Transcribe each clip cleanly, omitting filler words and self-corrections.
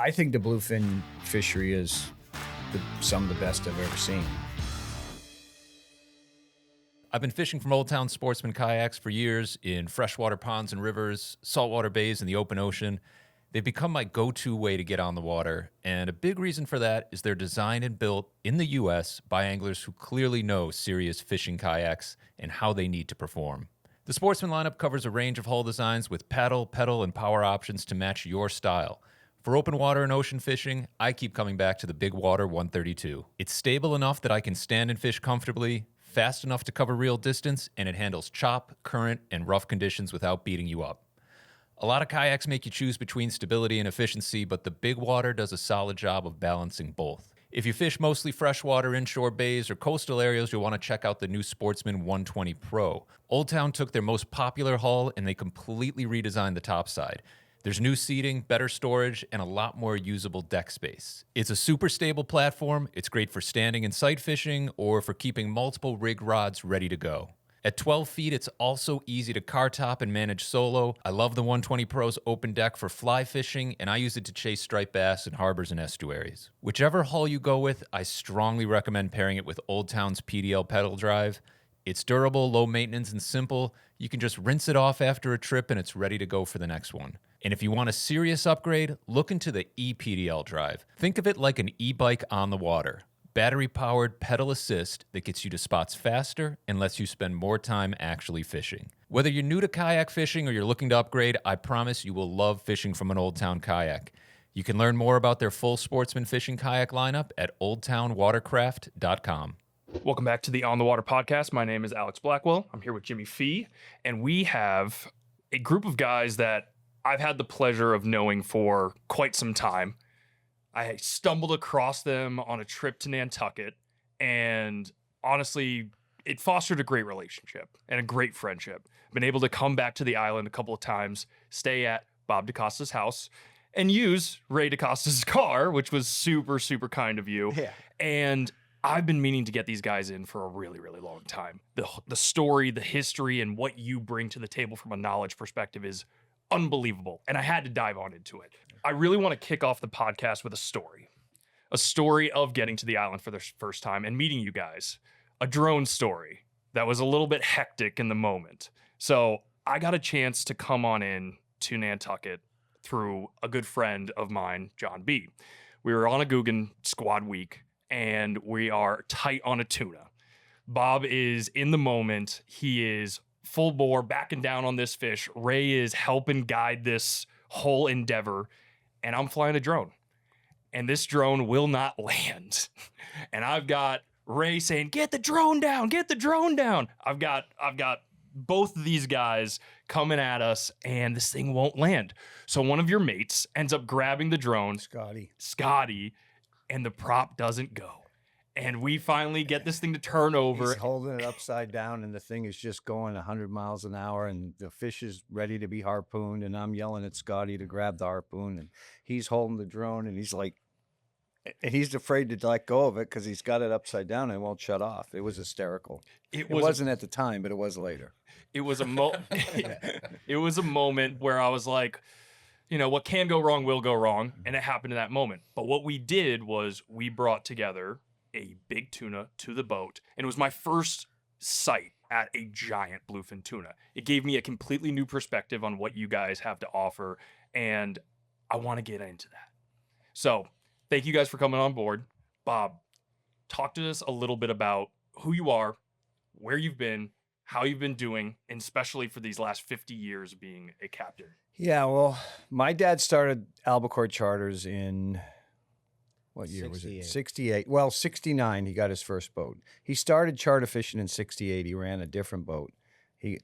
I think the bluefin fishery is some of the best I've ever seen. I've been fishing from Old Town Sportsman kayaks for years in freshwater ponds and rivers, saltwater bays, and the open ocean. They've become my go-to way to get on the water, and a big reason for that is they're designed and built in the U.S. by anglers who clearly know serious fishing kayaks and how they need to perform. The Sportsman lineup covers a range of hull designs with paddle, pedal, and power options to match your style. For open water and ocean fishing, I keep coming back to the Big Water 132. It's stable enough that I can stand and fish comfortably, fast enough to cover real distance, and it handles chop, current, and rough conditions without beating you up. A lot of kayaks make you choose between stability and efficiency, but the Big Water does a solid job of balancing both. If you fish mostly freshwater, inshore bays, or coastal areas, you'll want to check out the new Sportsman 120 Pro. Old Town took their most popular hull and they completely redesigned the topside. There's new seating, better storage, and a lot more usable deck space. It's a super stable platform. It's great for standing and sight fishing or for keeping multiple rig rods ready to go. At 12 feet, it's also easy to car top and manage solo. I love the 120 Pro's open deck for fly fishing, and I use it to chase striped bass in harbors and estuaries. Whichever hull you go with, I strongly recommend pairing it with Old Town's PDL pedal drive. It's durable, low maintenance, and simple. You can just rinse it off after a trip, and it's ready to go for the next one. And if you want a serious upgrade, look into the ePDL drive. Think of it like an e-bike on the water. Battery-powered pedal assist that gets you to spots faster and lets you spend more time actually fishing. Whether you're new to kayak fishing or you're looking to upgrade, I promise you will love fishing from an Old Town kayak. You can learn more about their full Sportsman fishing kayak lineup at oldtownwatercraft.com. Welcome back to the On the Water podcast. My name is Alex Blackwell. I'm here with Jimmy Fee, and we have a group of guys that I've had the pleasure of knowing for quite some time. I stumbled across them on a trip to Nantucket, and honestly, it fostered a great relationship and a great friendship. Been able to come back to the island a couple of times, stay at Bob DeCosta's house, and use Ray DeCosta's car, which was super, super kind of you. Yeah. And I've been meaning to get these guys in for a really, really long time. The story, the history, and what you bring to the table from a knowledge perspective is unbelievable, and I had to dive on into it. I really want to kick off the podcast with a story of getting to the island for the first time and meeting you guys, a drone story that was a little bit hectic in the moment. So I got a chance to come on in to Nantucket through a good friend of mine, John B. We were on a Guggen squad week, and we are tight on a tuna. Bob is in the moment. He is full bore, backing down on this fish. Ray is helping guide this whole endeavor, and I'm flying a drone. And this drone will not land. And I've got Ray saying, "Get the drone down, get the drone down." I've got both of these guys coming at us, and this thing won't land. So one of your mates ends up grabbing the drone, Scotty, and the prop doesn't go. And we finally get this thing to turn over. He's holding it upside down, and the thing is just going 100 miles an hour, and the fish is ready to be harpooned, and I'm yelling at Scotty to grab the harpoon, and he's holding the drone, and he's like, and he's afraid to let go of it because he's got it upside down and it won't shut off. It was hysterical. It wasn't at the time, but it was later. It was a it was a moment where I was like, you know, what can go wrong will go wrong, and it happened in that moment. But what we did was we brought together a big tuna to the boat, and it was my first sight at a giant bluefin tuna. It gave me a completely new perspective on what you guys have to offer, and I want to get into that. So thank you guys for coming on board. Bob, talk to us a little bit about who you are, where you've been, how you've been doing, and especially for these last 50 years of being a captain. Yeah, well, my dad started Albacore Charters in, what year was it? 68. Well, 69, he got his first boat. He started charter fishing in 68. He ran a different boat.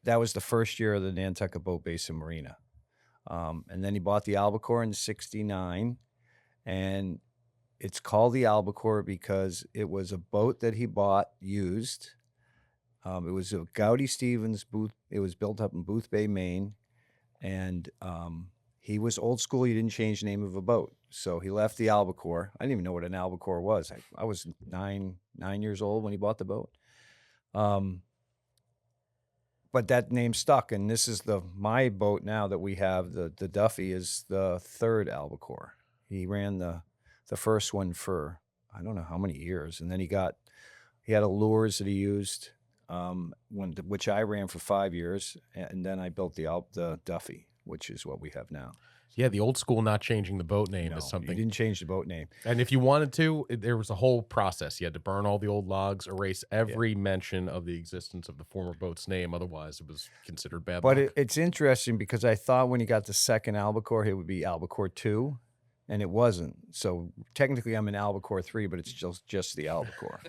That was the first year of the Nantucket Boat Basin Marina. And then he bought the Albacore in 69. And it's called the Albacore because it was a boat that he bought used. It was a Gowdy Stevens booth. It was built up in Booth Bay, Maine. And he was old school. He didn't change the name of a boat. So he left the Albacore. I didn't even know what an Albacore was. I was nine years old when he bought the boat. But that name stuck. And this is my boat now that we have. The Duffy is the third Albacore. He ran the first one for I don't know how many years, and then he had a lures that he used, which I ran for 5 years, and then I built the Duffy, which is what we have now. Yeah, the old school not changing the boat name is You something. didn't change the boat name. And if you wanted to, there was a whole process. You had to burn all the old logs, erase every mention of the existence of the former boat's name. Otherwise, it was considered bad But luck. it's interesting because I thought when he got the second Albacore, it would be Albacore 2, and it wasn't. So technically, I'm in Albacore 3, but it's just the Albacore.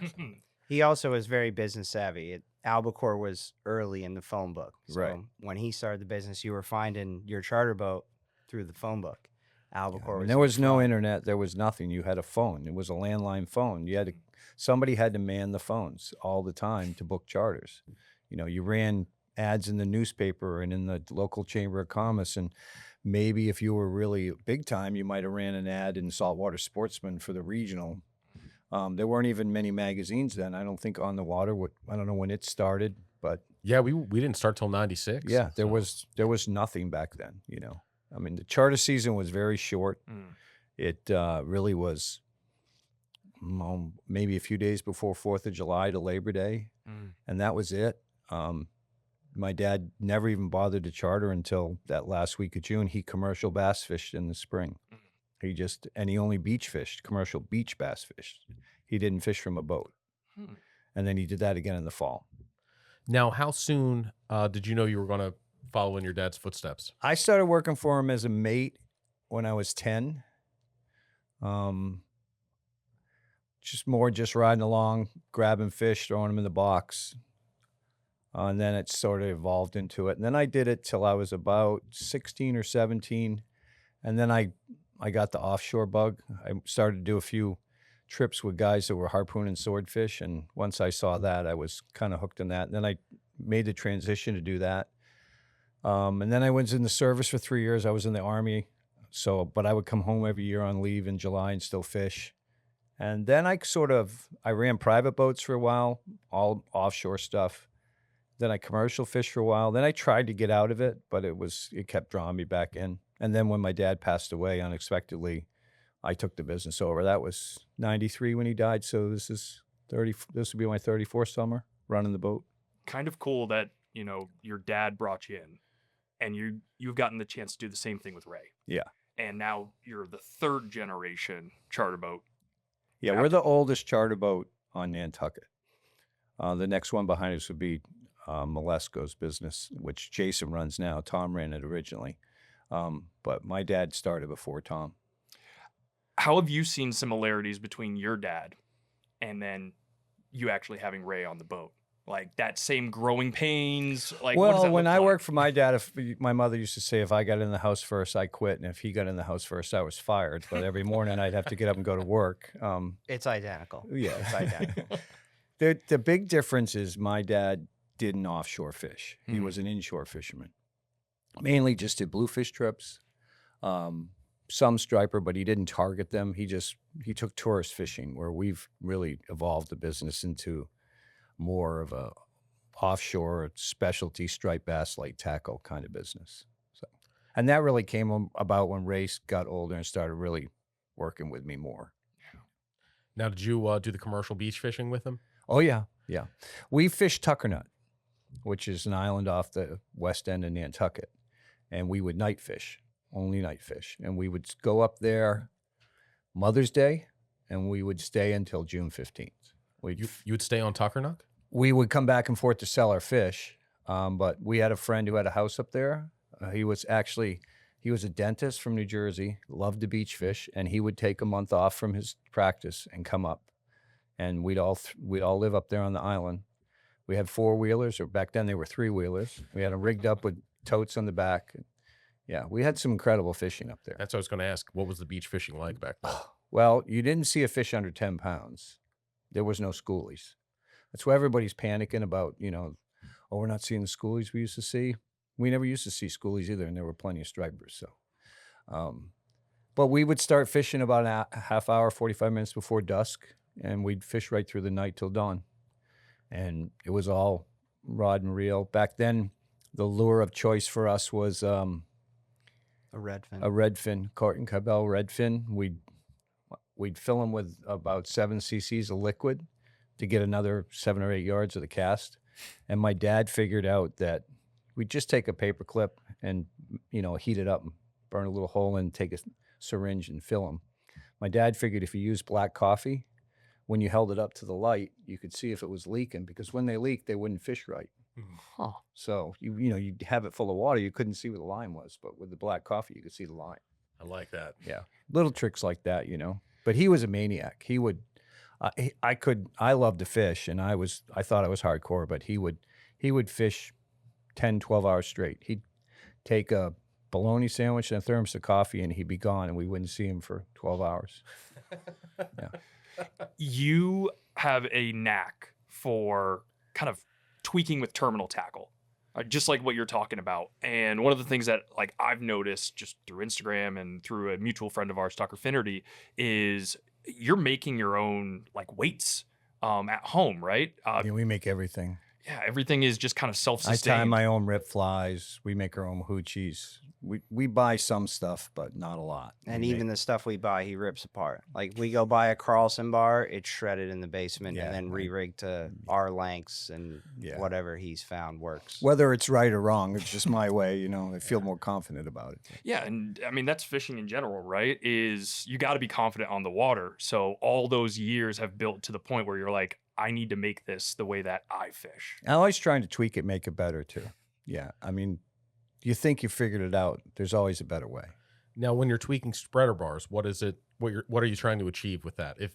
He also was very business savvy. Albacore was early in the phone book. So Right. when he started the business, you were finding your charter boat through the phone book. Albacore And was there was no phone. internet. There was nothing. You had a phone. It was a landline phone. Somebody had to man the phones all the time to book charters. You ran ads in the newspaper and in the local chamber of commerce, and maybe if you were really big time, you might have ran an ad in Saltwater Sportsman for the regional. There weren't even many magazines then. I don't think On the Water. I don't know when it started, but Yeah, we didn't start till 96. yeah, there was nothing back then. I mean, the charter season was very short. It really was maybe a few days before 4th of July to Labor Day, and that was it. My dad never even bothered to charter until that last week of June. He commercial bass fished in the spring. He only beach fished, commercial beach bass fished. He didn't fish from a boat. And then he did that again in the fall. Now, how soon did you know you were going to follow in your dad's footsteps? I started working for him as a mate when I was 10. Just riding along, grabbing fish, throwing them in the box. And then it sort of evolved into it. And then I did it till I was about 16 or 17. And then I got the offshore bug. I started to do a few trips with guys that were harpooning swordfish. And once I saw that, I was kind of hooked on that. And then I made the transition to do that. And then I was in the service for 3 years. I was in the Army. But I would come home every year on leave in July and still fish. And then I ran private boats for a while, all offshore stuff. Then I commercial fished for a while. Then I tried to get out of it, but it kept drawing me back in. And then when my dad passed away unexpectedly, I took the business over. That was 93 when he died. So this will be my 34th summer running the boat. Kind of cool that, your dad brought you in and you've gotten the chance to do the same thing with Ray. Yeah. And now you're the third generation charter boat. Yeah, we're the oldest charter boat on Nantucket. The next one behind us would be Molesco's business, which Jason runs now. Tom ran it originally. But my dad started before Tom. How have you seen similarities between your dad and then you actually having Ray on the boat? Like that same growing pains? Like, what does Well, that when look I like? worked for my dad, my mother used to say, if I got in the house first, I quit. And if he got in the house first, I was fired. But every morning I'd have to get up and go to work. It's identical. Yeah. It's identical. The big difference is my dad didn't offshore fish. He was an inshore fisherman. Mainly just did bluefish trips, some striper, but he didn't target them. He took tourist fishing, where we've really evolved the business into more of a offshore specialty striped bass like tackle kind of business. And that really came about when Ray got older and started really working with me more. Now, did you do the commercial beach fishing with him? Oh, yeah. Yeah. We fished Tuckernut, which is an island off the west end of Nantucket. And we would night fish, only night fish. And we would go up there Mother's Day, and we would stay until June 15th. You would stay on Tuckernut? We would come back and forth to sell our fish. But we had a friend who had a house up there. He was a dentist from New Jersey, loved to beach fish, and he would take a month off from his practice and come up. And we'd all live up there on the island. We had 4-wheelers, or back then they were 3-wheelers. We had them rigged up with totes on the back. Yeah, we had some incredible fishing up there. That's what I was going to ask. What was the beach fishing like back then? Well, you didn't see a fish under 10 pounds. There was no schoolies. That's why everybody's panicking about, we're not seeing the schoolies we used to see. We never used to see schoolies either, and there were plenty of stripers. So, but we would start fishing about a half hour, 45 minutes before dusk, and we'd fish right through the night till dawn. And it was all rod and reel. Back then, the lure of choice for us was A redfin. a redfin, Corton Cabell redfin. We'd fill them with about 7 cc's of liquid to get another 7 or 8 yards of the cast. And my dad figured out that we'd just take a paper clip and, heat it up and burn a little hole in, take a syringe and fill them. My dad figured if you used black coffee, when you held it up to the light, you could see if it was leaking, because when they leaked, they wouldn't fish right. Huh. So you'd have it full of water, you couldn't see where the line was, but with the black coffee, you could see the line. I like that. Yeah, little tricks like that, But he was a maniac. He would, I loved to fish, and I thought I was hardcore, but he would fish 10, 12 hours straight. He'd take a bologna sandwich and a thermos of coffee, and he'd be gone, and we wouldn't see him for 12 hours. Yeah. You have a knack for kind of tweaking with terminal tackle, just like what you're talking about. And one of the things that I've noticed just through Instagram and through a mutual friend of ours, Tucker Finnerty, is you're making your own weights at home, right? We make everything. Yeah, everything is just kind of I self-sustained. tie my own rip flies. We make our own hoochies. We buy some stuff, but not a lot. And even the stuff we buy, he rips apart. We go buy a Carlson bar, it's shredded in the basement, Yeah, and then right. re-rigged to our lengths, and Yeah. whatever he's found works. Whether it's right or wrong, it's just my way. I feel more confident about it. Yeah, and I mean that's fishing in general, right? Is you got to be confident on the water. So all those years have built to the point where you're like, I need to make this the way that I fish. I'm always trying to tweak it, make it better too. Yeah, you think you figured it out. There's always a better way. Now, when you're tweaking spreader bars, what is it? What are you trying to achieve with that? If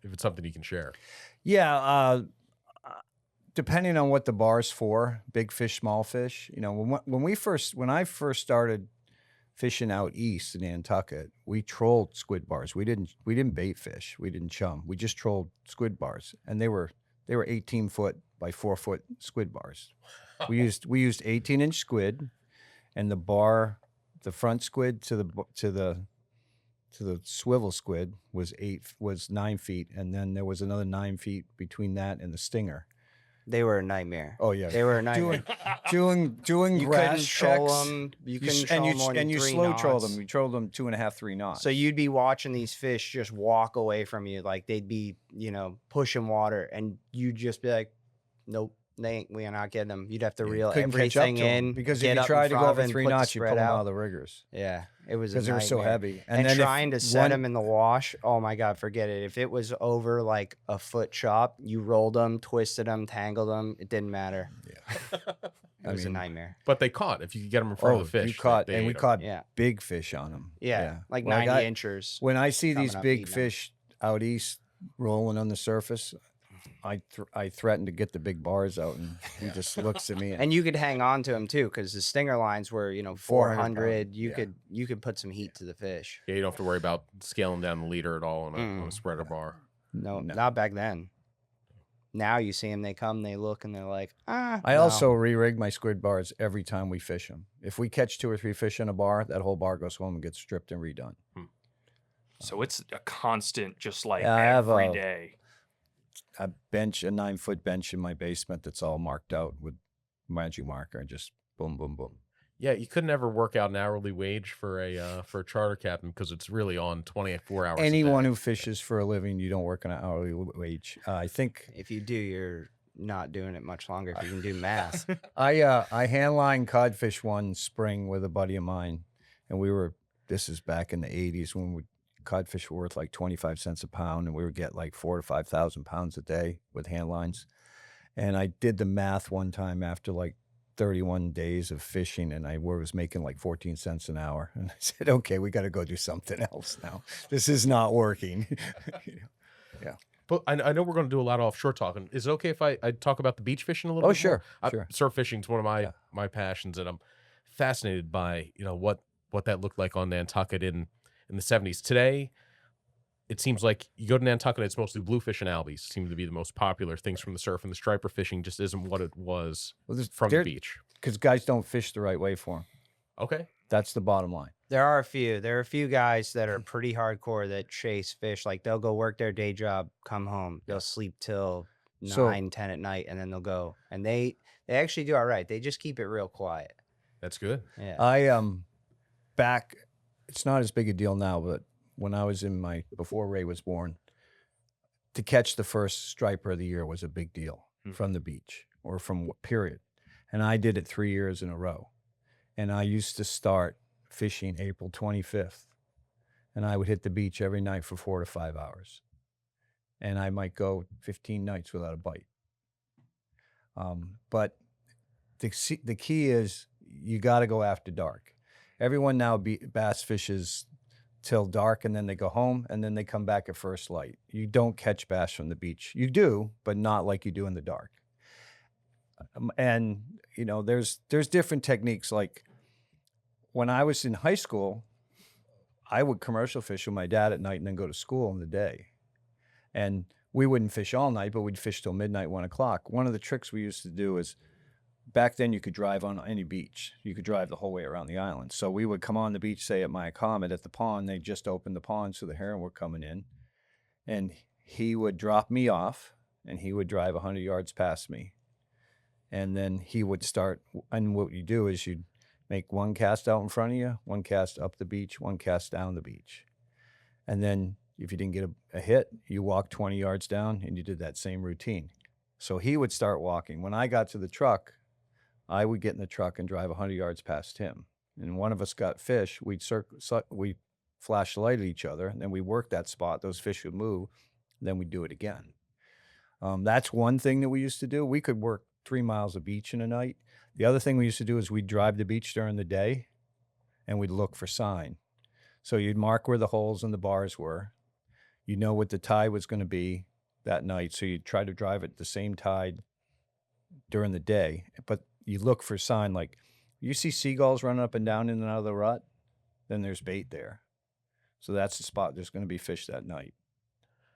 it's something you can share. Yeah, depending on what the bar's for, big fish, small fish. When I first started fishing out east in Nantucket, we trolled squid bars. We didn't bait fish. We didn't chum. We just trolled squid bars, and they were 18-foot by 4-foot squid bars. We used 18-inch squid, and the front squid to the swivel squid was 9 feet, and then there was another 9 feet between that and the stinger. They were a nightmare. Oh yeah, They were a nightmare. doing You grass couldn't troll checks. them. You couldn't troll them more than and you 3 slow troll knots. them. You troll them 2.5, 3 knots. So you'd be watching these fish just walk away from you, they'd be, pushing water, and you'd just be like, "Nope, we are not getting them." You'd have to reel couldn't catch up everything to 'em, in because get if you up in tried to front go of over it and 3 put the knots, you pull spread them out. out of the riggers Yeah, it was because they were so nightmare. heavy. And then trying to set them in the wash, oh my God, forget it. If it was over a foot chop, you rolled them, twisted them, tangled them. It didn't matter. Yeah. It was a nightmare. But they caught. If you could get them in front of the fish, you caught, they and we ate 'em. caught Yeah. big fish on them. Yeah, like When I 90 got- inchers. When I see these coming up big eating 'em. fish out east rolling on the surface, I threaten to get the big bars out, and he just looks at me. And you could hang on to them too, because the stinger lines were, 400 400. pound, You yeah. could put some heat to the fish. Yeah, you don't have to worry about scaling down the leader at all on a spreader bar. No, No. not back then. Now you see them, they come, they look, and they're like, I no. also re-rig my squid bars every time we fish them. If we catch 2 or 3 fish in a bar, that whole bar goes home and gets stripped and redone. So it's a constant, just Yeah, I have every a- day. A 9-foot bench in my basement that's all marked out with magic marker, and just boom, boom, boom. Yeah, you couldn't ever work out an hourly wage for a charter captain because it's really on 24 hours. Anyone a day. who fishes for a living, you don't work on an hourly wage. I think If you do, you're not doing it much longer if you can do math. I hand line codfish one spring with a buddy of mine, and this is back in the 80s when codfish were worth like 25 cents a pound, and we would get like 4,000 to 5,000 pounds a day with hand lines. And I did the math one time after like 31 days of fishing, and I was making like 14 cents an hour. And I said, okay, we got to go do something else now. This is not working. Yeah. But I know we're going to do a lot of offshore talking. Is it okay if I talk about the beach fishing a little Oh, bit? sure, More? sure. Surf fishing is one of my passions, and I'm fascinated by what that looked like on Nantucket in the 70s. Today, it seems like you go to Nantucket, it's mostly bluefish and albies seem to be the most popular things from the surf, and the striper fishing just isn't what it was from the beach. Because guys don't fish the right way for them. Okay. That's the bottom line. There are a few guys that are pretty hardcore that chase fish. Like they'll go work their day job, come home, they'll sleep till 9, 10 at night, and then they'll go. And they actually do all right. They just keep it real quiet. That's good. Yeah. I back, it's not as big a deal now, but when I was before Ray was born, to catch the first striper of the year was a big deal from the beach or from period. And I did it 3 years in a row. And I used to start fishing April 25th. And I would hit the beach every night for 4 to 5 hours. And I might go 15 nights without a bite. But the key is you got to go after dark. Everyone now bass fishes till dark, and then they go home, and then they come back at first light. You don't catch bass from the beach. You do, but not like you do in the dark. And you know, there's different techniques. Like when I was in high school, I would commercial fish with my dad at night and then go to school in the day. And we wouldn't fish all night, but we'd fish till midnight, 1 o'clock. One of the tricks we used to do is, back then you could drive on any beach. You could drive the whole way around the island. So we would come on the beach, say at my Comet at the pond. They just opened the pond, so the herring were coming in. And he would drop me off, and he would drive 100 yards past me. And then he would start, and what you do is you'd make one cast out in front of you, one cast up the beach, one cast down the beach. And then if you didn't get a hit, you walked 20 yards down, and you did that same routine. So he would start walking. When I got to the truck, I would get in the truck and drive 100 yards past him. And one of us got fish. We'd flash the light at each other, and then we work that spot. Those fish would move. Then we'd do it again. That's one thing that we used to do. We could work 3 miles of beach in a night. The other thing we used to do is we'd drive the beach during the day, and we'd look for sign. So you'd mark where the holes and the bars were. You know what the tide was going to be that night, so you'd try to drive at the same tide during the day. But you look for sign, like you see seagulls running up and down in and out of the rut, then there's bait there. So that's the spot there's going to be fish that night.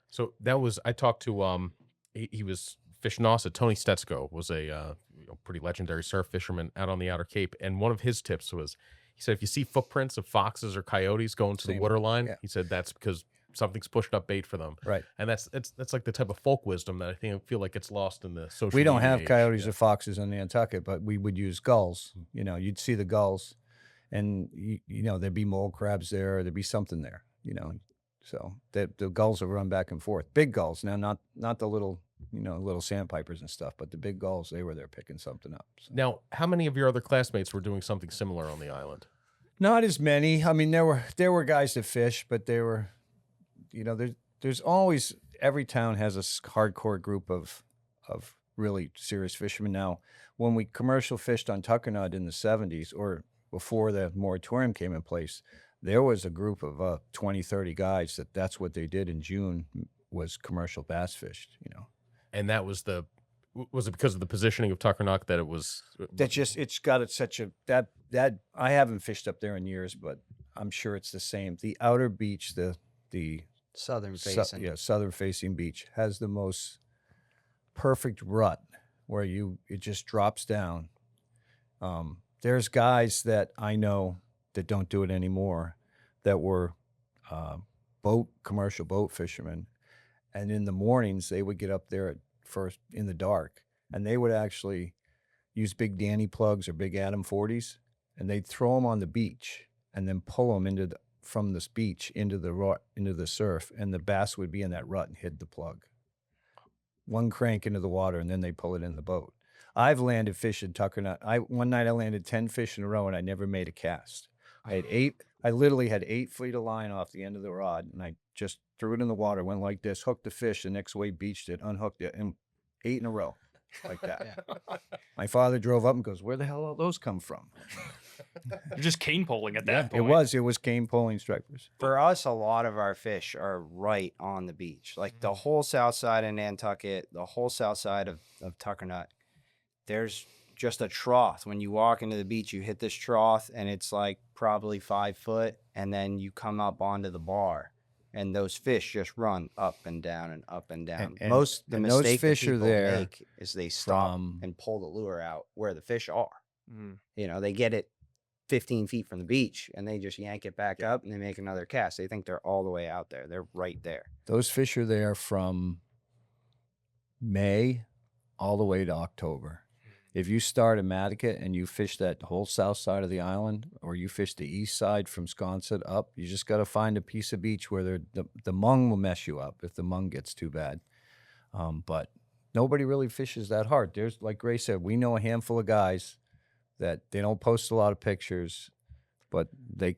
So that was, I talked to, he was fishing us. Tony Stetsko was a pretty legendary surf fisherman out on the Outer Cape. And one of his tips was, he said, if you see footprints of foxes or coyotes going to the waterline, he said that's because something's pushed up bait for them. Right. And that's like the type of folk wisdom that I feel like gets lost in the social We don't media have age. coyotes or foxes in Nantucket, but we would use gulls. You know, you'd see the gulls, and you know, there'd be mole crabs there, or there'd be something there, you know. So the gulls will run back and forth. Big gulls, now not the little, you know, little sandpipers and stuff, but the big gulls, they were there picking something up. So. Now, how many of your other classmates were doing something similar on the island? Not as many. I mean, there were guys that fish, but they were, you know, there's always, every town has a hardcore group of really serious fishermen. Now, when we commercial fished on Tuckernutt in the 70s, or before the moratorium came in place, there was a group of 20, 30 guys that's what they did in June, was commercial bass fished, you know. And that was was it because of the positioning of Tuckernutt that it was? It's got such a, that I haven't fished up there in years, but I'm sure it's the same. The outer beach, the Southern facing. southern facing beach has the most perfect rut where it just drops down. There's guys that I know that don't do it anymore that were commercial boat fishermen, and in the mornings they would get up there at first in the dark, and they would actually use big Danny plugs or big Adam 40s, and they'd throw them on the beach and then pull them from this beach into the surf, and the bass would be in that rut and hit the plug. One crank into the water, and then they pull it in the boat. I've landed fish in Tuckernutt. One night I landed 10 fish in a row, and I never made a cast. I literally had 8 feet of line off the end of the rod, and I just threw it in the water, went like this, hooked the fish, the next wave beached it, unhooked it, and 8 in a row, like that. My father drove up and goes, "Where the hell all those come from?" You're just cane poling at that point. It was cane pulling stripers. For us, a lot of our fish are right on the beach. Like the whole south side of Nantucket, the whole south side of Tuckernutt, there's just a trough. When you walk into the beach, you hit this trough, and it's like probably 5 foot, and then you come up onto the bar, and those fish just run up and down and up and down. And the those mistake fish that are people there make is they stop and pull the lure out where the fish are. You know, they get it 15 feet from the beach, and they just yank it back up, and they make another cast. They think they're all the way out there. They're right there. Those fish are there from May all the way to October. If you start at Nantucket and you fish that whole south side of the island, or you fish the east side from Sconset up, you just got to find a piece of beach where the mung will mess you up if the mung gets too bad. But nobody really fishes that hard. There's, like Gray said, we know a handful of guys that they don't post a lot of pictures, but they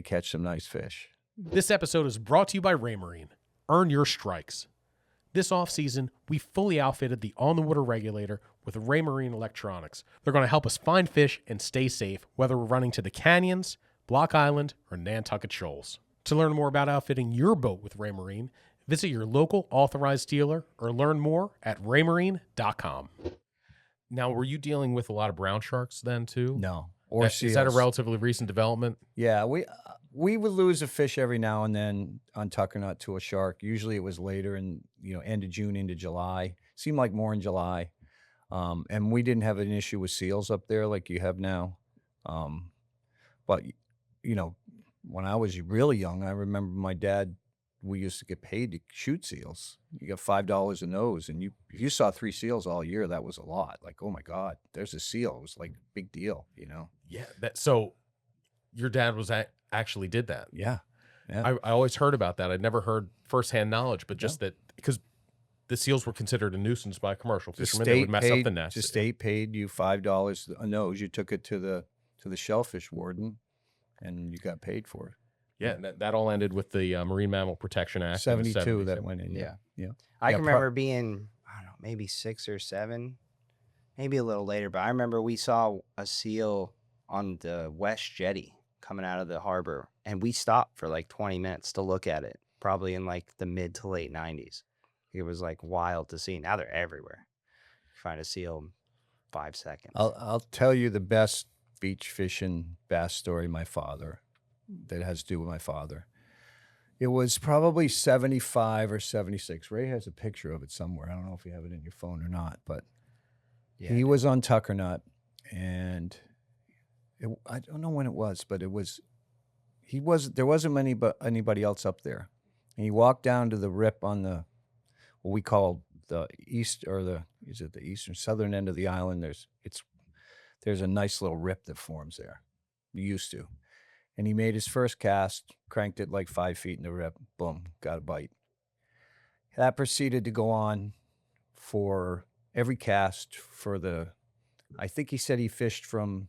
catch some nice fish. This episode is brought to you by Raymarine. Earn your strikes. This off-season, we fully outfitted the on-the-water regulator with Raymarine electronics. They're going to help us find fish and stay safe, whether we're running to the canyons, Block Island, or Nantucket Shoals. To learn more about outfitting your boat with Raymarine, visit your local authorized dealer or learn more at raymarine.com. Now, were you dealing with a lot of brown sharks then, too? No. Or seals. Is that a relatively recent development? Yeah, we would lose a fish every now and then on Tuckernut to a shark. Usually it was later in, end of June into July. Seemed like more in July. And we didn't have an issue with seals up there like you have now. But, when I was really young, I remember my dad, we used to get paid to shoot seals. You got $5 a nose, and if you saw 3 seals all year, that was a lot. Like, oh my God, there's a seal. It was like a big deal, Yeah. So your dad actually did that. Yeah. I always heard about that. I'd never heard firsthand knowledge, but just that because the seals were considered a nuisance by commercial fishermen, they would mess up the nest. The state paid you $5 a nose. You took it to the shellfish warden, and you got paid for it. Yeah, and that all ended with the Marine Mammal Protection Act. 72 that went in. Yeah. I can remember being, I don't know, maybe 6 or 7, maybe a little later, but I remember we saw a seal on the West Jetty coming out of the harbor, and we stopped for like 20 minutes to look at it, probably in like the mid to late 90s. It was like wild to see. Now they're everywhere. You find a seal in 5 seconds. I'll tell you the best beach fishing bass story that has to do with my father. It was probably 75 or 76. Ray has a picture of it somewhere. I don't know if you have it in your phone or not, but he was on Tuckernut, and I don't know when it was, but there wasn't anybody else up there. And he walked down to the rip on what we call the east, or the eastern southern end of the island. There's a nice little rip that forms there. You used to. And he made his first cast, cranked it like 5 feet in the rip, boom, got a bite. That proceeded to go on for every cast I think he said he fished from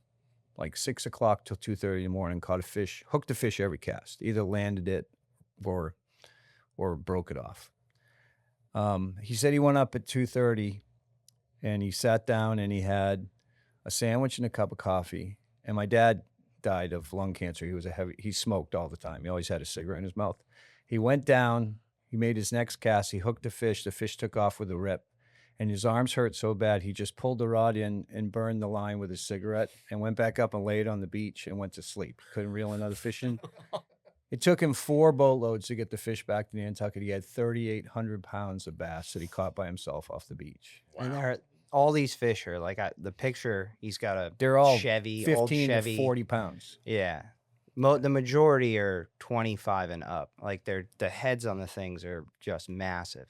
like 6 o'clock till 2:30 in the morning, caught a fish, hooked a fish every cast, either landed it or broke it off. He said he went up at 2:30 and he sat down and he had a sandwich and a cup of coffee. And my dad died of lung cancer. He smoked all the time. He always had a cigarette in his mouth. He went down, he made his next cast, he hooked the fish took off with a rip, and his arms hurt so bad he just pulled the rod in and burned the line with his cigarette and went back up and laid on the beach and went to sleep. Couldn't reel another fish in. It took him 4 boatloads to get the fish back to Nantucket. He had 3,800 pounds of bass that he caught by himself off the beach. Wow. And all these fish are like the picture. He's got they're all Chevy, 15 old Chevy, to 40 pounds. Yeah, the majority are 25 and up. Like the heads on the things are just massive,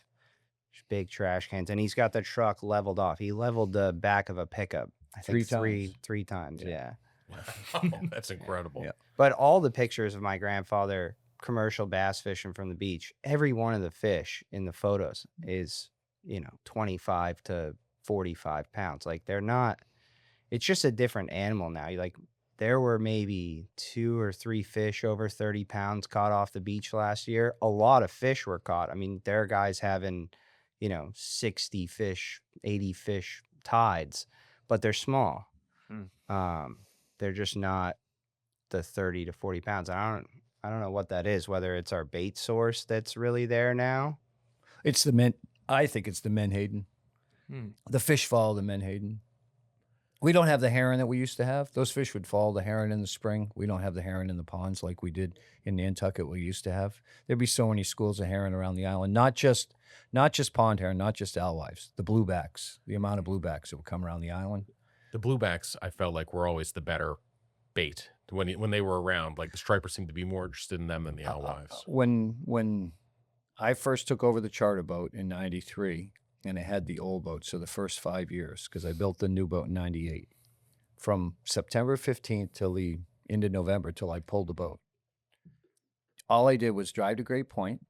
big trash cans. And he's got the truck leveled off. He leveled the back of a pickup. I think three times. Yeah. Wow, that's incredible. Yeah. But all the pictures of my grandfather commercial bass fishing from the beach, every one of the fish in the photos is 25 to 45 pounds. Like they're not, it's just a different animal now. There were maybe 2 or 3 fish over 30 pounds caught off the beach last year. A lot of fish were caught. I mean, there are guys having 60 fish, 80 fish tides, but they're small. They're just not the 30 to 40 pounds. I don't know what that is, whether it's our bait source that's really there now. I think it's the menhaden. The fish follow the menhaden. We don't have the heron that we used to have. Those fish would follow the heron in the spring. We don't have the heron in the ponds like we did in Nantucket we used to have. There'd be so many schools of heron around the island, not just pond heron, not just alewives, the bluebacks, the amount of bluebacks that would come around the island. The bluebacks, I felt like, were always the better bait when they were around. Like the stripers seemed to be more interested in them than the alewives. When I first took over the charter boat in '93, and I had the old boat. So the first 5 years, because I built the new boat in 98, from September 15th till the end of November till I pulled the boat. All I did was drive to Great Point,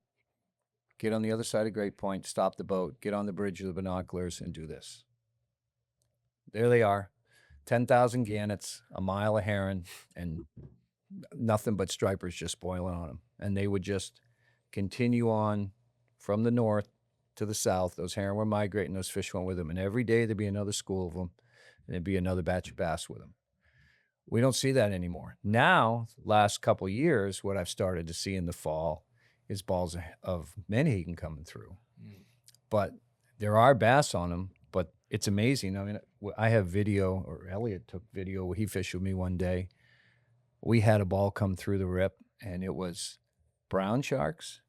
get on the other side of Great Point, stop the boat, get on the bridge with the binoculars, and do this. There they are, 10,000 gannets, a mile of herring, and nothing but stripers just boiling on them. And they would just continue on from the north to the south. Those herring were migrating, those fish went with them. And every day there'd be another school of them, and there'd be another batch of bass with them. We don't see that anymore. Now, last couple of years, what I've started to see in the fall is balls of menhaden coming through. But there are bass on them, but it's amazing. I mean, I have video, or Elliot took video. He fished with me one day. We had a ball come through the rip, and it was brown sharks,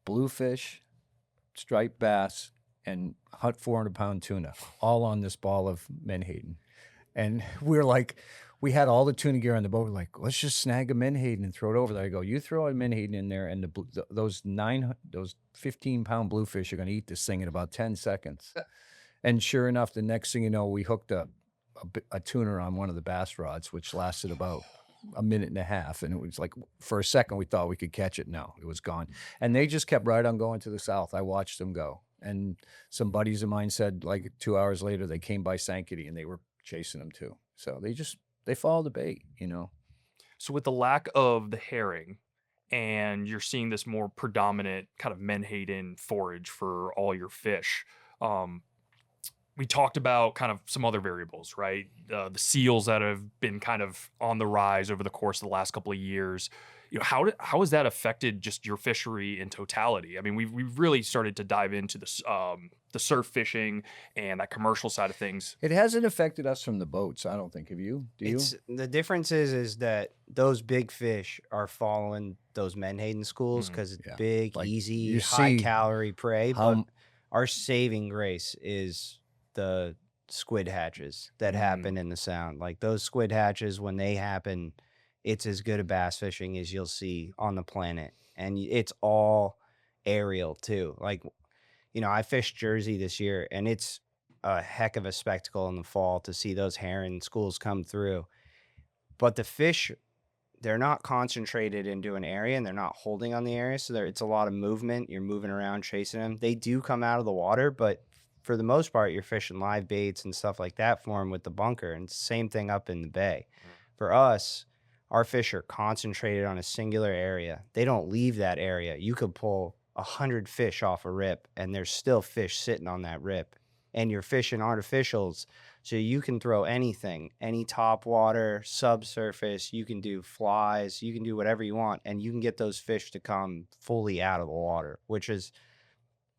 bluefish, striped bass, and 400-pound tuna, all on this ball of menhaden. And we're like, we had all the tuna gear on the boat. We're like, let's just snag a menhaden and throw it over there. I go, you throw a menhaden in there, and those 15-pound bluefish are going to eat this thing in about 10 seconds. And sure enough, the next thing you know, we hooked a tuner on one of the bass rods, which lasted about a minute and a half. And it was like, for a second, we thought we could catch it. No, it was gone. And they just kept right on going to the south. I watched them go. And some buddies of mine said, like 2 hours later, they came by Sankaty and they were chasing them too. So they follow the bait, you know. So with the lack of the herring, and you're seeing this more predominant kind of menhaden forage for all your fish, we talked about kind of some other variables, right? The seals that have been kind of on the rise over the course of the last couple of years. You know, how has that affected just your fishery in totality? I mean, we've really started to dive into the surf fishing and that commercial side of things. It hasn't affected us from the boats, I don't think. Have you? Do you? The difference is that those big fish are following those menhaden schools because it's big, Like, easy, high-calorie prey. But our saving grace is the squid hatches that happen in the sound. Like those squid hatches, when they happen, it's as good a bass fishing as you'll see on the planet. And it's all aerial too. Like, you know, I fished Jersey this year, and it's a heck of a spectacle in the fall to see those herring schools come through. But the fish, they're not concentrated into an area, and they're not holding on the area. So it's a lot of movement. You're moving around, chasing them. They do come out of the water, but for the most part, you're fishing live baits and stuff like that for them with the bunker. And it's the same thing up in the bay. For us, our fish are concentrated on a singular area. They don't leave that area. You could pull 100 fish off a rip, and there's still fish sitting on that rip. And you're fishing artificials, so you can throw anything, any topwater, subsurface. You can do flies. You can do whatever you want, and you can get those fish to come fully out of the water, which is,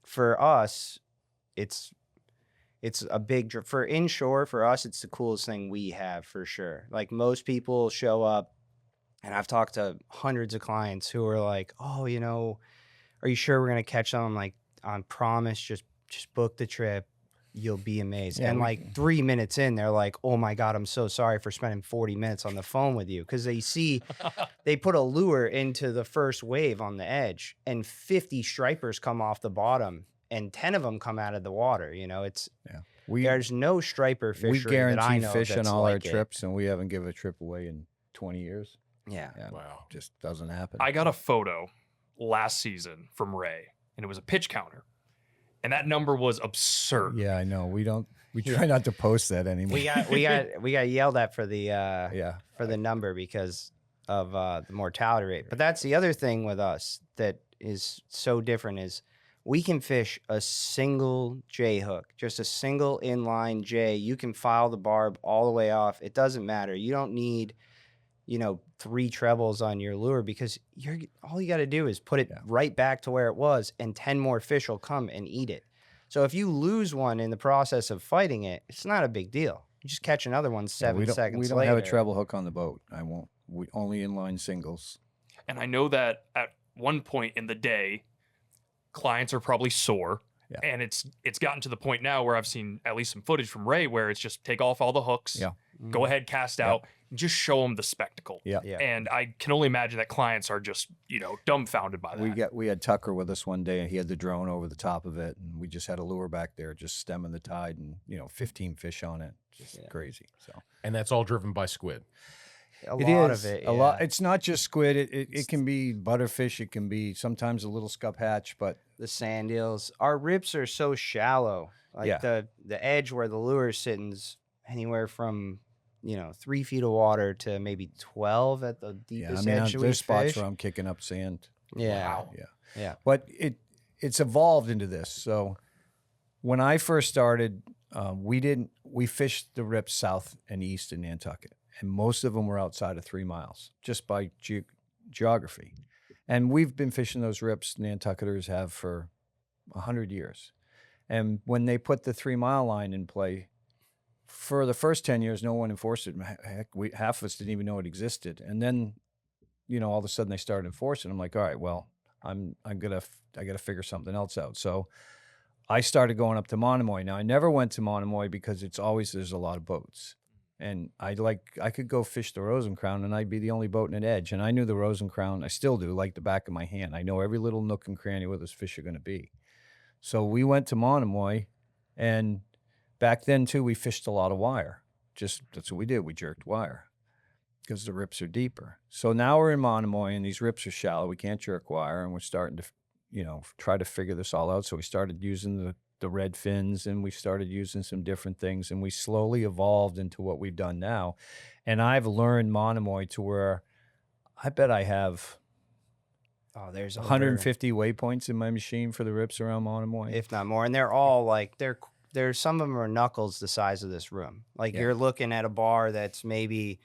for us, it's a big, for inshore, for us, it's the coolest thing we have for sure. Like most people show up, and I've talked to hundreds of clients who are like, oh, you know, are you sure we're going to catch them? I'm like, I promise, just book the trip. You'll be amazed. Yeah, and like 3 minutes in, they're like, oh my God, I'm so sorry for spending 40 minutes on the phone with you. Because they see, they put a lure into the first wave on the edge, and 50 stripers come off the bottom, and 10 of them come out of the water. You know, there's no striper fishery We guarantee that I know fish on that's all like our it. trips, and we haven't given a trip away in 20 years. Yeah. Wow. Just doesn't happen. I got a photo last season from Ray, and it was a pitch counter, and that number was absurd. Yeah, I know. We try not to post that anymore. We got yelled at for the for the number because of the mortality rate. But that's the other thing with us that is so different is we can fish a single J hook, just a single inline J. You can file the barb all the way off. It doesn't matter. You don't need, 3 trebles on your lure because all you got to do is put it right back to where it was, and 10 more fish will come and eat it. So if you lose one in the process of fighting it, it's not a big deal. You just catch another one 7 seconds We don't later. have a treble hook on the boat. I won't. We only inline singles. And I know that at one point in the day, clients are probably sore. Yeah. And it's gotten to the point now where I've seen at least some footage from Ray where it's just take off all the hooks, go ahead, cast out, just show them the spectacle. Yeah. Yeah. And I can only imagine that clients are just, dumbfounded by that. We had Tucker with us one day, and he had the drone over the top of it, and we just had a lure back there, just stemming the tide, and 15 fish on it, just crazy. So And that's all driven by squid. A lot of it. a lot. It's not just squid. It can be butterfish. It can be sometimes a little scup hatch, but The sand eels. Our rips are so shallow. Like Yeah. the edge where the lure is sitting is anywhere from 3 feet of water to maybe 12 at the deepest edge we there's spots fish. where I'm kicking up sand. Yeah. Yeah. But it's evolved into this. So when I first started, we fished the rips south and east in Nantucket, and most of them were outside of 3 miles just by geography. And we've been fishing those rips, Nantucketers have, for 100 years. And when they put the 3 mile line in play, for the first 10 years, no one enforced it. Heck, half of us didn't even know it existed. And then, all of a sudden they started enforcing. I'm like, all right, well, I got to figure something else out. So I started going up to Monomoy. Now I never went to Monomoy because there's a lot of boats. And I could go fish the Rosencrown and I'd be the only boat in an edge. And I knew the Rosencrown, I still do, like the back of my hand. I know every little nook and cranny where those fish are going to be. So we went to Monomoy, and back then too, we fished a lot of wire. That's what we did. We jerked wire because the rips are deeper. So now we're in Monomoy and these rips are shallow. We can't jerk wire, and we're starting to, try to figure this all out. So we started using the red fins, and we started using some different things, and we slowly evolved into what we've done now. And I've learned Monomoy to where I bet I have There's 150 waypoints in my machine for the rips around Monomoy. if not more, and they're all like there's some of them are knuckles the size of this room. Like you're looking at a bar that's maybe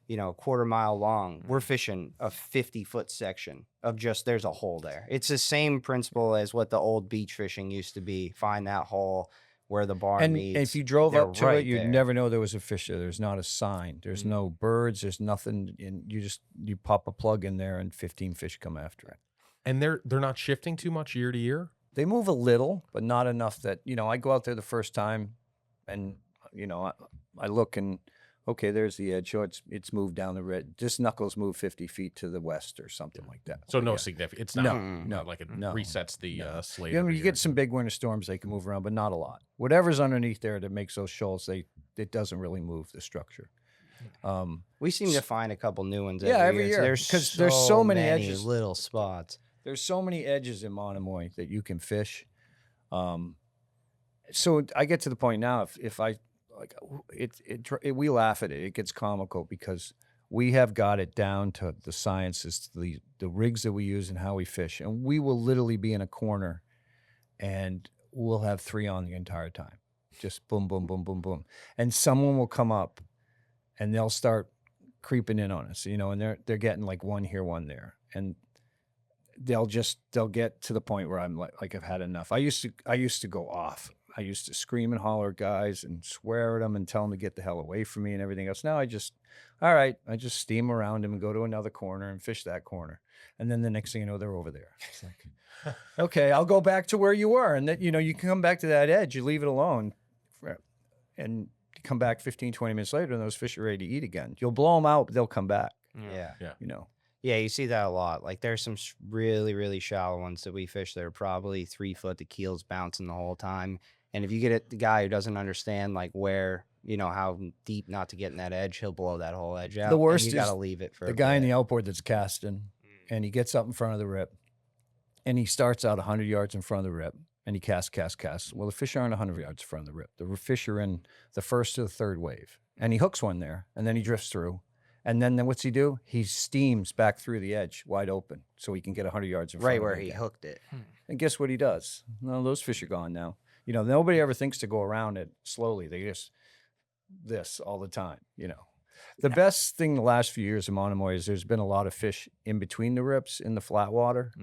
a quarter mile long. We're fishing a 50-foot section of just there's a hole there. It's the same principle as what the old beach fishing used to be. Find that hole where the bar and meets. if you drove They're up to right it, you'd there. never know there was a fish there. There's not a sign. There's no birds. There's nothing. And you pop a plug in there, and 15 fish come after it. And they're not shifting too much year to year. They move a little, but not enough that I go out there the first time, and I look and okay, there's the edge. So it's moved down the red. Just knuckles move 50 feet to the west or something like that. So no Yeah. significant. It's No, not, no, like it no, resets the slate. You every get year. some big winter storms, they can move around, but not a lot. Whatever's underneath there that makes those shoals, it doesn't really move the structure. We seem to find a couple new ones every year, There's 'cause there's so many many edges. little spots. There's so many edges in Monomoy that you can fish. So I get to the point now, if I like we laugh at it. It gets comical because we have got it down to the sciences, the rigs that we use and how we fish. And we will literally be in a corner and we'll have 3 on the entire time. Just boom, boom, boom, boom, boom. And someone will come up and they'll start creeping in on us, and they're getting like one here, one there. And they'll get to the point where I'm like I've had enough. I used to go off. I used to scream and holler at guys and swear at them and tell them to get the hell away from me and everything else. Now I just steam around them and go to another corner and fish that corner. And then the next thing you know, they're over there. It's like, okay, I'll go back to where you were. And that, you can come back to that edge, you leave it alone, and you come back 15, 20 minutes later and those fish are ready to eat again. You'll blow them out, but they'll come back, Yeah. Yeah, you see that a lot. Like there's some really, really shallow ones that we fish that are probably 3 foot. The keel's bouncing the whole time. And if you get the guy who doesn't understand like where, how deep not to get in that edge, he'll blow that whole edge out. The worst and you is gotta leave it for the a guy in bit. the outboard that's casting, and he gets up in front of the rip, and he starts out 100 yards in front of the rip, and he casts. Well, the fish aren't 100 yards in front of the rip. The fish are in the first to the third wave, and he hooks one there, and then he drifts through. And then what's he do? He steams back through the edge wide open so he can get 100 yards in front Right of where him he again. hooked it. And guess what he does? No, those fish are gone now. Nobody ever thinks to go around it slowly. They just this all the time, The best thing the last few years in Monomoy is there's been a lot of fish in between the rips in the flat water.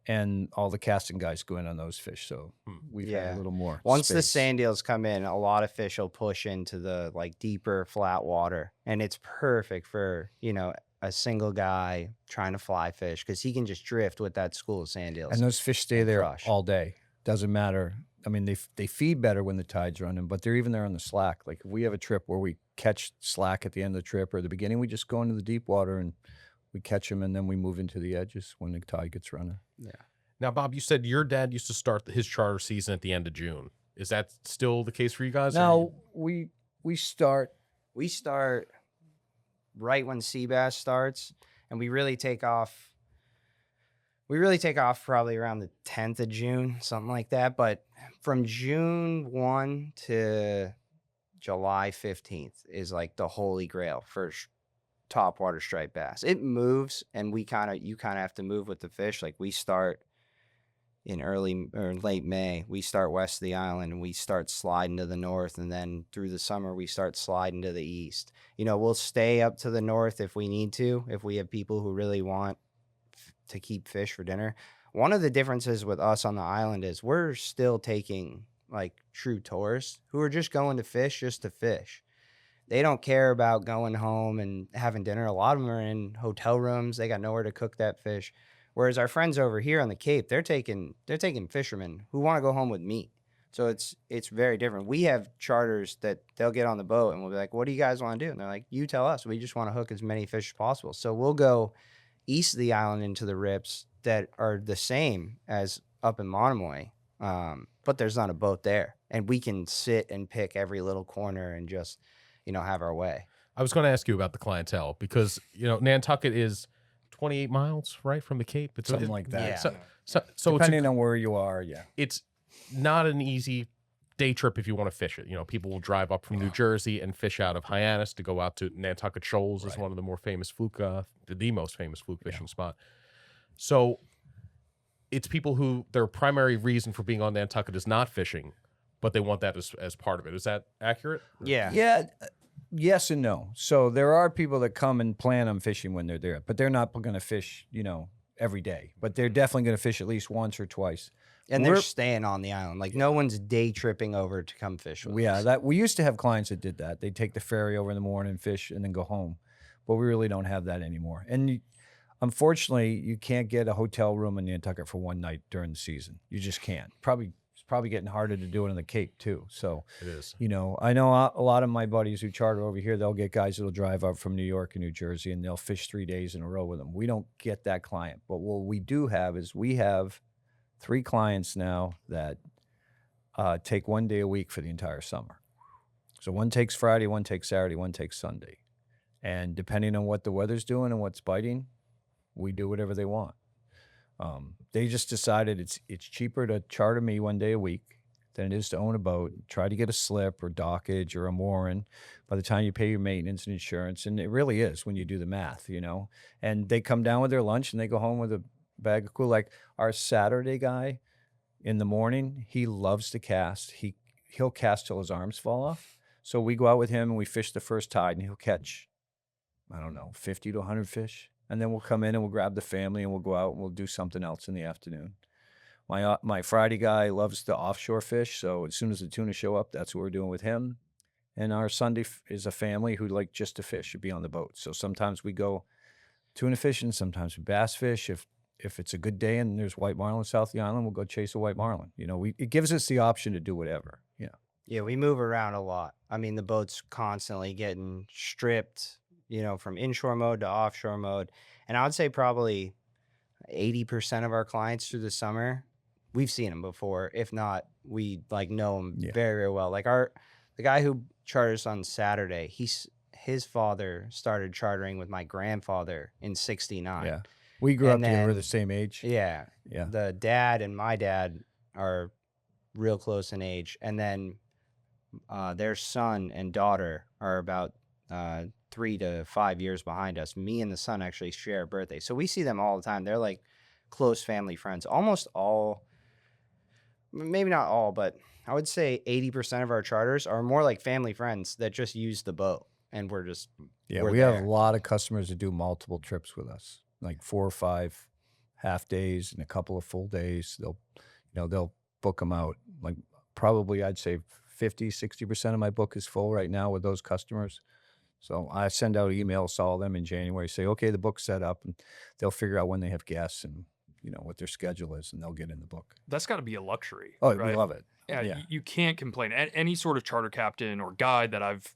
And all the casting guys go in on those fish. So we've had a little more Once the space. sand eels come in, a lot of fish will push into the like deeper flat water. And it's perfect for, a single guy trying to fly fish because he can just drift with that school of sand eels. And those fish stay there crush. all day. Doesn't matter. I mean, they feed better when the tide's running, but they're even there on the slack. Like if we have a trip where we catch slack at the end of the trip or the beginning, we just go into the deep water and we catch them, and then we move into the edges when the tide gets running. Yeah. Now, Bob, you said your dad used to start his charter season at the end of June. Is that still the case for you guys? Now we start. We start right when sea bass starts, and we really take off. We really take off probably around the 10th of June, something like that. But from June 1 to July 15th is like the holy grail for topwater striped bass. It moves, and you kind of have to move with the fish. Like we start in early or late May, we start west of the island, and we start sliding to the north, and then through the summer we start sliding to the east. You know, we'll stay up to the north if we need to, if we have people who really want to keep fish for dinner. One of the differences with us on the island is we're still taking like true tourists who are just going to fish just to fish. They don't care about going home and having dinner. A lot of them are in hotel rooms. They got nowhere to cook that fish. Whereas our friends over here on the Cape, they're taking fishermen who want to go home with meat. So it's very different. We have charters that they'll get on the boat and we'll be like, what do you guys want to do? And they're like, you tell us. We just want to hook as many fish as possible. So we'll go east of the island into the rips that are the same as up in Monomoy, but there's not a boat there. And we can sit and pick every little corner and just, have our way. I was going to ask you about the Clientele because, Nantucket is 28 miles, right, from the Cape? It's Something like that. Yeah. So Depending on where you are, yeah. it's not an easy day trip if you want to fish it. People will drive up from New Jersey and fish out of Hyannis to go out to Nantucket Shoals is one of the more famous fluke, the most famous fluke fishing spot. So it's people who their primary reason for being on Nantucket is not fishing, but they want that as part of it. Is that accurate? Yeah. Yeah, yes and no. So there are people that come and plan on fishing when they're there, but they're not going to fish, every day. But they're definitely going to fish at least once or twice. And they're staying on the island. Like no one's day tripping over to come fish with us. Yeah, we used to have clients that did that. They'd take the ferry over in the morning, fish, and then go home. But we really don't have that anymore. And unfortunately, you can't get a hotel room in Nantucket for one night during the season. You just can't. It's probably getting harder to do it on the Cape too. So It is. I know a lot of my buddies who charter over here, they'll get guys that'll drive up from New York and New Jersey and they'll fish 3 days in a row with them. We don't get that client. But what we do have is we have 3 clients now that take 1 day a week for the entire summer. So one takes Friday, one takes Saturday, one takes Sunday. And depending on what the weather's doing and what's biting, we do whatever they want. They just decided it's cheaper to charter me 1 day a week than it is to own a boat, try to get a slip or dockage or a mooring by the time you pay your maintenance and insurance. And it really is when you do the math, And they come down with their lunch and they go home with a bag of cool. Like our Saturday guy in the morning, he loves to cast. He'll cast till his arms fall off. So we go out with him and we fish the first tide and he'll catch, 50 to 100 fish. And then we'll come in and we'll grab the family and we'll go out and we'll do something else in the afternoon. My Friday guy loves to offshore fish. So as soon as the tuna show up, that's what we're doing with him. And our Sunday is a family who like just to fish, should be on the boat. So sometimes we go tuna fishing, sometimes we bass fish. If it's a good day and there's white marlin south of the island, we'll go chase a white marlin. It gives us the option to do whatever. Yeah. Yeah, we move around a lot. I mean, the boat's constantly getting stripped, from inshore mode to offshore mode. And I would say probably 80% of our clients through the summer, we've seen them before. If not, we know them very, very well. Like the guy who charters on Saturday, his father started chartering with my grandfather in '69. Yeah. We grew up together, we're the same age. Yeah. Yeah. The dad and my dad are real close in age. And then their son and daughter are about 3 to 5 years behind us. Me and the son actually share a birthday. So we see them all the time. They're like close family friends. Almost all, maybe not all, but I would say 80% of our charters are more like family friends that just use the boat. And we're we have a lot of customers that do multiple trips with us, like 4 or 5 half days and a couple of full days. They'll book them out. Like probably I'd say 50-60% of my book is full right now with those customers. So I send out emails to all of them in January, say, okay, the book's set up, and they'll figure out when they have guests, and what their schedule is, and they'll get in the book. That's got to be a luxury. Oh, right? we love it. Yeah, Yeah. You can't complain. Any sort of charter captain or guide that I've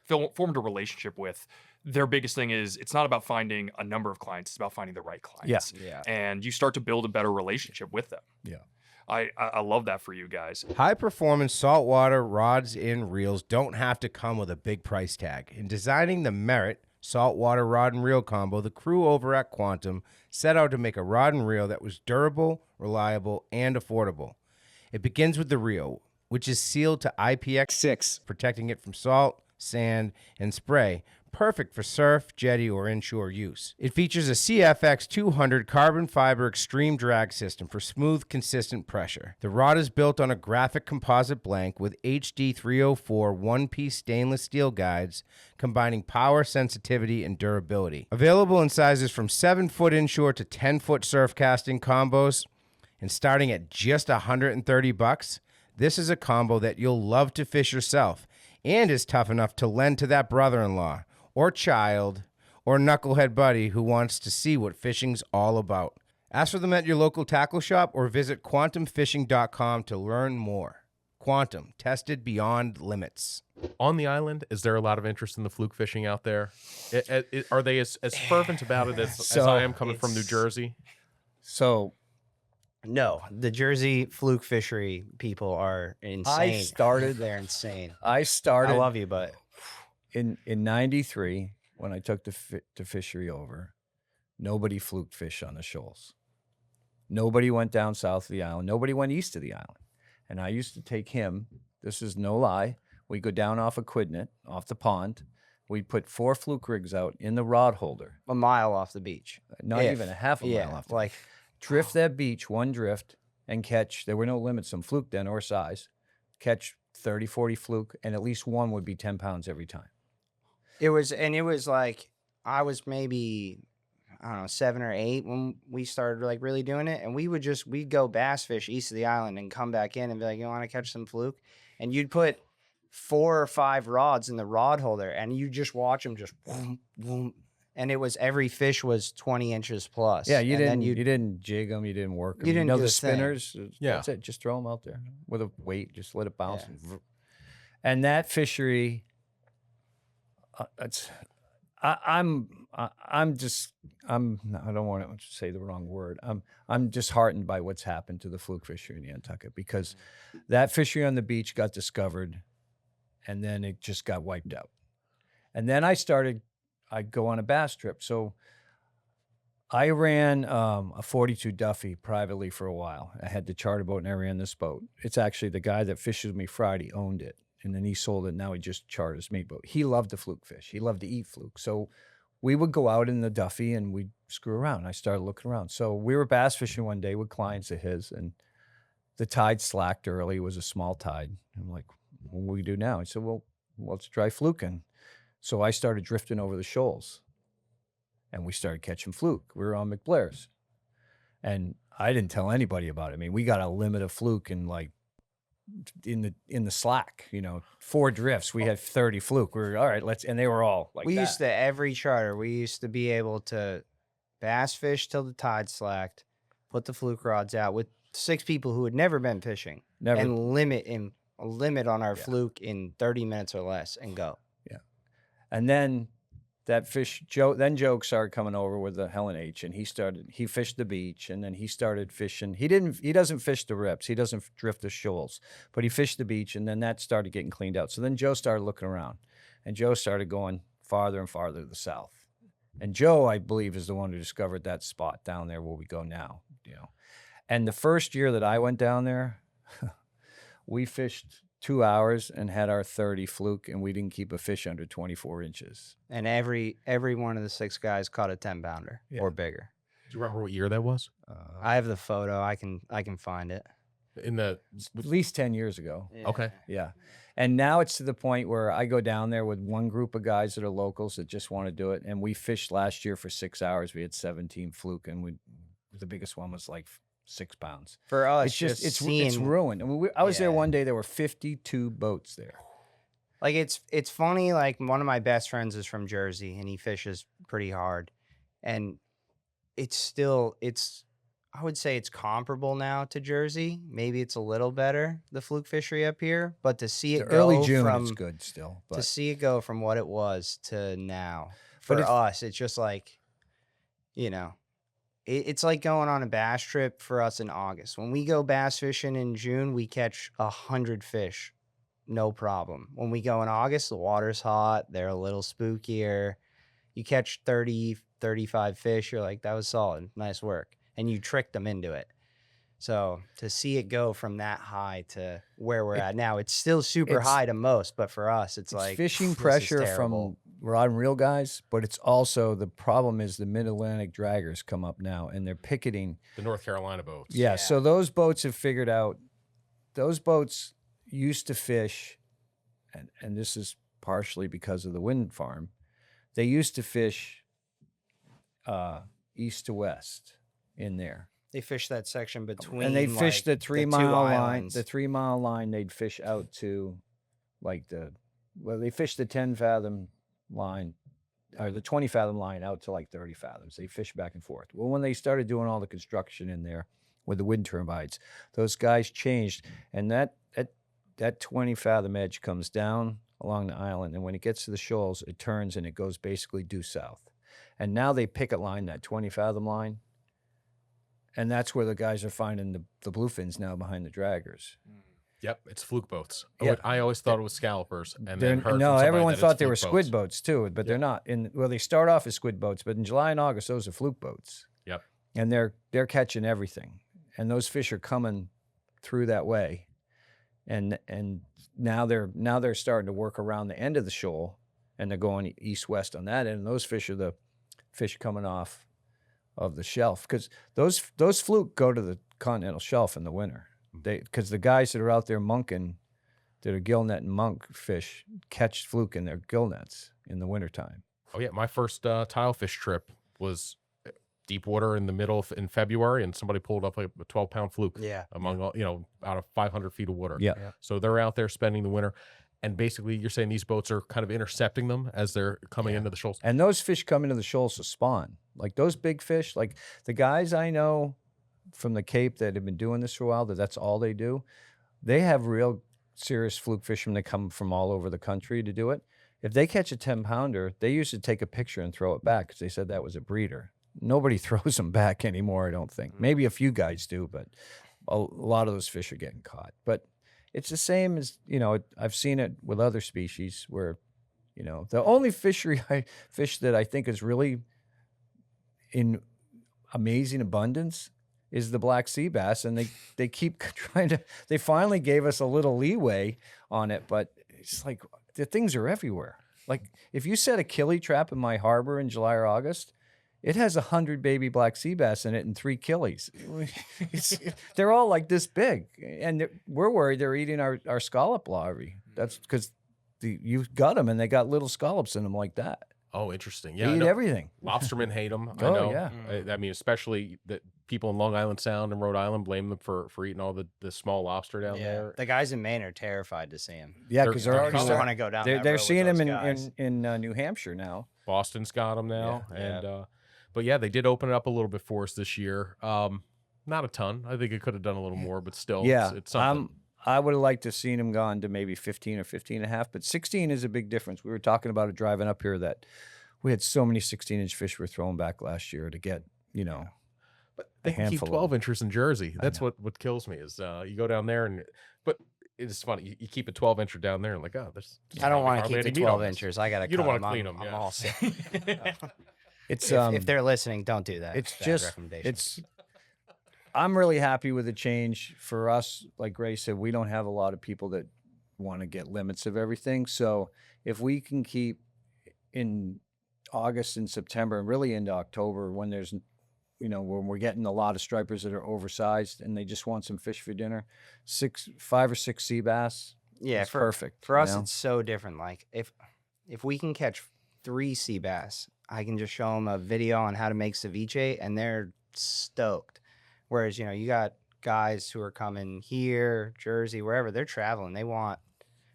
formed a relationship with, their biggest thing is it's not about finding a number of clients; it's about finding the right clients. Yeah. And you start to build a better relationship with them. Yeah. I love that for you guys. High-performance saltwater rods and reels don't have to come with a big price tag. In designing the Merit saltwater rod and reel combo, the crew over at Quantum set out to make a rod and reel that was durable, reliable, and affordable. It begins with the reel, which is sealed to IPX6, protecting it from salt, sand, and spray, perfect for surf, jetty, or inshore use. It features a CFX 200 carbon fiber extreme drag system for smooth, consistent pressure. The rod is built on a graphic composite blank with HD 304 one-piece stainless steel guides, combining power, sensitivity, and durability. Available in sizes from 7-foot inshore to 10-foot surf casting combos, and starting at just $130, this is a combo that you'll love to fish yourself and is tough enough to lend to that brother-in-law or child or knucklehead buddy who wants to see what fishing's all about. Ask for them at your local tackle shop or visit quantumfishing.com to learn more. Quantum, tested beyond limits. On the island, is there a lot of interest in the fluke fishing out there? Are they as fervent about it as I am coming from New Jersey? So No, the Jersey fluke fishery people are insane. They're insane. I started. I love you, but in '93 when I took the fishery over. Nobody fluked fish on the shoals. Nobody went down south of the island. Nobody went east of the island. And I used to take him. This is no lie. We go down off of Quidnet, off the pond. We put 4 fluke rigs out in the rod holder. a mile off the beach. Not even a half a mile off. Like Drift that beach, one drift, and catch. There were no limits on fluke then or size. Catch 30, 40 fluke, and at least one would be 10 pounds every time. it was like I was maybe, I don't know, 7 or 8 when we started like really doing it, and we'd go bass fish east of the island and come back in and be like, you want to catch some fluke? And you'd put 4 or 5 rods in the rod holder, and you just watch them just boom, boom. And it was every fish was 20 inches plus. Yeah, And you didn't jig them, you didn't work them. You didn't know do the a thing. spinners. Yeah. That's it. Just throw them out there with a weight. Just let it bounce. Yeah. And that fishery, I don't want to say the wrong word. I'm disheartened by what's happened to the fluke fishery in Nantucket, because that fishery on the beach got discovered, and then it just got wiped out. And then I'd go on a bass trip. So I ran a 42 Duffy privately for a while. I had the charter boat, and I ran this boat. It's actually the guy that fishes with me Friday owned it, and then he sold it. Now he just charters me. But he loved the fluke fish. He loved to eat fluke. So we would go out in the Duffy and we'd screw around. I started looking around. So we were bass fishing one day with clients of his, and the tide slacked early. It was a small tide. I'm like, what do we do now? He said, well, let's try fluking. So I started drifting over the shoals, and we started catching fluke. We were on McBlair's, and I didn't tell anybody about it. I mean, we got a limit of fluke in the slack. 4 drifts. We had 30 fluke. We were all right. And they were all like we that. used to, every charter, we used to be able to bass fish till the tide slacked, put the fluke rods out with 6 people who had never been fishing, Never. and limit on our fluke in 30 minutes or less and go. And then that fish, Joe started coming over with the Helen H, and he fished the beach, and then he started fishing. He doesn't fish the rips. He doesn't drift the shoals, but he fished the beach, and then that started getting cleaned out. So then Joe started looking around, and Joe started going farther and farther to the south. And Joe, I believe, is the one who discovered that spot down there where we go now, And the first year that I went down there, we fished 2 hours and had our 30 fluke, and we didn't keep a fish under 24 inches. And every one of the 6 guys caught a 10-pounder or bigger. Do you remember what year that was? I have the photo. I can find it. At least 10 years ago. Okay. Yeah. And now it's to the point where I go down there with one group of guys that are locals that just want to do it. And we fished last year for 6 hours. We had 17 fluke, and the biggest one was like 6 pounds. For us, It's ruined. I mean, I was there one day. There were 52 boats there. Like it's funny. Like one of my best friends is from Jersey, and he fishes pretty hard, and it's I would say it's comparable now to Jersey. Maybe it's a little better, the fluke fishery up here, but to see it The early go June from is good still, to but see it go from what it was to now for it's- us, it's just like, you know, it's like going on a bass trip for us in August. When we go bass fishing in June, we catch 100 fish, no problem. When we go in August, the water's hot, they're a little spookier. You catch 30, 35 fish, you're like, that was solid, nice work. And you tricked them into it. So to see it go from that high to where we're at now, it's still super it's- high to most, but for us, it's it's like fishing this is pressure terrible. from rod and reel guys, but it's also the problem is the mid-Atlantic draggers come up now and they're picketing. The North Carolina boats. Yeah, so those boats have figured out, those boats used to fish, and this is partially because of the wind farm, they used to fish east to west in there. They fish that section between, And they'd fish like, the 3 two mile line. islands. The 3 mile line, they'd fish out to like they fish the 10 fathom line or the 20 fathom line out to like 30 fathoms. They fish back and forth. Well, when they started doing all the construction in there with the wind turbines, those guys changed. And that 20 fathom edge comes down along the island. And when it gets to the shoals, it turns and it goes basically due south. And now they picket line that 20 fathom line. And that's where the guys are finding the bluefins now behind the draggers. Yep, it's fluke boats. Yeah. I always thought it was scallopers, and They're- then heard no, from somebody everyone that thought it's they were fluke squid boats too, but they're not. Well, they start off as squid boats, but in July and August, those are fluke boats. Yep. And they're catching everything, and those fish are coming through that way, and now they're starting to work around the end of the shoal, and they're going east west on that end. And those fish are the fish coming off of the shelf because those fluke go to the continental shelf in the winter. Because the guys that are out there monking, that are gill net and monk fish, catch fluke in their gill nets in the wintertime. Oh yeah, my first tile fish trip was deep water in the middle in February, and somebody pulled up like a 12-pound fluke. Yeah. Among all, out of 500 feet of water. Yeah. So they're out there spending the winter, and basically you're saying these boats are kind of intercepting them as they're coming into the shoals. And those fish come into the shoals to spawn. Like those big fish, like the guys I know from the Cape that have been doing this for a while, that's all they do. They have real serious fluke fishermen that come from all over the country to do it. If they catch a 10-pounder, they used to take a picture and throw it back because they said that was a breeder. Nobody throws them back anymore, I don't think. Maybe a few guys do, but a lot of those fish are getting caught. But it's the same as, I've seen it with other species where, the only fish that I think is really in amazing abundance is the black sea bass, and they keep trying to. They finally gave us a little leeway on it, but it's like the things are everywhere. Like if you set a killie trap in my harbor in July or August, it has 100 baby black sea bass in it and 3 killies. They're all like this big, and we're worried they're eating our scallop larvae. That's because you've got them, and they got little scallops in them like that. Oh, interesting. They Yeah, I eat know. everything. Lobstermen hate them. I Oh, know. yeah. I mean, especially that people in Long Island Sound and Rhode Island blame them for eating all the small lobster down there. The guys in Maine are terrified to see him. Yeah, because they're they're already I don't coming. want to go down. They're that road with seeing those them guys. in New Hampshire now. Boston's got them now, Yeah. and but yeah, they did open it up a little bit for us this year. Not a ton. I think it could have done a little more, but still, Yeah, it's something. I would have liked to have seen him gone to maybe 15 or 15 and a half, but 16 is a big difference. We were talking about it driving up here that we had so many 16-inch fish we were throwing back last year to get, But they can keep handful of 12 inchers in Jersey. That's what kills me is you go down there but it's funny. You keep a 12 incher down there and like, oh, there's. I don't want to hardly keep the any meat 12 on this. inchers. I got to. You don't want wanna to clean 'em, I'm yeah. all set. it's if they're listening, don't do that. it's Bad just recommendation. I'm really happy with the change for us. Like Gray said, we don't have a lot of people that want to get limits of everything. So if we can keep in August and September and really into October when there's, when we're getting a lot of stripers that are oversized and they just want some fish for dinner, 5 or 6 sea bass. Yeah, is for perfect. For us, you know? it's so different. Like if we can catch 3 sea bass, I can just show them a video on how to make ceviche, and they're stoked. Whereas you got guys who are coming here, Jersey, wherever they're traveling, they want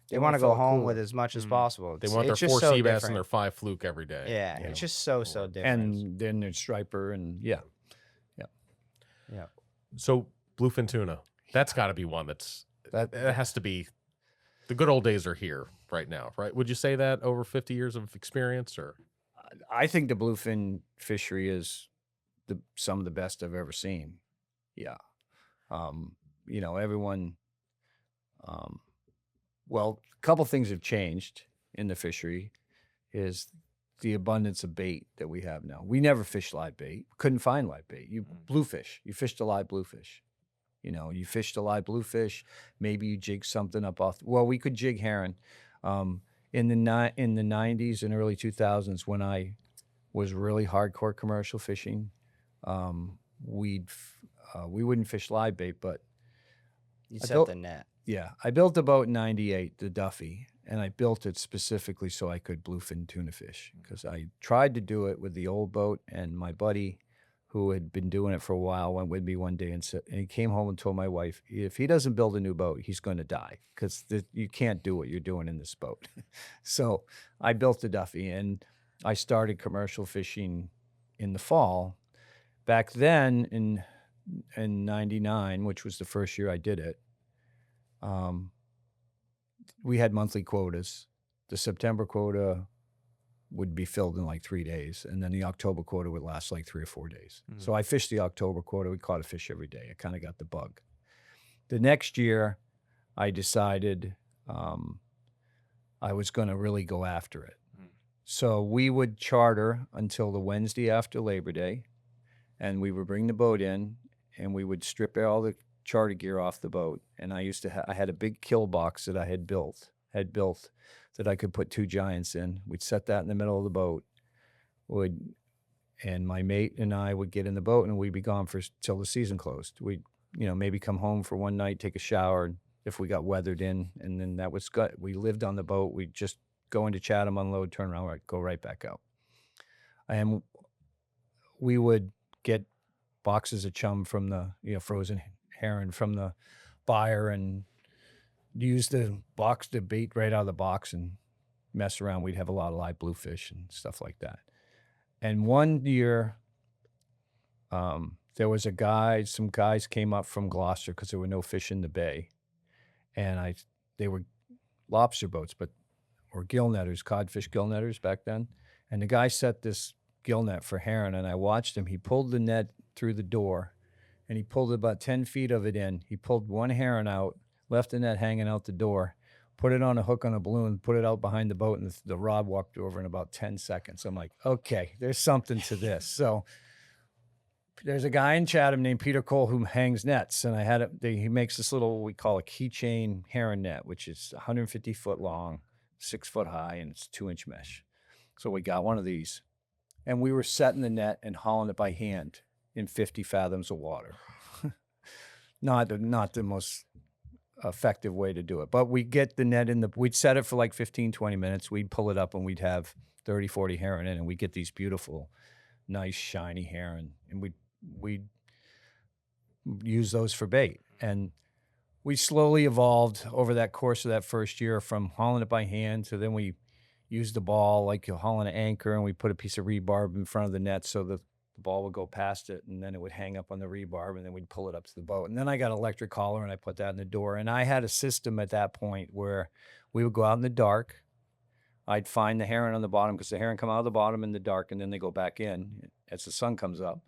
to wanna go fill a home cooler. with as much as possible. They want their it's just 4 so sea bass different. and their 5 fluke every day. Yeah, you know. it's just so different. And then there's striper and yeah. Yeah. So bluefin tuna, that's got to be one that has to be. The good old days are here right now, right? Would you say that over 50 years of experience, or? I think the bluefin fishery is some of the best I've ever seen. Yeah. Everyone. Well, a couple things have changed in the fishery. Is the abundance of bait that we have now. We never fished live bait. Couldn't find live bait. Bluefish. You fished a live bluefish. You fished a live bluefish. Maybe you jig something up off. Well, we could jig heron. In the 90s and early 2000s, when I was really hardcore commercial fishing, we wouldn't fish live bait, but You set the net. yeah, I built a boat in '98, the Duffy, and I built it specifically so I could bluefin tuna fish, because I tried to do it with the old boat, and my buddy, who had been doing it for a while, went with me one day and he came home and told my wife, if he doesn't build a new boat, he's going to die, because you can't do what you're doing in this boat. So I built the Duffy, and I started commercial fishing in the fall. Back then, in '99, which was the first year I did it, we had monthly quotas. The September quota would be filled in like 3 days, and then the October quota would last like 3 or 4 days. So I fished the October quota. We caught a fish every day. I kind of got the bug. The next year, I decided I was going to really go after it. So we would charter until the Wednesday after Labor Day, and we would bring the boat in, and we would strip all the charter gear off the boat. And I had a big kill box that I had built that I could put 2 giants in. We'd set that in the middle of the boat. And my mate and I would get in the boat, and we'd be gone till the season closed. We'd, maybe come home for one night, take a shower if we got weathered in, and then that was good. We lived on the boat. We'd just go into Chatham, unload, turn around, go right back out. And we would get boxes of chum from the, frozen herring from the buyer, and use the bait right out of the box and mess around. We'd have a lot of live bluefish and stuff like that. And one year, there was some guys came up from Gloucester because there were no fish in the bay. And they were lobster boats, or gill netters, codfish gill netters back then. And the guy set this gill net for herring, and I watched him. He pulled the net through the door, and he pulled about 10 feet of it in. He pulled one herring out, left the net hanging out the door, put it on a hook on a balloon, put it out behind the boat, and the rod walked over in about 10 seconds. I'm like, okay, there's something to this. So there's a guy in Chatham named Peter Cole who hangs nets, and he makes this little, what we call a keychain herring net, which is 150 foot long, 6 foot high, and it's 2-inch mesh. So we got one of these, and we were setting the net and hauling it by hand in 50 fathoms of water. Not the most effective way to do it, but we get the net we'd set it for like 15, 20 minutes. We'd pull it up, and we'd have 30, 40 herring in, and we get these beautiful, nice, shiny herring, and we'd use those for bait. And we slowly evolved over that course of that first year from hauling it by hand to then we used the ball like you're hauling an anchor, and we put a piece of rebarb in front of the net so the ball would go past it, and then it would hang up on the rebarb, and then we'd pull it up to the boat. And then I got an electric collar, and I put that in the door. And I had a system at that point where we would go out in the dark. I'd find the herring on the bottom, because the herring come out of the bottom in the dark, and then they go back in as the sun comes up.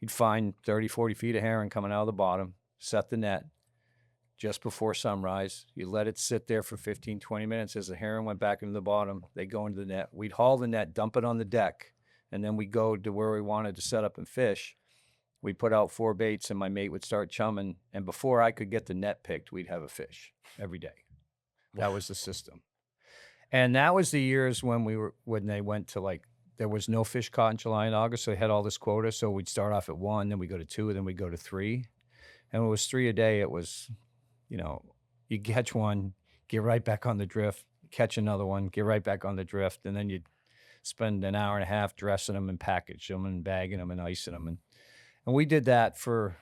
You'd find 30, 40 feet of herring coming out of the bottom, set the net just before sunrise. You let it sit there for 15, 20 minutes. As the herring went back into the bottom, they go into the net. We'd haul the net, dump it on the deck, and then we go to where we wanted to set up and fish. We put out 4 baits, and my mate would start chumming. And before I could get the net picked, we'd have a fish every day. That was the system. And that was the years when they went to there was no fish caught in July and August, so they had all this quota. So we'd start off at 1, then we go to 2, then we go to 3. And when it was 3 a day, it was, you catch one, get right back on the drift, catch another one, get right back on the drift, and then you'd spend an hour and a half dressing them and packaging them and bagging them and icing them. And we did that for,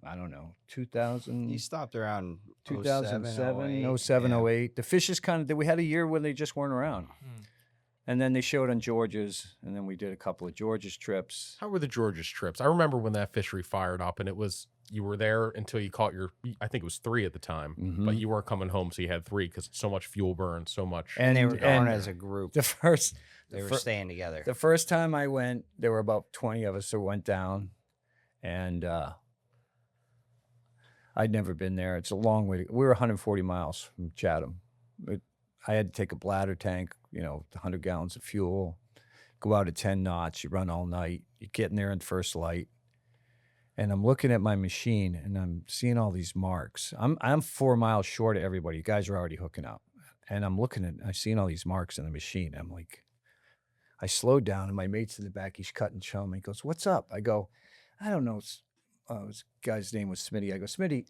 I don't know, 2000. You stopped around 2007, 07, yeah. 08. The fishes we had a year when they just weren't around. And then they showed on George's, and then we did a couple of George's trips. How were the George's trips? I remember when that fishery fired up, and it was you were there until you caught your. I think it was 3 at the time, but you weren't coming home, so you had 3 because so much fuel burn, so much. And they were going as a group. They were staying together. The first time I went, there were about 20 of us that went down, and I'd never been there. It's a long way. We were 140 miles from Chatham. I had to take a bladder tank, 100 gallons of fuel, go out at 10 knots. You run all night. You get in there in first light. And I'm looking at my machine, and I'm seeing all these marks. I'm 4 miles short of everybody. You guys are already hooking up. And I'm seeing all these marks in the machine. I'm like, I slowed down, and my mate's in the back. He's cutting chum. He goes, "What's up?" I go, "I don't know." This guy's name was Smitty. I go, "Smitty,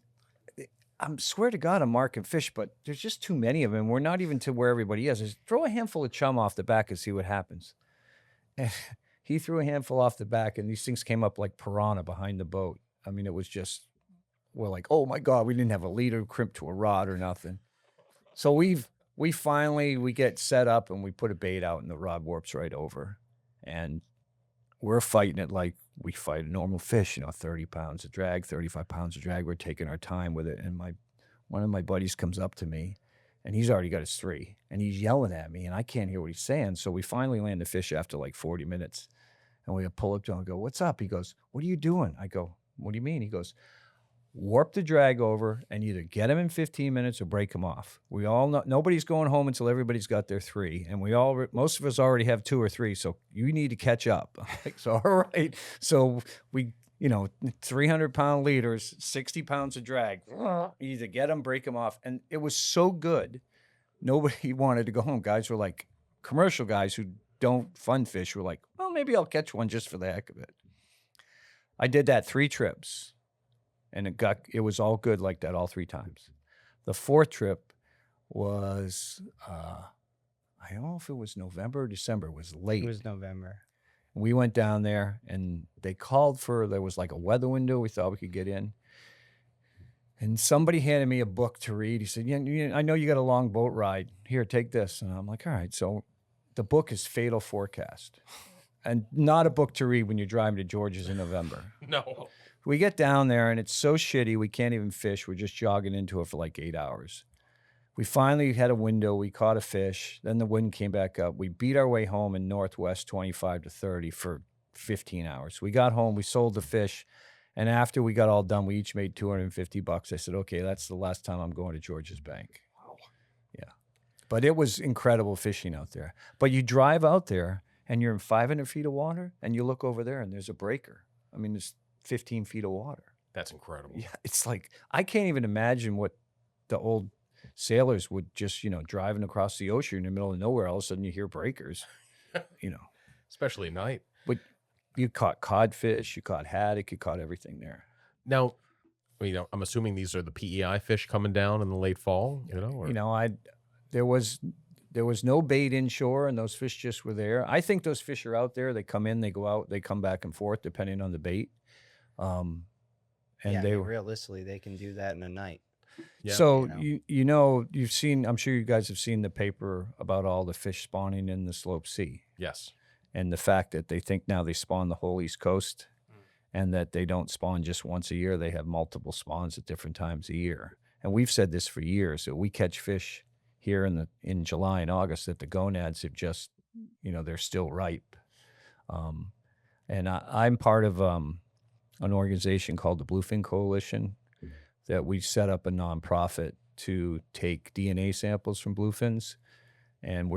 I swear to God, I'm marking fish, but there's just too many of them. We're not even to where everybody is. Just throw a handful of chum off the back and see what happens." And he threw a handful off the back, and these things came up like piranha behind the boat. I mean, it was just, we're like, oh my God, we didn't have a leader crimped to a rod or nothing. So we finally get set up, and we put a bait out, and the rod warps right over. And we're fighting it like we fight a normal fish, 30 pounds of drag, 35 pounds of drag. We're taking our time with it. And one of my buddies comes up to me, and he's already got his 3, and he's yelling at me, and I can't hear what he's saying. So we finally land the fish after like 40 minutes, and we pull up to him and go, "What's up?" He goes, "What are you doing?" I go, "What do you mean?" He goes, "Warp the drag over and either get him in 15 minutes or break him off. We all know nobody's going home until everybody's got their 3. And most of us already have 2 or 3. So you need to catch up." I'm like, "So, all right." So we, 300-pound leaders, 60 pounds of drag, either get them, break them off. And it was so good. Nobody wanted to go home. Guys were like, commercial guys who don't fun fish were like, "Well, maybe I'll catch one just for the heck of it." I did that 3 trips. And it was all good like that all 3 times. The 4th trip was, I don't know if it was November or December. It was late. It was November. We went down there, and they called there was like a weather window. We thought we could get in. And somebody handed me a book to read. He said, "Yeah, I know you got a long boat ride. Here, take this." And I'm like, all right. So the book is Fatal Forecast. And not a book to read when you're driving to George's in November. No. We get down there, and it's so shitty, we can't even fish. We're just jogging into it for like 8 hours. We finally had a window. We caught a fish. Then the wind came back up. We beat our way home in northwest 25 to 30 for 15 hours. We got home. We sold the fish. And after we got all done, we each made $250. I said, okay, that's the last time I'm going to George's Bank. Wow. Yeah. But it was incredible fishing out there. But you drive out there, and you're in 500 feet of water, and you look over there, and there's a breaker. I mean, there's 15 feet of water. That's incredible. Yeah, it's like, I can't even imagine what the old sailors would just, driving across the ocean in the middle of nowhere, all of a sudden you hear breakers, Especially at night. But you caught codfish, you caught haddock, you caught everything there. Now, I'm assuming these are the PEI fish coming down in the late fall, or? There was no bait inshore, and those fish just were there. I think those fish are out there. They come in, they go out, they come back and forth depending on the bait. Realistically, they can do that in a night. Yeah. So you've seen. I'm sure you guys have seen the paper about all the fish spawning in the Slope Sea. Yes. And the fact that they think now they spawn the whole East Coast, and that they don't spawn just once a year. They have multiple spawns at different times a year. And we've said this for years, that we catch fish here in July and August that the gonads have just, they're still ripe. And I'm part of an organization called the Bluefin Coalition, that we set up a nonprofit to take DNA samples from bluefins. And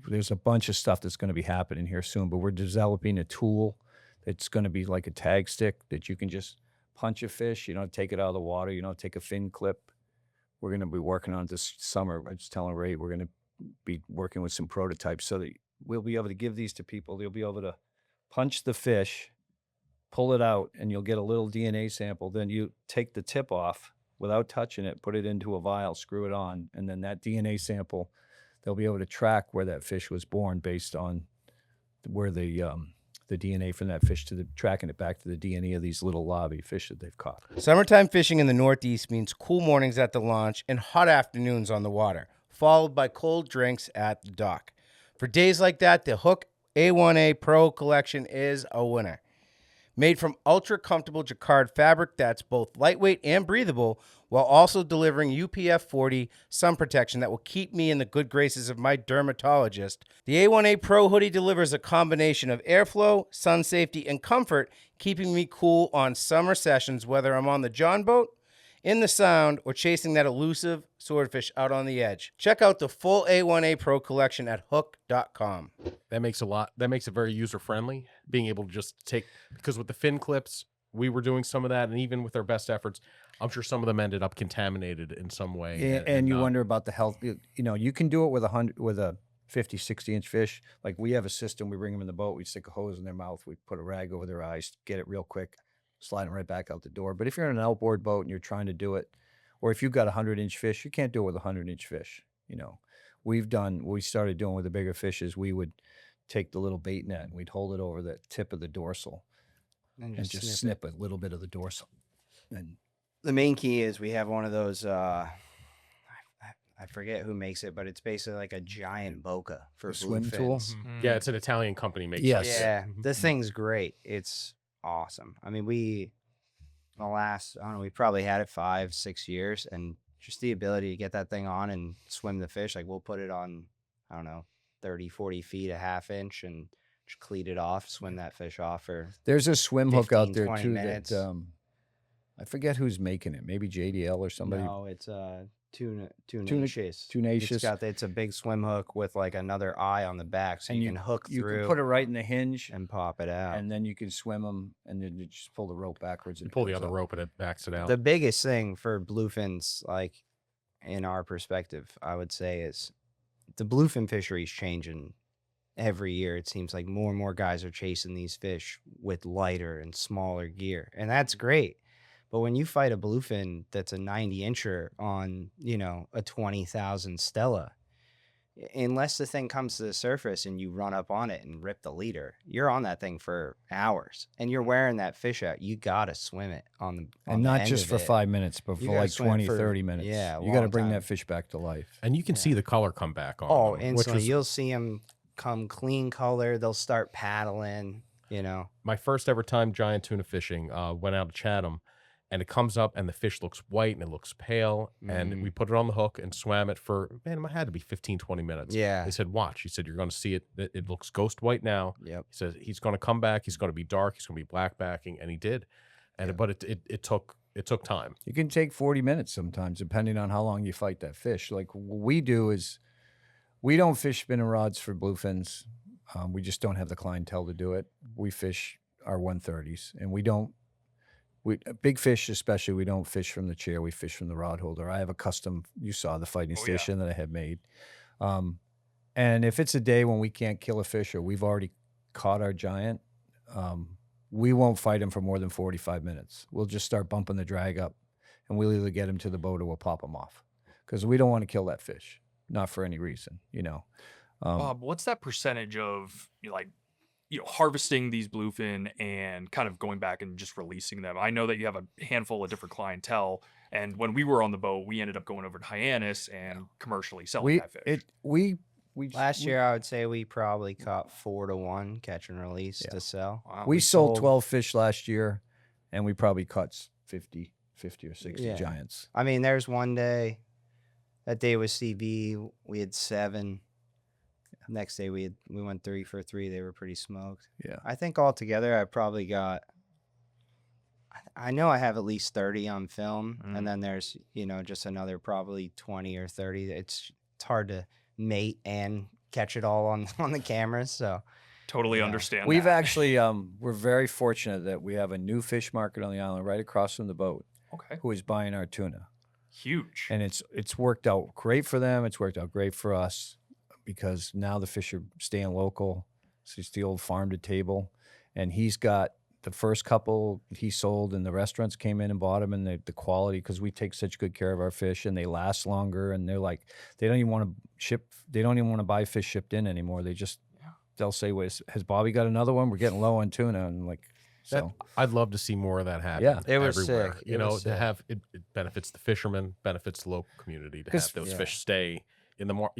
there's a bunch of stuff that's going to be happening here soon, but we're developing a tool that's going to be like a tag stick that you can just punch a fish, take it out of the water, take a fin clip. We're going to be working on this summer. I was telling Ray, we're going to be working with some prototypes so that we'll be able to give these to people. They'll be able to punch the fish, pull it out, and you'll get a little DNA sample. Then you take the tip off without touching it, put it into a vial, screw it on, and then that DNA sample, they'll be able to track where that fish was born based on where the DNA from that fish tracking it back to the DNA of these little lobby fish that they've caught. Summertime fishing in the Northeast means cool mornings at the launch and hot afternoons on the water, followed by cold drinks at the dock. For days like that, the Hook A1A Pro Collection is a winner. Made from ultra comfortable jacquard fabric that's both lightweight and breathable, while also delivering UPF 40 sun protection that will keep me in the good graces of my dermatologist. The A1A Pro hoodie delivers a combination of airflow, sun safety, and comfort, keeping me cool on summer sessions, whether I'm on the John boat, in the Sound, or chasing that elusive swordfish out on the edge. Check out the full A1A Pro collection at hook.com. That makes it very user friendly, being able to just take, because with the fin clips, we were doing some of that, and even with our best efforts, I'm sure some of them ended up contaminated in some way. And you wonder about the health. You can do it with a 50, 60-inch fish. Like we have a system, we bring them in the boat, we stick a hose in their mouth, we put a rag over their eyes, get it real quick, slide them right back out the door. But if you're in an outboard boat and you're trying to do it, or if you've got a 100-inch fish, you can't do it with a 100-inch fish. We started doing with the bigger fishes, we would take the little bait net and we'd hold it over the tip of the dorsal and just snip a little bit of the dorsal. And the main key is we have one of those, I forget who makes it, but it's basically like a giant boca for swim bluefins. tool. Yeah, it's an Italian company making Yes. it. Yeah, this thing's great. It's awesome. I mean, we probably had it 5-6 years, and just the ability to get that thing on and swim the fish, like we'll put it on, 30-40 feet, a half inch, and just cleat it off, swim that fish off for there's a swim hook out 15, there 20 too minutes. that I forget who's making it. Maybe JDL or somebody. No, it's Tuna. Tunacious. It's a big swim hook with like another eye on the back, so And you can hook You through can put it right in the hinge, and pop it out. and then you can swim them, and then you just pull the rope backwards. You And pull the comes other up. rope and it backs it out. The biggest thing for bluefins, like in our perspective, I would say, is the bluefin fishery is changing every year. It seems like more and more guys are chasing these fish with lighter and smaller gear, and that's great. But when you fight a bluefin that's a 90-incher on, a 20,000 Stella, unless the thing comes to the surface and you run up on it and rip the leader, you're on that thing for hours, and you're wearing that fish out. You got to swim it on the And the not end just of for it. 5 minutes, but You for gotta like swim 20, for- 30 minutes. yeah, You got to long bring time. that fish back to life. And you can see the color come back on. Oh, them, instantly. was You'll see them come clean color. They'll start paddling, my first ever time giant tuna fishing. Went out to Chatham, and it comes up, and the fish looks white and it looks pale. And we put it on the hook and swam it for, it had to be 15, 20 minutes. Yeah. They said, watch. He said, you're going to see it. It looks ghost white now. Yep. He says he's going to come back. He's going to be dark. He's going to be black backing, and he did. And but it took time. You can take 40 minutes sometimes, depending on how long you fight that fish. Like what we do is we don't fish spinning rods for bluefins. We just don't have the clientele to do it. We fish our 130s, and big fish especially, we don't fish from the chair. We fish from the rod holder. I have a custom, you saw the fighting station that I had made. And if it's a day when we can't kill a fish or we've already caught our giant, we won't fight him for more than 45 minutes. We'll just start bumping the drag up, and we'll either get him to the boat or we'll pop him off, because we don't want to kill that fish, not for any reason, Bob, what's that percentage of harvesting these bluefin and kind of going back and just releasing them? I know that you have a handful of different clientele, and when we were on the boat, we ended up going over to Hyannis and commercially selling that fish. Last year, I would say we probably caught 4 to 1 catch and release to sell. Wow. We sold 12 fish last year, and we probably caught 50 or 60 giants. I mean, there's one day, that day was CB, we had 7. Next day we went 3 for 3. They were pretty smoked. Yeah. I think altogether I probably got, I know I have at least 30 on film, and then there's just another probably 20 or 30. It's hard to mate and catch it all on the cameras. So Totally understand. We've that. actually we're very fortunate that we have a new fish market on the island right across from the boat. Okay. Who is buying our tuna, Huge. and it's worked out great for them. It's worked out great for us, because now the fish are staying local. So it's the old farm to table. And he's got the first couple he sold, and the restaurants came in and bought them, and the quality, because we take such good care of our fish and they last longer, and they're like, they don't even want to buy fish shipped in anymore. They'll say, "Wait, has Bobby got another one? We're getting low on tuna." And I'd love to see more of that happen. Yeah. It was everywhere. sick. You It know, was to sick. have it benefits the fishermen, benefits the local community to have those fish stay in the more,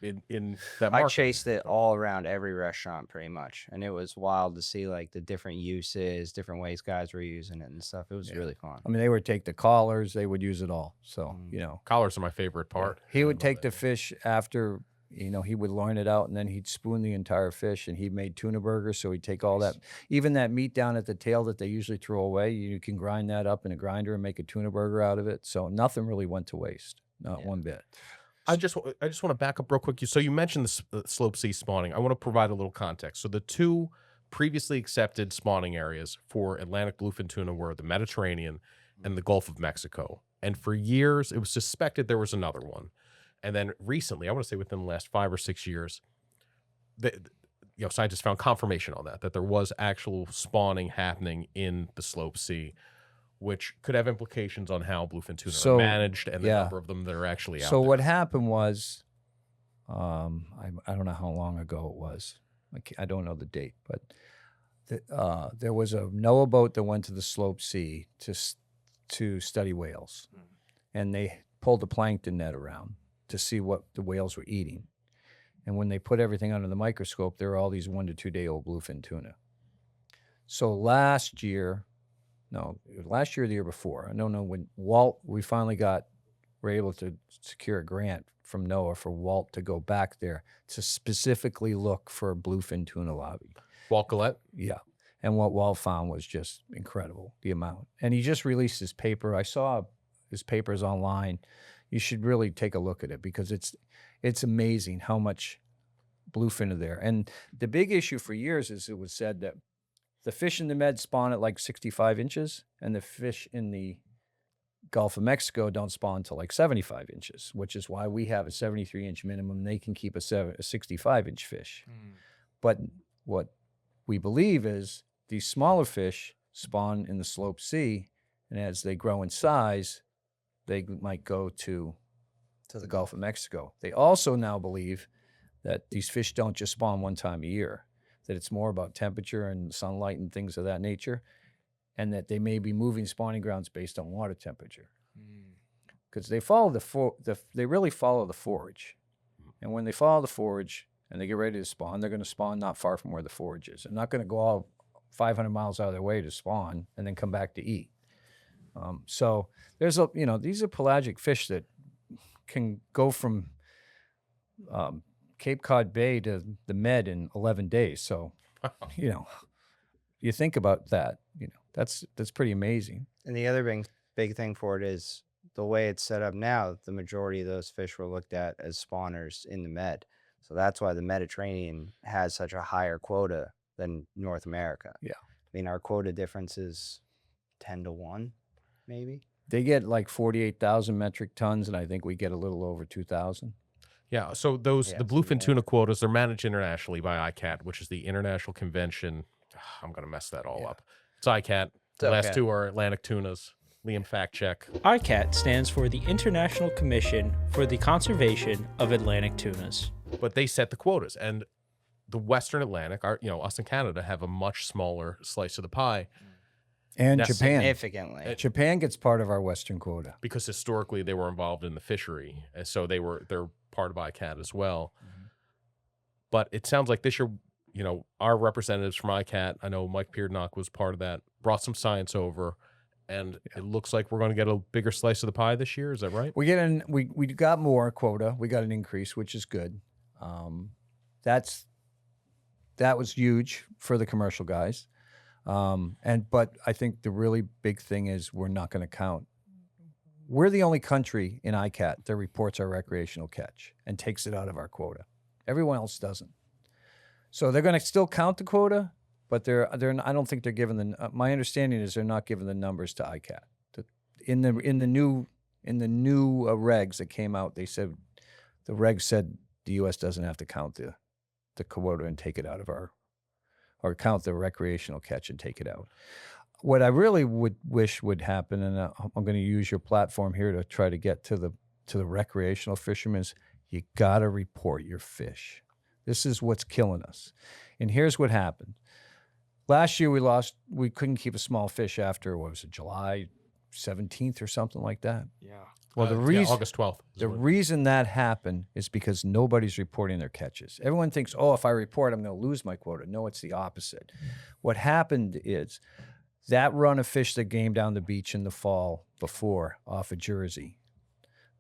in that I market. chased it all around every restaurant pretty much, and it was wild to see like the different uses, different ways guys were using it and stuff. It was really fun. I mean, they would take the collars, they would use it all. So, you know, Collars are my favorite part. he would take the fish after, you know, he would loin it out and then he'd spoon the entire fish, and he made tuna burgers. So he'd take all that, even that meat down at the tail that they usually throw away, you can grind that up in a grinder and make a tuna burger out of it. So nothing really went to waste, not one bit. I just want to back up real quick. So you mentioned the slope sea spawning. I want to provide a little context. So the two previously accepted spawning areas for Atlantic bluefin tuna were the Mediterranean and the Gulf of Mexico. And for years, it was suspected there was another one. And then recently, I want to say within the last 5 or 6 years, scientists found confirmation on that there was actual spawning happening in the slope sea, which could have implications on how bluefin tuna are managed and the number of them that are actually out there. So what happened was, I don't know how long ago it was. I don't know the date, but there was a NOAA boat that went to the slope sea to study whales, and they pulled the plankton net around to see what the whales were eating. And when they put everything under the microscope, there were all these 1 to 2 day old bluefin tuna. So last year or the year before, I don't know, when we finally were able to secure a grant from NOAA for Walt to go back there to specifically look for bluefin tuna larvae. Walt Gillette? Yeah. And what Walt found was just incredible, the amount. And he just released his paper. I saw his papers online. You should really take a look at it because it's amazing how much bluefin are there. And the big issue for years is it was said that the fish in the Med spawn at like 65 inches, and the fish in the Gulf of Mexico don't spawn to like 75 inches, which is why we have a 73-inch minimum. They can keep a 65-inch fish. But what we believe is these smaller fish spawn in the slope sea, and as they grow in size, they might go to the Gulf of Mexico. They also now believe that these fish don't just spawn one time a year, that it's more about temperature and sunlight and things of that nature, and that they may be moving spawning grounds based on water temperature. Because they follow they really follow the forage. And when they follow the forage and they get ready to spawn, they're going to spawn not far from where the forage is. They're not going to go all 500 miles out of their way to spawn and then come back to eat. So there's these are pelagic fish that can go from Cape Cod Bay to the Med in 11 days. So, you think about that, that's pretty amazing. And the other big thing for it is the way it's set up now, the majority of those fish were looked at as spawners in the Med. So that's why the Mediterranean has such a higher quota than North America. Yeah. I mean, our quota difference is 10 to 1, maybe. They get like 48,000 metric tons, and I think we get a little over 2,000. Yeah, so the bluefin tuna quotas, they're managed internationally by ICAT, which is the International Convention. I'm going to mess that all up. It's ICAT. The last two are Atlantic tunas. Liam, fact check. ICAT stands for the International Commission for the Conservation of Atlantic Tunas. But they set the quotas, and the Western Atlantic, us in Canada, have a much smaller slice of the pie. And Japan. Significantly. Japan gets part of our Western quota. Because historically they were involved in the fishery, and so they're part of ICAT as well. But it sounds like this year, our representatives from ICAT, I know Mike Peardnock was part of that, brought some science over, and it looks like we're going to get a bigger slice of the pie this year. Is that right? We got more quota. We got an increase, which is good. That was huge for the commercial guys. But I think the really big thing is we're not going to count. We're the only country in ICAT that reports our recreational catch and takes it out of our quota. Everyone else doesn't. So they're going to still count the quota, but I don't think they're giving my understanding is they're not giving the numbers to ICAT. In the new regs that came out, they said the regs said the U.S. doesn't have to count the quota and take it out of our, or count the recreational catch and take it out. What I really would wish would happen, and I'm going to use your platform here to try to get to the recreational fishermen, is you got to report your fish. This is what's killing us. And here's what happened. Last year we couldn't keep a small fish after, what was it, July 17th or something like that? Yeah. Well, the Yeah, reason August 12th. is the when- reason that happened is because nobody's reporting their catches. Everyone thinks, oh, if I report, I'm going to lose my quota. No, it's the opposite. What happened is that run of fish that came down the beach in the fall before off of Jersey,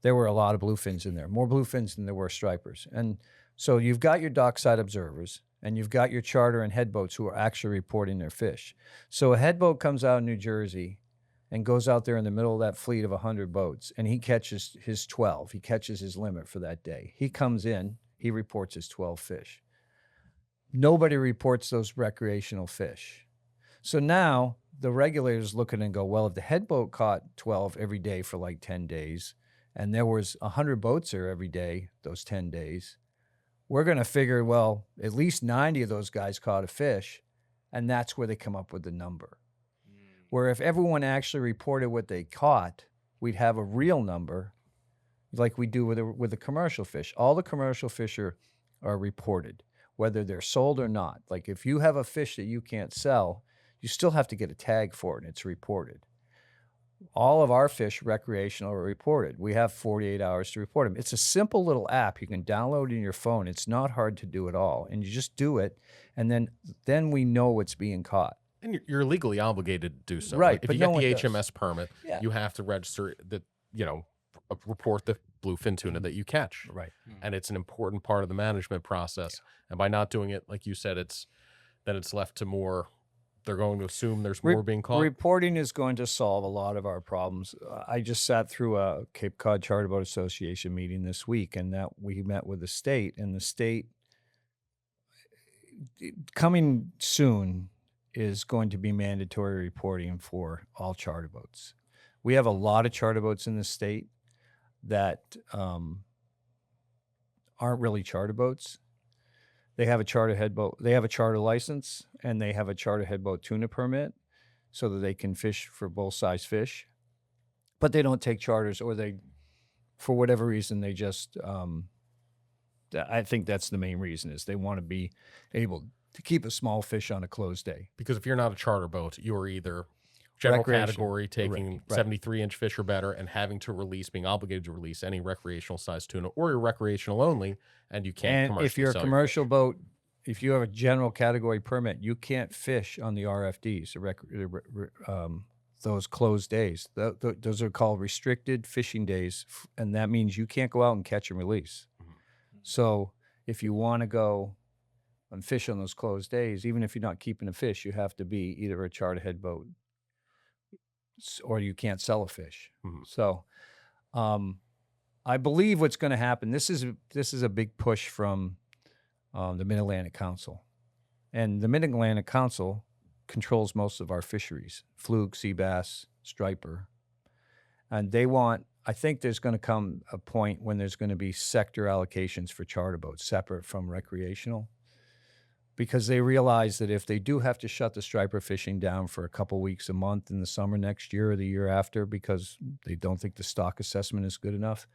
there were a lot of bluefins in there, more bluefins than there were stripers. And so you've got your dockside observers and you've got your charter and head boats who are actually reporting their fish. So a head boat comes out in New Jersey and goes out there in the middle of that fleet of 100 boats, and he catches his 12. He catches his limit for that day. He comes in, he reports his 12 fish. Nobody reports those recreational fish. So now the regulators look at it and go, well, if the head boat caught 12 every day for like 10 days, and there was 100 boats there every day those 10 days, we're going to figure, well, at least 90 of those guys caught a fish, and that's where they come up with the number. Where if everyone actually reported what they caught, we'd have a real number like we do with the commercial fish. All the commercial fish are reported, whether they're sold or not. Like if you have a fish that you can't sell, you still have to get a tag for it, and it's reported. All of our fish, recreational, are reported. We have 48 hours to report them. It's a simple little app you can download in your phone. It's not hard to do at all. And you just do it, and then we know what's being caught. And you're legally obligated to do so. Right, Like, if but you no get one the does. HMS permit, Yeah. you have to register that, report the bluefin tuna that you catch. Right. And it's an important part of the management process. And by not doing it, like you said, it's left to more. They're going to assume there's more being caught. Reporting is going to solve a lot of our problems. I just sat through a Cape Cod Charter Boat Association meeting this week, and that we met with the state, and the state coming soon is going to be mandatory reporting for all charter boats. We have a lot of charter boats in the state that aren't really charter boats. They have a charter head boat. They have a charter license, and they have a charter head boat tuna permit, so that they can fish for both size fish. But they don't take charters, or they, for whatever reason, they just. I think that's the main reason, is they want to be able to keep a small fish on a closed day. Because if you're not a charter boat, you're either general Recreation. category, taking Right. 73-inch fish or better, and having to being obligated to release any recreational size tuna, or you're recreational only, and you can't And commercially if you're a sell your commercial fish. boat, if you have a general category permit, you can't fish on the RFDs, those closed days. Those are called restricted fishing days, and that means you can't go out and catch and release. So if you want to go and fish on those closed days, even if you're not keeping a fish, you have to be either a charter head boat or you can't sell a fish. Mhm. So I believe what's going to happen, this is a big push from the Mid-Atlantic Council. And the Mid-Atlantic Council controls most of our fisheries, fluke, sea bass, striper. And I think there's going to come a point when there's going to be sector allocations for charter boats separate from recreational, because they realize that if they do have to shut the striper fishing down for a couple weeks a month in the summer next year or the year after because they don't think the stock assessment is good enough,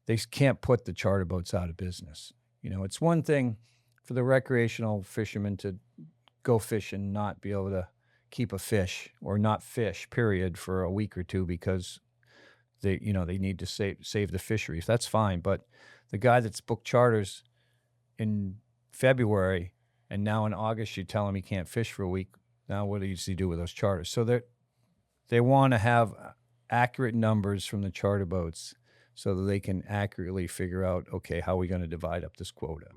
they can't put the charter boats out of business. It's one thing for the recreational fishermen to go fish and not be able to keep a fish or not fish, period, for a week or two because they need to save the fisheries. That's fine. But the guy that's booked charters in February and now in August you tell him he can't fish for a week, now what does he do with those charters? So they want to have accurate numbers from the charter boats so that they can accurately figure out, okay, how are we going to divide up this quota?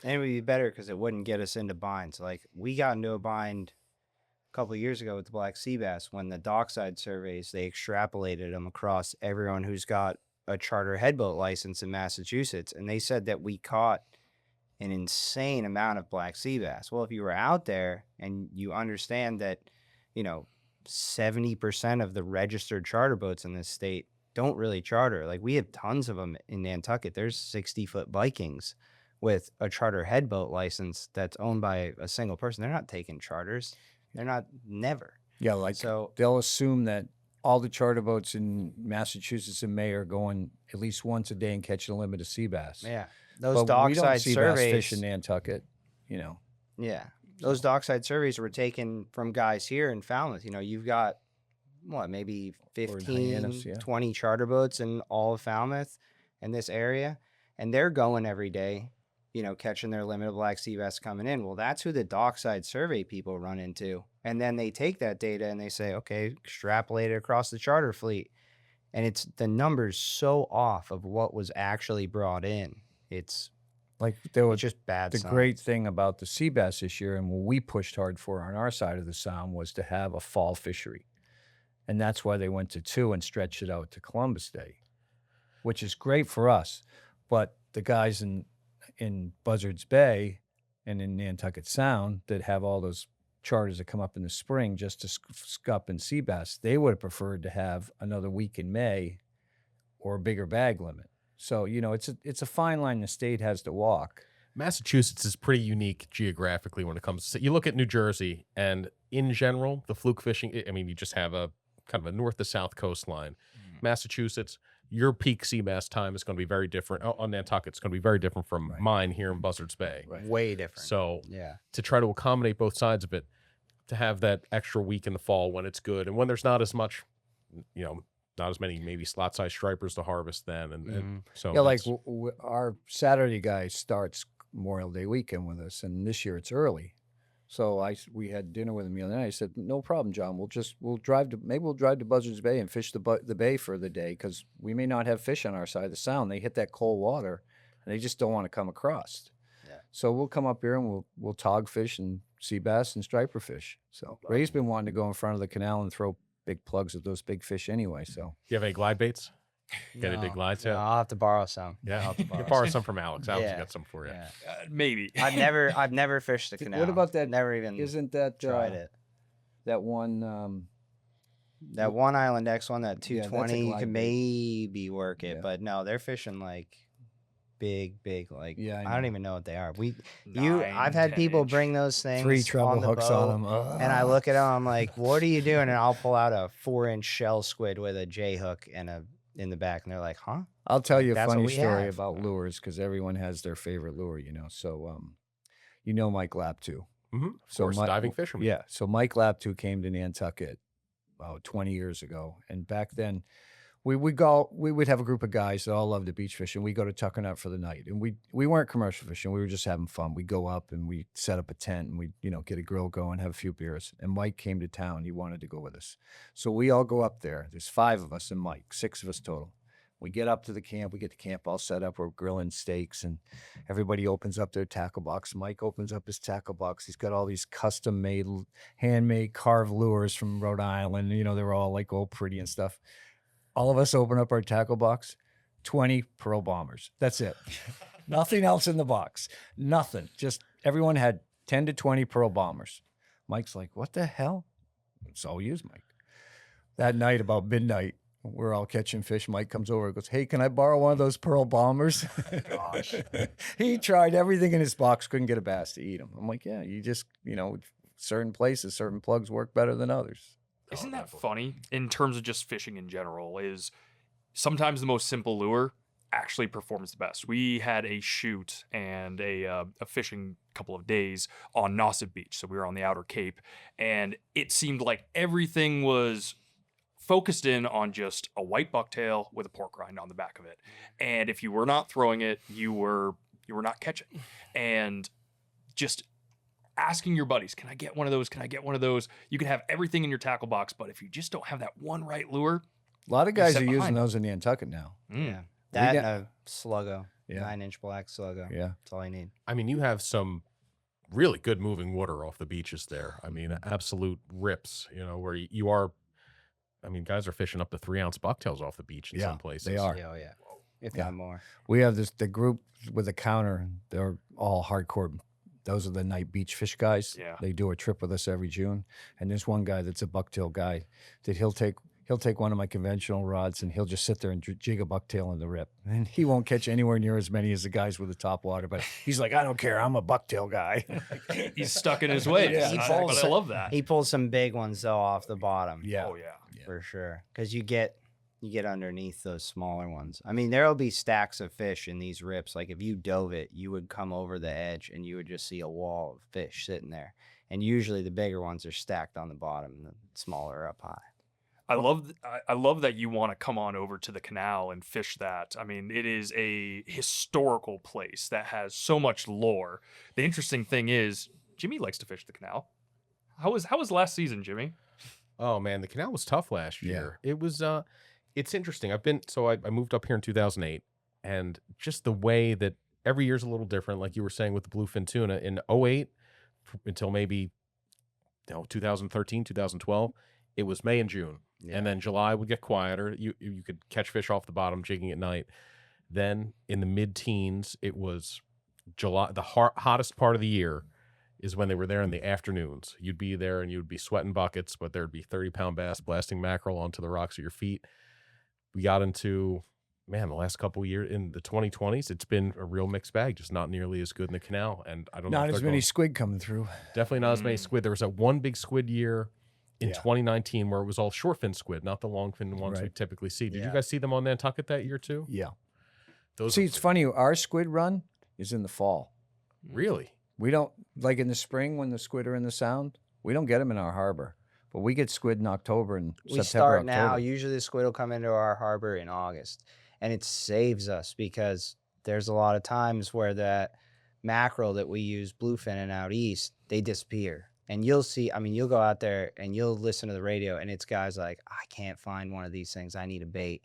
And it would be better because it wouldn't get us into binds. Like we got into a bind a couple of years ago with the black sea bass when the dockside surveys, they extrapolated them across everyone who's got a charter headboat license in Massachusetts. And they said that we caught an insane amount of black sea bass. Well, if you were out there and you understand that, 70% of the registered charter boats in this state don't really charter. Like we have tons of them in Nantucket. There's 60-foot Vikings with a charter headboat license that's owned by a single person. They're not taking charters. They're not, never. Yeah, like So they'll assume that all the charter boats in Massachusetts and Maine are going at least once a day and catching a limit of sea bass. yeah, those But we don't dockside sea bass fish surveys. in Nantucket, Yeah, those dockside surveys were taken from guys here in Falmouth. You've got maybe Or 15, hyenas, yeah. 20 charter boats in all of Falmouth and this area. And they're going every day, catching their limit of black sea bass coming in. Well, that's who the dockside survey people run into. And then they take that data and they say, okay, extrapolate it across the charter fleet. And the numbers so off of what was actually brought in. It's Like there was just bad. the science. great thing about the sea bass this year, and what we pushed hard for on our side of the sound, was to have a fall fishery. And that's why they went to 2 and stretched it out to Columbus Day, which is great for us. But the guys in Buzzards Bay and in Nantucket Sound that have all those charters that come up in the spring just to scup and sea bass, they would have preferred to have another week in May or a bigger bag limit. So, it's a fine line the state has to walk. Massachusetts is pretty unique geographically when it comes to, you look at New Jersey, and in general, the fluke fishing, I mean, you just have a kind of a north to south coastline. Massachusetts, your peak sea bass time is going to be very different. On Nantucket, it's going to be very different from mine here in Buzzards Bay. Right. Way different. So yeah. to try to accommodate both sides of it, to have that extra week in the fall when it's good and when there's not as much, not as many maybe slot size stripers to harvest then. And so Yeah, like that's- our Saturday guy starts Memorial Day weekend with us, and this year it's early. So we had dinner with him the other night. I said, "No problem, John. We'll drive to Buzzards Bay and fish the bay for the day, because we may not have fish on our side of the sound. They hit that cold water, and they just don't want to come across. Yeah. So we'll come up here and we'll tog fish and sea bass and striper fish. So Ray's been wanting to go in front of the canal and throw big plugs at those big fish anyway. So you have any glide baits? Got any big glides? No, I'll have to borrow some. Yeah, I'll borrow some from Alex. Alex Yeah. got some for you. Yeah. Maybe. I've never fished the canal. what about that? Never even Isn't that tried it. that one? That one Island X one, that Yeah, that's a 220, you glide can bait. maybe work it, Yeah. but no, they're fishing like big, like Yeah, I I don't know. even know what they are. Nine, I've had 10 people inch. bring those things 3 treble on the hooks boat, on them. and I look at them, I'm like, what are you doing? And I'll pull out a 4-inch shell squid with a J hook and in the back, and they're like, huh? I'll tell you a That's what funny we story have. about lures, because everyone has their favorite lure, So, Mike Laptu. Of So course, my- diving fisherman. Yeah. So Mike Laptu came to Nantucket about 20 years ago, and back then we would have a group of guys that all loved to beach fish, and we go to Tuckernut for the night, and we weren't commercial fishing, we were just having fun. We go up and we set up a tent, and we get a grill going, have a few beers. And Mike came to town; he wanted to go with us, so we all go up there. There's 5 of us and Mike, 6 of us total. We get up to the camp. We get the camp all set up. We're grilling steaks, and everybody opens up their tackle box. Mike opens up his tackle box. He's got all these custom-made, handmade carved lures from Rhode Island. They're all like all pretty and stuff. All of us open up our tackle box, 20 pearl bombers. That's it. Nothing else in the box. Nothing. Just everyone had 10 to 20 pearl bombers. Mike's like, what the hell? It's all used, Mike. That night, about midnight, we're all catching fish. Mike comes over and goes, hey, can I borrow one of those pearl bombers? Gosh. He tried everything in his box, couldn't get a bass to eat them. I'm like, yeah, you just, certain places, certain plugs work better than others. Isn't that funny in terms of just fishing in general? Is sometimes the most simple lure actually performs the best. We had a shoot and a fishing couple of days on Nauset Beach. So we were on the Outer Cape, and it seemed like everything was focused in on just a white bucktail with a pork rind on the back of it. And if you were not throwing it, you were not catching. And just asking your buddies, can I get one of those? Can I get one of those? You can have everything in your tackle box, but if you just don't have that one right lure, A lot of guys set are using behind. those in Nantucket now. Yeah. That got- and a sluggo, Yeah. 9-inch black sluggo. Yeah. That's all you need. I mean, you have some really good moving water off the beaches there. I mean, absolute rips, where you are, I mean, guys are fishing up to 3-ounce bucktails off the beach in Yeah, some places. they are. Yeah, oh yeah. If Yeah. not more. We have the group with the counter. They're all hardcore. Those are the night beach fish guys. Yeah. They do a trip with us every June. And there's one guy that's a bucktail guy that he'll take one of my conventional rods and he'll just sit there and jig a bucktail in the rip. And he won't catch anywhere near as many as the guys with the Topwater. But he's like, I don't care. I'm a bucktail guy. he's stuck in his ways. Yeah. But I love that. He pulls some big ones though off the bottom. Yeah. Oh yeah. For sure. Because you get underneath those smaller ones. I mean, there'll be stacks of fish in these rips. Like if you dove it, you would come over the edge and you would just see a wall of fish sitting there. And usually the bigger ones are stacked on the bottom and the smaller are up high. I love that you want to come on over to the canal and fish that. I mean, it is a historical place that has so much lore. The interesting thing is, Jimmy likes to fish the canal. How was last season, Jimmy? Oh man, the canal was tough last year. It was it's interesting. I moved up here in 2008, and just the way that every year's a little different, like you were saying with the bluefin tuna in '08 until maybe 2013, 2012, it was May and June. Yeah. And then July would get quieter. You could catch fish off the bottom jigging at night. Then in the mid-teens, it was July. The hottest part of the year is when they were there in the afternoons. You'd be there and you'd be sweating buckets, but there'd be 30-pound bass blasting mackerel onto the rocks at your feet. We got into, the last couple of years in the 2020s, it's been a real mixed bag, just not nearly as good in the canal. And I don't know. Not as many squid coming through. Definitely not as many squid. There was that one big squid year in 2019 where it was all short fin squid, not the long fin ones we typically see. Did you guys see them on Nantucket that year too? Yeah. Those See, it's funny. Our squid run is in the fall. really? We don't, like in the spring when the squid are in the sound, we don't get them in our harbor. But we get squid in October and We September, start October. now. Usually the squid will come into our harbor in August. And it saves us because there's a lot of times where that mackerel that we use bluefin out east, they disappear. And you'll see, you'll go out there and you'll listen to the radio and it's guys like, I can't find one of these things. I need a bait.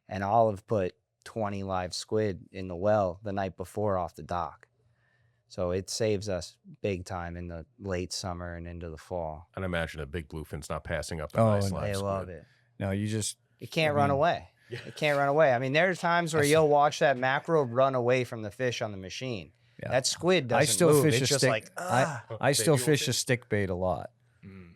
And I'll have put 20 live squid in the well the night before off the dock. So it saves us big time in the late summer and into the fall. And I imagine a big bluefin's not passing up a Oh, nice and live They squid. love it. No, you just, It can't run away. It can't run away. There are times where you'll watch that mackerel run away from the fish on the machine. Yeah. That squid doesn't I still move. fish It's a just stick. like, I still fish a stick bait a lot. Mm.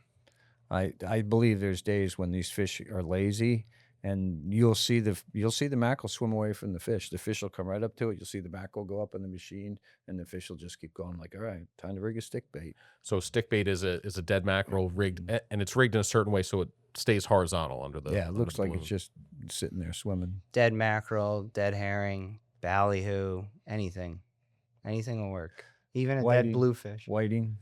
I believe there's days when these fish are lazy, and you'll see the mackerel swim away from the fish. The fish will come right up to it. You'll see the mackerel go up on the machine, and the fish will just keep going. Like, all right, time to rig a stick bait. So stick bait is a dead mackerel rigged, and it's rigged in a certain way so it stays horizontal under the. Yeah, it under looks the like balloon. it's just sitting there swimming. dead mackerel, dead herring, ballyhoo, anything. Anything will work. Even a dead Whiting. bluefish. Whiting.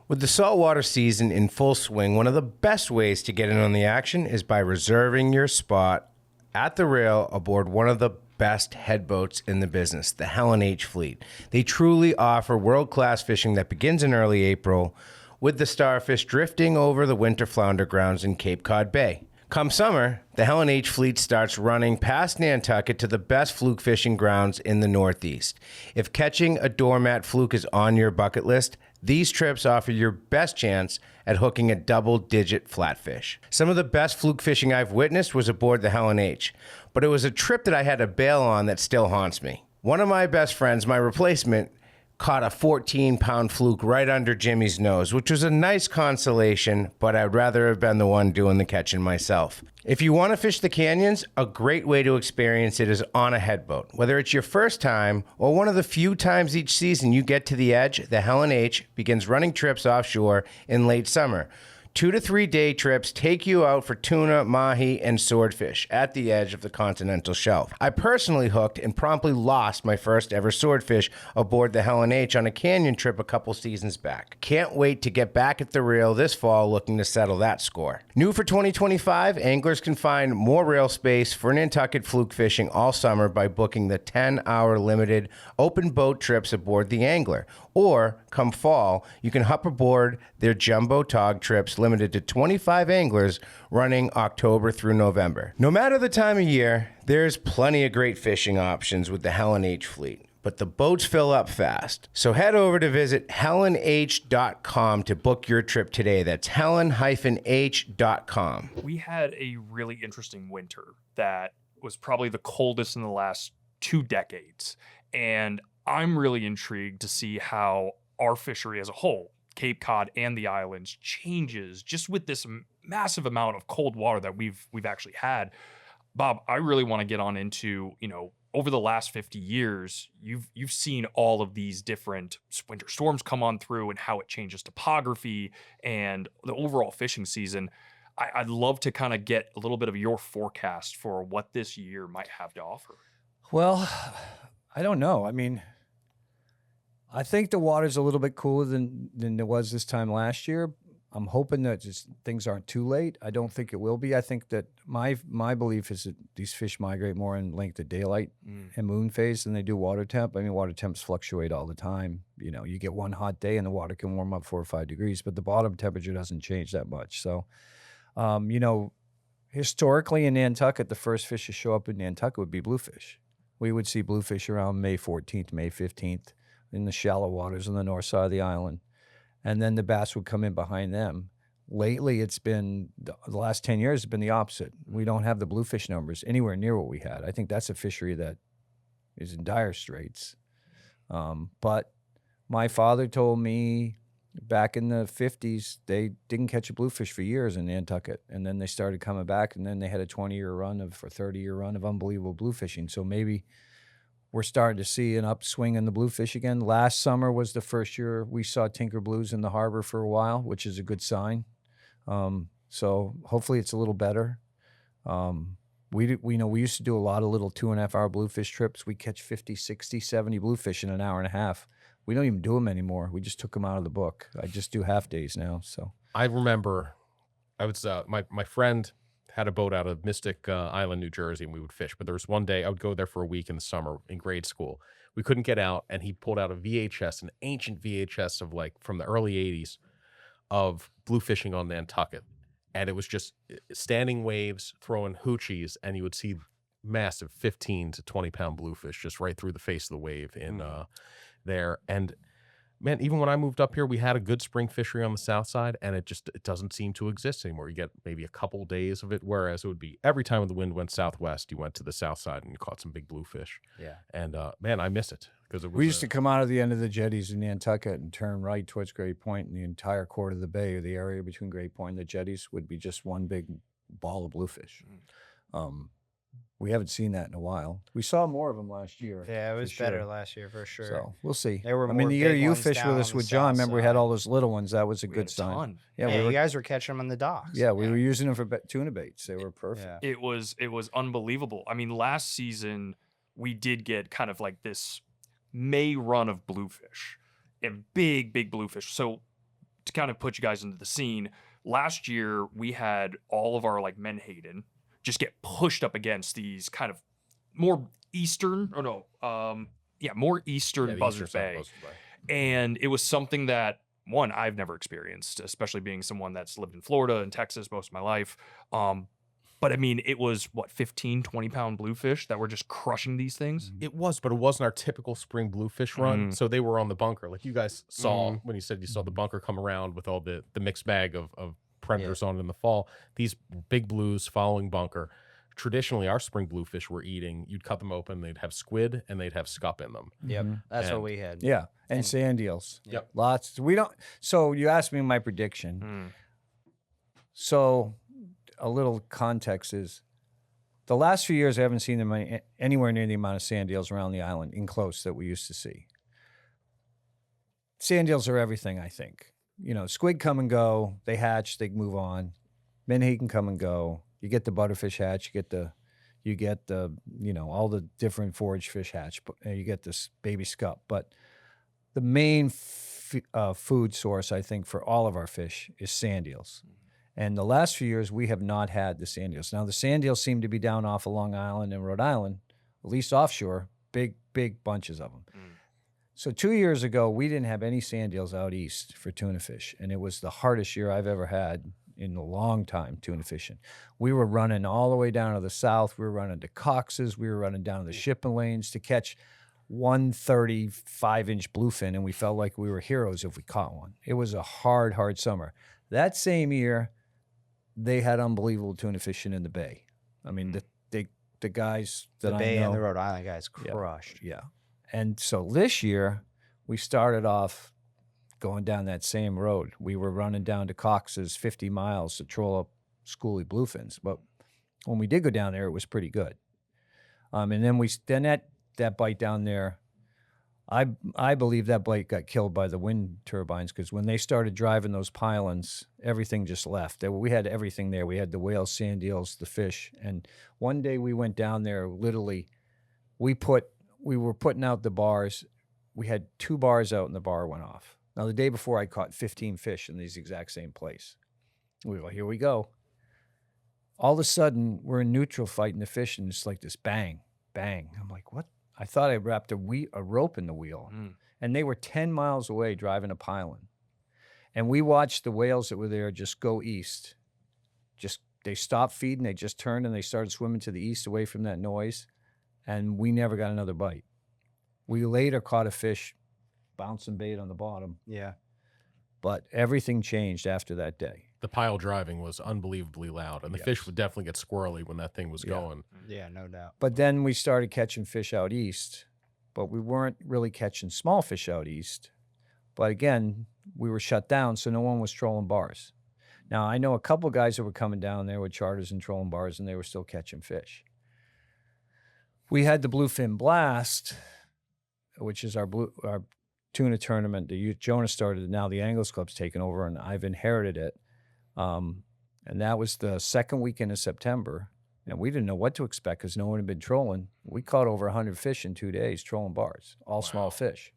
With the saltwater season in full swing, one of the best ways to get in on the action is by reserving your spot at the rail aboard one of the best headboats in the business, the Helen H Fleet. They truly offer world-class fishing that begins in early April with the starfish drifting over the winter flounder grounds in Cape Cod Bay. Come summer, the Helen H Fleet starts running past Nantucket to the best fluke fishing grounds in the Northeast. If catching a doormat fluke is on your bucket list, these trips offer your best chance at hooking a double-digit flatfish. Some of the best fluke fishing I've witnessed was aboard the Helen H, but it was a trip that I had to bail on that still haunts me. One of my best friends, my replacement, caught a 14-pound fluke right under Jimmy's nose, which was a nice consolation, but I'd rather have been the one doing the catching myself. If you want to fish the canyons, a great way to experience it is on a headboat. Whether it's your first time or one of the few times each season you get to the edge, the Helen H begins running trips offshore in late summer. 2 to 3 day trips take you out for tuna, mahi, and swordfish at the edge of the continental shelf. I personally hooked and promptly lost my first ever swordfish aboard the Helen H on a canyon trip a couple seasons back. Can't wait to get back at the reel this fall looking to settle that score. New for 2025, anglers can find more rail space for Nantucket fluke fishing all summer by booking the 10-hour limited open boat trips aboard the Angler. Or, come fall, you can hop aboard their jumbo tog trips limited to 25 anglers running October through November. No matter the time of year, there's plenty of great fishing options with the Helen H Fleet, but the boats fill up fast. So head over to visit helenh.com to book your trip today. That's helen-h.com. We had a really interesting winter that was probably the coldest in the last 2 decades. And I'm really intrigued to see how our fishery as a whole, Cape Cod and the islands, changes just with this massive amount of cold water that we've actually had. Bob, I really want to get on into, over the last 50 years, you've seen all of these different winter storms come on through and how it changes topography and the overall fishing season. I'd love to kind of get a little bit of your forecast for what this year might have to offer. Well, I don't know. I think the water's a little bit cooler than it was this time last year. I'm hoping that just things aren't too late. I don't think it will be. I think that my belief is that these fish migrate more in length of daylight and moon phase than they do water temp. I mean, water temps fluctuate all the time. You know, you get one hot day and the water can warm up 4 or 5 degrees, but the bottom temperature doesn't change that much. So, you know, historically in Nantucket, the first fish to show up in Nantucket would be bluefish. We would see bluefish around May 14th, May 15th in the shallow waters on the north side of the island. And then the bass would come in behind them. Lately, it's been, the last 10 years, it's been the opposite. We don't have the bluefish numbers anywhere near what we had. I think that's a fishery that is in dire straits. But my father told me back in the 50s, they didn't catch a bluefish for years in Nantucket. And then they started coming back, and then they had a 20-year run or 30-year run of unbelievable bluefishing. So maybe we're starting to see an upswing in the bluefish again. Last summer was the first year we saw tinker blues in the harbor for a while, which is a good sign. So hopefully it's a little better. We used to do a lot of little 2.5 hour bluefish trips. We catch 50, 60, 70 bluefish in an hour and a half. We don't even do them anymore. We just took them out of the book. I just do half days now. So I remember I was my friend had a boat out of Mystic Island, New Jersey, and we would fish. But there was one day I would go there for a week in the summer in grade school. We couldn't get out, and he pulled out a VHS, an ancient VHS of like from the early 80s of bluefishing on Nantucket. And it was just standing waves, throwing hoochies, and you would see massive 15 to 20 pound bluefish just right through the face of the wave in there. And man, even when I moved up here, we had a good spring fishery on the south side, and it doesn't seem to exist anymore. You get maybe a couple days of it, whereas it would be every time the wind went southwest, you went to the south side and you caught some big bluefish. Yeah. And man, I miss it because it was. we used to come out of the end of the jetties in Nantucket and turn right towards Great Point, and the entire quarter of the bay, or the area between Great Point and the jetties, would be just one big ball of bluefish. We haven't seen that in a while. We saw more of them last year. Yeah, it was for better sure. last year for sure. So we'll see. There were I mean, more the year big you ones fished down with on us the with John, south remember we had side. all those little ones. That was a We good had a sign. ton. Yeah, Yeah, we you were. guys were catching them on the docks. Yeah, we were using them for tuna baits. They were perfect. Yeah. It was unbelievable. I mean, last season we did get kind of like this May run of bluefish and big bluefish. So to kind of put you guys into the scene, last year we had all of our like menhaden just get pushed up against these kind of more eastern more eastern the Buzzards eastern side Bay. of Buzzards Bay. And it was something that, one, I've never experienced, especially being someone that's lived in Florida and Texas most of my life. But I mean, it was 15, 20 pound bluefish that were just crushing these things. It was, but it wasn't our typical spring bluefish run. So they were on the bunker. Like you guys saw when you said you saw the bunker come around with all the mixed bag of predators on it in the fall. These big blues following bunker. Traditionally, our spring bluefish were eating, you'd cut them open, they'd have squid and they'd have scup in them. Yep. That's what And- we had. Yeah, and sand eels. Yep. Lots. We don't. So you asked me my prediction. So a little context is the last few years I haven't seen them anywhere near the amount of sand eels around the island in close that we used to see. Sand eels are everything, I think. You know, squid come and go. They hatch. They move on. Menhaden come and go. You get the butterfish hatch. You get the all the different forage fish hatch. You get this baby scup. But the main food source, I think, for all of our fish is sand eels. And the last few years, we have not had the sand eels. Now, the sand eels seem to be down off of Long Island and Rhode Island, at least offshore, big bunches of them. So 2 years ago, we didn't have any sand eels out east for tuna fish, and it was the hardest year I've ever had in a long time tuna fishing. We were running all the way down to the south. We were running DeCostas. We were running down to the shipping lanes to catch 135-inch bluefin, and we felt like we were heroes if we caught one. It was a hard summer. That same year, they had unbelievable tuna fishing in the bay. I mean, the guys that The I Bay know, and the Rhode Island guys crushed. yeah. And so this year, we started off going down that same road. We were running down to Cox's 50 miles to troll up schoolie bluefins. But when we did go down there, it was pretty good. And then that bite down there, I believe that bite got killed by the wind turbines, because when they started driving those pylons, everything just left. We had everything there. We had the whales, sand eels, the fish. And one day we went down there, literally, we were putting out the bars. We had 2 bars out and the bar went off. Now, the day before, I caught 15 fish in these exact same place. We go, here we go. All of a sudden, we're in neutral fighting the fish, and it's like this bang, bang. I'm like, what? I thought I wrapped a rope in the wheel. And they were 10 miles away driving a piling. And we watched the whales that were there just go east. They stopped feeding, they just turned, and they started swimming to the east away from that noise. And we never got another bite. We later caught a fish bouncing bait on the bottom. Yeah. But everything changed after that day. The pile driving was unbelievably loud, and the fish would definitely get squirrely when that thing was going. Yeah, no doubt. But then we started catching fish out east, but we weren't really catching small fish out east. But again, we were shut down, so no one was trolling bars. Now, I know a couple guys that were coming down there with charters and trolling bars, and they were still catching fish. We had the Bluefin Blast, which is our tuna tournament. Jonas started it. Now the Anglers Club's taken over, and I've inherited it. And that was the second weekend of September. And we didn't know what to expect because no one had been trolling. We caught over 100 fish in 2 days trolling bars, all small fish.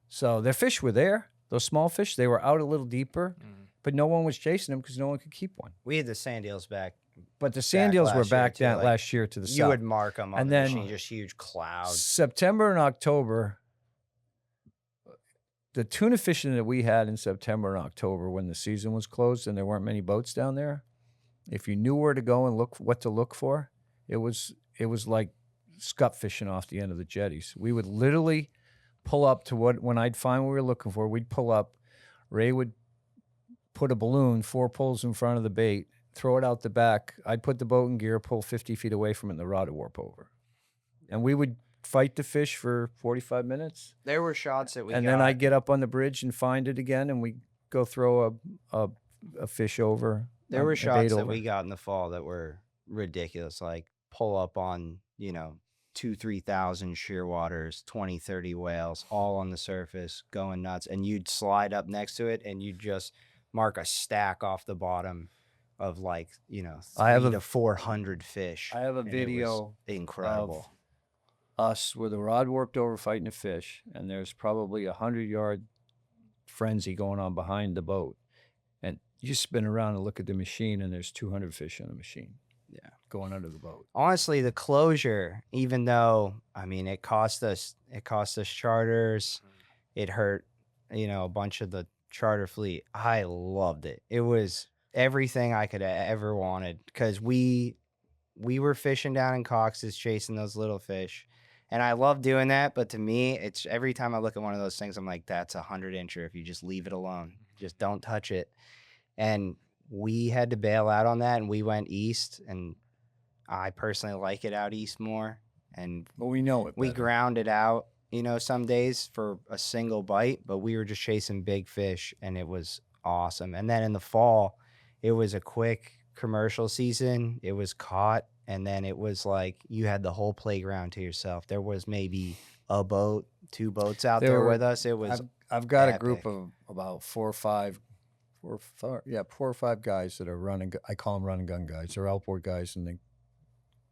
So their fish were there. Those small fish, they were out a little deeper, but no one was chasing them because no one could keep one. We had the sand eels back. But the sand eels were back down last year to the south. You would mark them on And the then machine, just huge clouds. September and October, the tuna fishing that we had in September and October when the season was closed and there weren't many boats down there, if you knew where to go and what to look for, it was like scup fishing off the end of the jetties. We would literally pull up to when I'd find what we were looking for, we'd pull up. Ray would put a balloon 4 pulls in front of the bait, throw it out the back. I'd put the boat in gear, pull 50 feet away from it, and the rod would warp over. And we would fight the fish for 45 minutes. There were shots that we and got. then I'd get up on the bridge and find it again, and we go throw a fish over. There were a shots bait that over. we got in the fall that were ridiculous, like pull up on, 2,000-3,000 shearwaters, 20-30 whales, all on the surface, going nuts. And you'd slide up next to it, and you'd just mark a stack off the bottom of like, 300 to 400 fish. I have a and it was video incredible. of us with a rod warped over fighting a fish, and there's probably 100-yard frenzy going on behind the boat. And you spin around and look at the machine, and there's 200 fish on the machine. Yeah. Going under the boat. Honestly, the closure, even though, it cost us charters, it hurt, a bunch of the charter fleet. I loved it. It was everything I could have ever wanted because we were fishing down in Cox's chasing those little fish. And I love doing that, but to me, it's every time I look at one of those things, I'm like, that's 100-incher if you just leave it alone. Just don't touch it. And we had to bail out on that, and we went east, and I personally like it out east more. And But we know it we better. ground it out, some days for a single bite, but we were just chasing big fish, and it was awesome. And then in the fall, it was a quick commercial season. It was caught, and then it was like you had the whole playground to yourself. There was maybe a boat, 2 boats out there with us. It was I've got epic. a group of about 4 or 5 guys that are running. I call them run and gun guys. They're outboard guys, and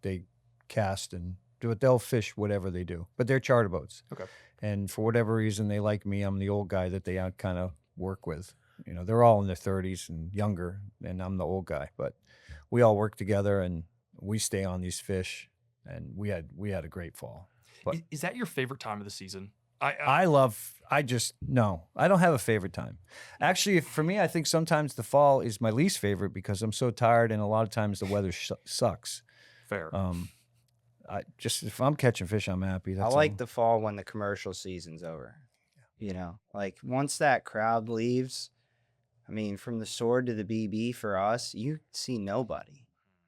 they cast and do it. They'll fish whatever they do, but they're charter boats. Okay. And for whatever reason, they like me. I'm the old guy that they kind of work with. They're all in their 30s and younger, and I'm the old guy. But we all work together, and we stay on these fish. And we had a great fall. But Is that your favorite time of the season? I don't have a favorite time. Actually, for me, I think sometimes the fall is my least favorite because I'm so tired, and a lot of times the weather sucks. Fair. If I'm catching fish, I'm happy. I like the fall when the commercial season's over. Like once that crowd leaves, from the Sword to the BB for us, you see nobody.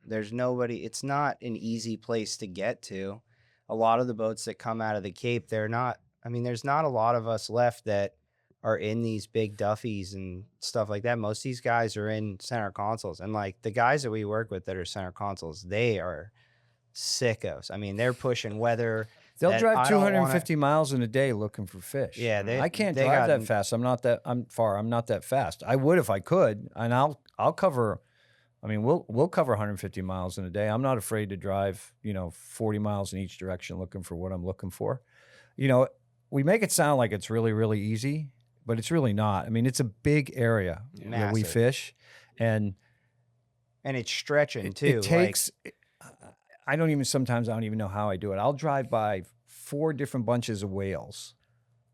There's nobody. It's not an easy place to get to. A lot of the boats that come out of the Cape, they're not. There's not a lot of us left that are in these big Duffies and stuff like that. Most of these guys are in center consoles. And like the guys that we work with that are center consoles, they are sickos. They're pushing weather. They'll drive 250 miles in a day looking for fish. Yeah, I can't drive that fast. I'm not that fast. I would if I could, and I'll cover. We'll cover 150 miles in a day. I'm not afraid to drive, 40 miles in each direction looking for what I'm looking for. We make it sound like it's really, really easy, but it's really not. I mean, it's a big area that we Massive. fish, and it's stretching it, too. it takes. I don't even know how I do it. I'll drive by 4 different bunches of whales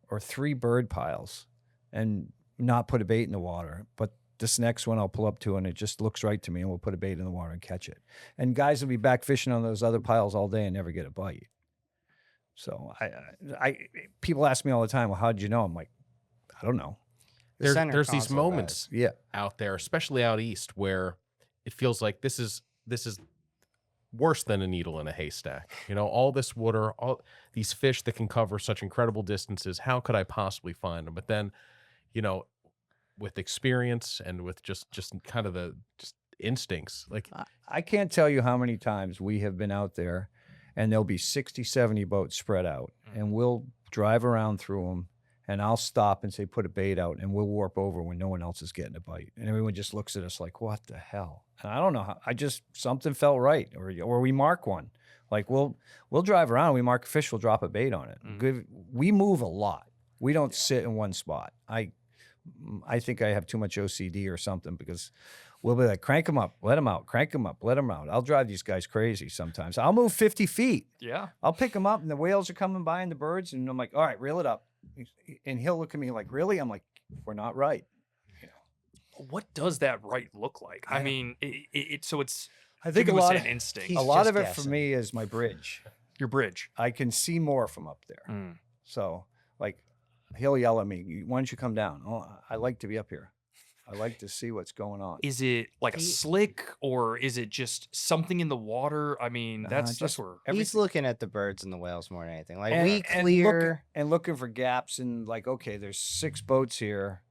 or 3 bird piles and not put a bait in the water. But this next one I'll pull up to and it just looks right to me and we'll put a bait in the water and catch it. And guys will be back fishing on those other piles all day and never get a bite. So people ask me all the time, well, how did you know? I'm like, I don't know. There's these moments Yeah. out there, especially out east, where it feels like this is worse than a needle in a haystack. You know, all this water, all these fish that can cover such incredible distances. How could I possibly find them? But then, you know, with experience and with just kind of the just instincts, like I can't tell you how many times we have been out there and there'll be 60, 70 boats spread out and we'll drive around through them and I'll stop and say, put a bait out and we'll warp over when no one else is getting a bite. And everyone just looks at us like, what the hell? And I don't know how, something felt right. Or we mark one. Like we'll drive around, we mark a fish, we'll drop a bait on it. We move a lot. We don't sit in one spot. I think I have too much OCD or something because we'll be like, crank them up, let them out, crank them up, let them out. I'll drive these guys crazy sometimes. I'll move 50 feet. Yeah. I'll pick them up and the whales are coming by and the birds. And I'm like, all right, reel it up. And he'll look at me like, really? I'm like, we're not right. What does that right look like? I mean, so it's, I think you a would lot say of an instinct. He's a lot just of it for guessing. me is my bridge. Your bridge. I can see more from up there. So like he'll yell at me, why don't you come down? Oh, I like to be up here. I like to see what's going on. Is it like a slick or is it just something in the water? I mean, that's where He's looking at the birds and the whales more than anything. Like And- we and clear. looking for gaps and like, okay, there's 6 boats here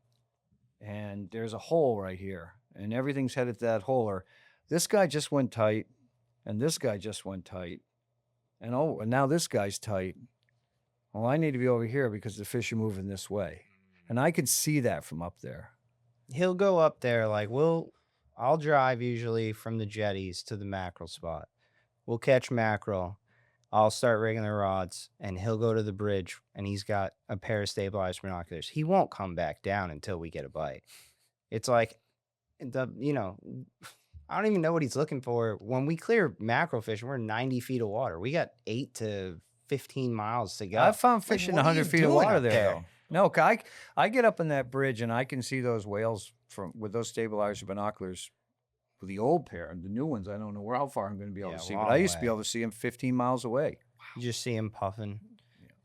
and there's a hole right here and everything's headed to that hole. Or this guy just went tight and this guy just went tight and and now this guy's tight. Well, I need to be over here because the fish are moving this way. And I could see that from up there. He'll go up there like I'll drive usually from the jetties to the mackerel spot. We'll catch mackerel. I'll start rigging the rods and he'll go to the bridge and he's got a pair of stabilized binoculars. He won't come back down until we get a bite. It's like I don't even know what he's looking for. When we clear mackerel fishing, we're 90 feet of water. We got 8 to 15 miles to go. I found fish in what are 100 you feet of doing water up there, there? though. No, I get up in that bridge and I can see those whales with those stabilizer binoculars with the old pair. The new ones, I don't know how far I'm going to be able Yeah, to see, but long I used to be way. able to see them 15 miles away. You just see him puffing.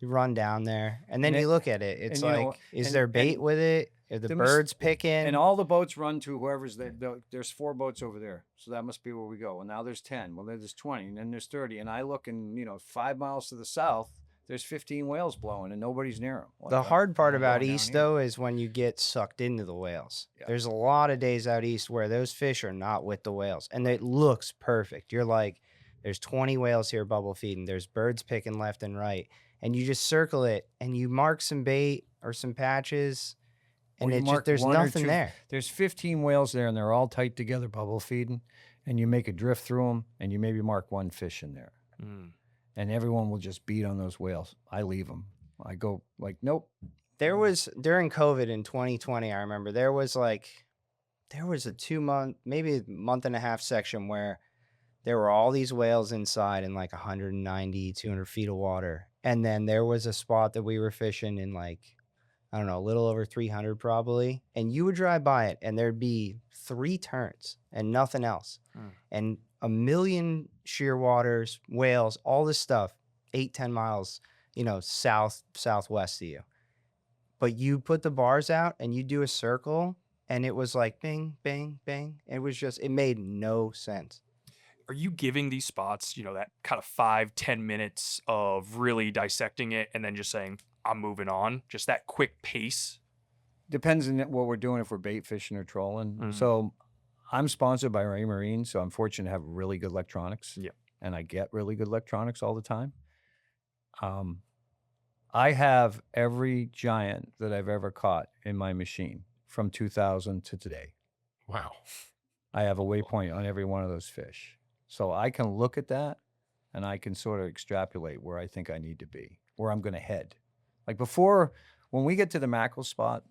You run down there, and then And you it- look at it. It's and, you know, like, is and- there bait and with it? Are the there must- birds picking? And all the boats run to whoever's there. There's 4 boats over there, so that must be where we go. And now there's 10. Well, there's 20, and then there's 30. And I look, and 5 miles to the south, there's 15 whales blowing, and nobody's near them. The hard part about east, though, is when you get sucked into the whales. Yeah. There's a lot of days out east where those fish are not with the whales, and it looks perfect. You're like, there's 20 whales here bubble feeding. There's birds picking left and right, and you just circle it, and you mark some bait or some patches, and Or you it mark there's 1 or nothing 2 there. There's 15 whales there, and they're all tight together, bubble feeding, and you make a drift through them, and you maybe mark 1 fish in there. And everyone will just beat on those whales. I leave them. I go like, nope. There was during COVID in 2020, I remember there was a 2-month, maybe a month and a half section where there were all these whales inside in like 190, 200 feet of water. And then there was a spot that we were fishing in like, I don't know, a little over 300 probably. And you would drive by it and there'd be 3 turns and nothing else. And a million shearwaters, whales, all this stuff, 8-10 miles, southwest of you. But you put the bars out and you do a circle and it was like bing, bang, bang. It made no sense. Are you giving these spots, that kind of 5-10 minutes of really dissecting it and then just saying, I'm moving on? Just that quick pace? Depends on what we're doing, if we're bait fishing or trolling. So I'm sponsored by Ray Marine, so I'm fortunate to have really good electronics. Yeah. And I get really good electronics all the time. I have every giant that I've ever caught in my machine from 2000 to today. wow. I have a waypoint on every one of those fish. So I can look at that and I can sort of extrapolate where I think I need to be, where I'm going to head. Like before, when we get to the mackerel spot,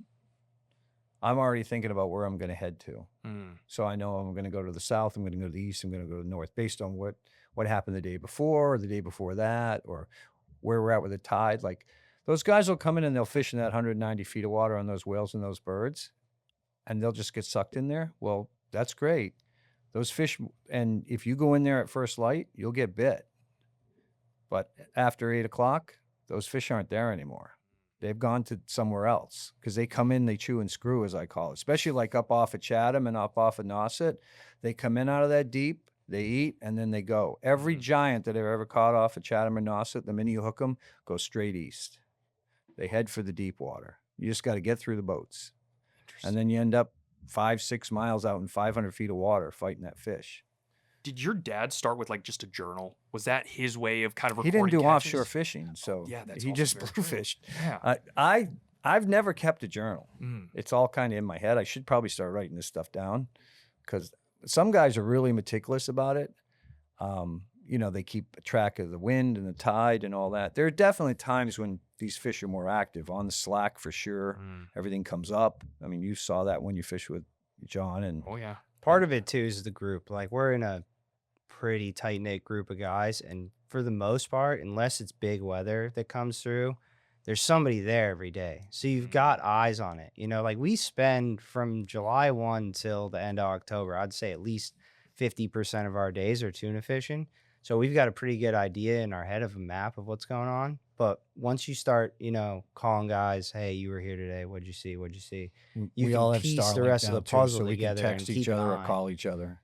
I'm already thinking about where I'm going to head to. Mm. So I know I'm going to go to the south, I'm going to go to the east, I'm going to go to the north, based on what happened the day before, or the day before that, or where we're at with the tide. Like, those guys will come in and they'll fish in that 190 feet of water on those whales and those birds, and they'll just get sucked in there. Well, that's great. Those fish, and if you go in there at first light, you'll get bit. But after 8 o'clock, those fish aren't there anymore. They've gone to somewhere else because they come in, they chew and screw, as I call it, especially like up off of Chatham and up off of Nauset. They come in out of that deep, they eat, and then they go. Every giant that I've ever caught off of Chatham or Nauset, the minute you hook them, go straight east. They head for the deep water. You just got to get through the boats. And then you end up 5-6 miles out in 500 feet of water fighting that fish. Did your dad start with like just a journal? Was that his way of kind of He recording didn't do catches? offshore fishing, so yeah, that's he also just very true. bluefished. Yeah. I've never kept a journal. Mm. It's all kind of in my head. I should probably start writing this stuff down because some guys are really meticulous about it. You know, they keep track of the wind and the tide and all that. There are definitely times when these fish are more active on the slack for sure. Everything comes up. I mean, you saw that when you fished with John. And Oh yeah. Part of it too is the group. Like, we're in a pretty tight knit group of guys, and for the most part, unless it's big weather that comes through, there's somebody there every day. So you've got eyes on it. You know, like, we spend from July 1 till the end of October, I'd say at least 50% of our days are tuna fishing. So we've got a pretty good idea in our head of a map of what's going on. But once you start, you know, calling guys, hey, you were here today. What'd you see? What'd you see? You we can all have piece the Starlink rest of now, the too, puzzle so we can together text and each keep an other or eye. call each other.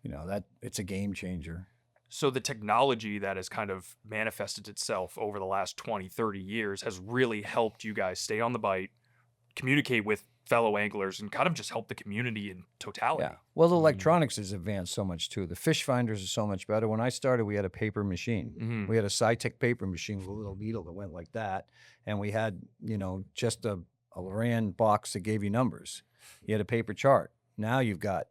You know, That it's a game changer. So the technology that has kind of manifested itself over the last 20, 30 years has really helped you guys stay on the bite, communicate with fellow anglers, and kind of just help the community in totality. Yeah. Well, the electronics has advanced so much too. The fish finders are so much better. When I started, we had a paper machine. Mhm. We had a Cytec paper machine with a little needle that went like that, and we had, you know, just a Loran box that gave you numbers. You had a paper chart. Now you've got,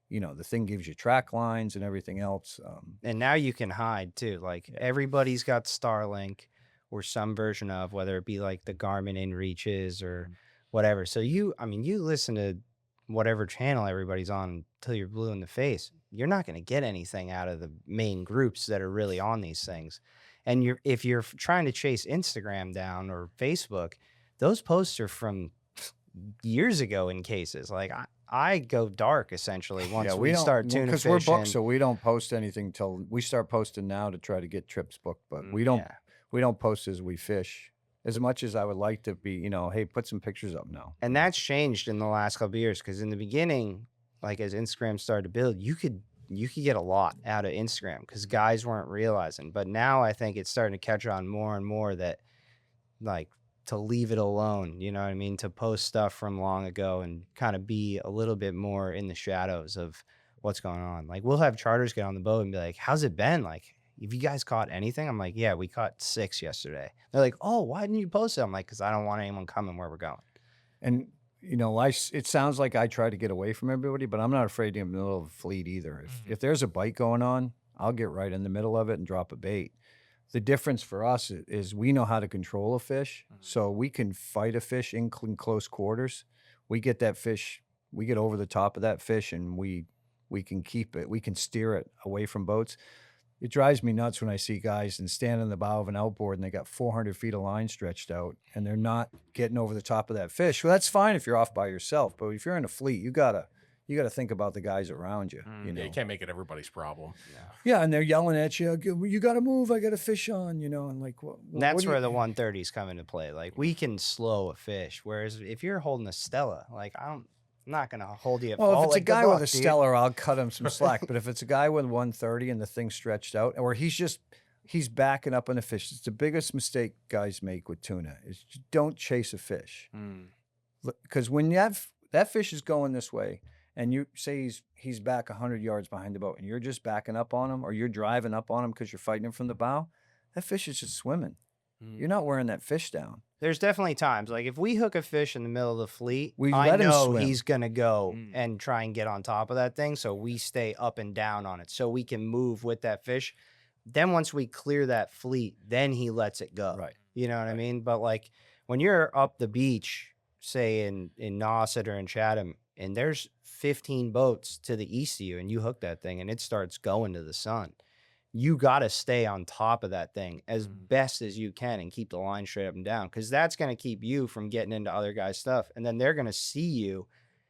you know, the thing gives you track lines and everything else. and now you can hide too. Like, everybody's got Starlink or some version of, whether it be like the Garmin InReaches or whatever. So you listen to whatever channel everybody's on until you're blue in the face. You're not going to get anything out of the main groups that are really on these things. And if you're trying to chase Instagram down or Facebook, those posts are from years ago in cases. Like, I go dark essentially once we start tuna because fishing. we're booked, so we don't post anything till we start posting now to try to get trips booked. But we don't post as we fish as much as I would like to be. You know, hey, put some pictures up now. And that's changed in the last couple of years, because in the beginning, like, as Instagram started to build, you could get a lot out of Instagram because guys weren't realizing. But now I think it's starting to catch on more and more that, like, to leave it alone, you know what I mean? To post stuff from long ago and kind of be a little bit more in the shadows of what's going on. Like, we'll have charters get on the boat and be like, how's it been? Like, have you guys caught anything? I'm like, yeah, we caught 6 yesterday. They're like, oh, why didn't you post it? I'm like, because I don't want anyone coming where we're going. And, you know, it sounds like I try to get away from everybody, but I'm not afraid to be in the middle of a fleet either. If there's a bite going on, I'll get right in the middle of it and drop a bait. The difference for us is we know how to control a fish, so we can fight a fish in close quarters. We get that fish, we get over the top of that fish, and we can keep it. We can steer it away from boats. It drives me nuts when I see guys and stand on the bow of an outboard and they got 400 feet of line stretched out and they're not getting over the top of that fish. Well, that's fine if you're off by yourself, but if you're in a fleet, you gotta think about the guys around you. You know? Yeah, you can't make it everybody's problem. Yeah, and they're yelling at you. You got to move. I got a fish on. You know, and like, That's where the 130s come into play. Like, we can slow a fish, whereas if you're holding a Stella, like, I'm not gonna hold you. Well, if it's like a guy the with buck, a dude. Stellar, I'll cut him some slack. But if it's a guy with 130 and the thing's stretched out, or he's backing up on a fish, it's the biggest mistake guys make with tuna is you don't chase a fish. Because when that fish is going this way, and you say he's back 100 yards behind the boat, and you're just backing up on him, or you're driving up on him because you're fighting him from the bow, that fish is just swimming. You're not wearing that fish down. There's definitely times, like, if we hook a fish in the middle of the fleet, We I let him know swim. he's gonna go and try and get on top of that thing, so we stay up and down on it, so we can move with that fish. Then once we clear that fleet, then he lets it go. Right. You know what I mean? But, like, when you're up the beach say in Nauset or in Chatham, and there's 15 boats to the east of you, and you hook that thing and it starts going to the sun. You got to stay on top of that thing as best as you can and keep the line straight up and down, because that's going to keep you from getting into other guys' stuff. And then they're going to see you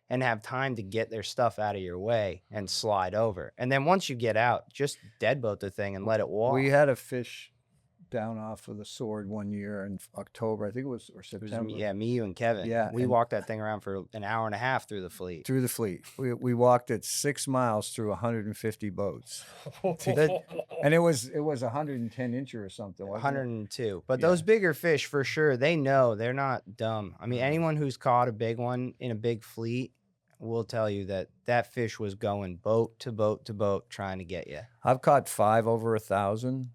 and have time to get their stuff out of your way and slide over. And then once you get out, just deadboat the thing and let it walk. We had a fish down off of the Sword one year in October, I think it was, or It was September. me, you, and Kevin. Yeah, we and- walked that thing around for an hour and a half through the fleet. Through the fleet. We walked it 6 miles through 150 boats. And it was 110 incher or something, wasn't it? 102. But Yeah. those bigger fish, for sure, they know, they're not dumb. I mean, anyone who's caught a big one in a big fleet will tell you that that fish was going boat to boat to boat trying to get you. I've caught 5 over 1,000,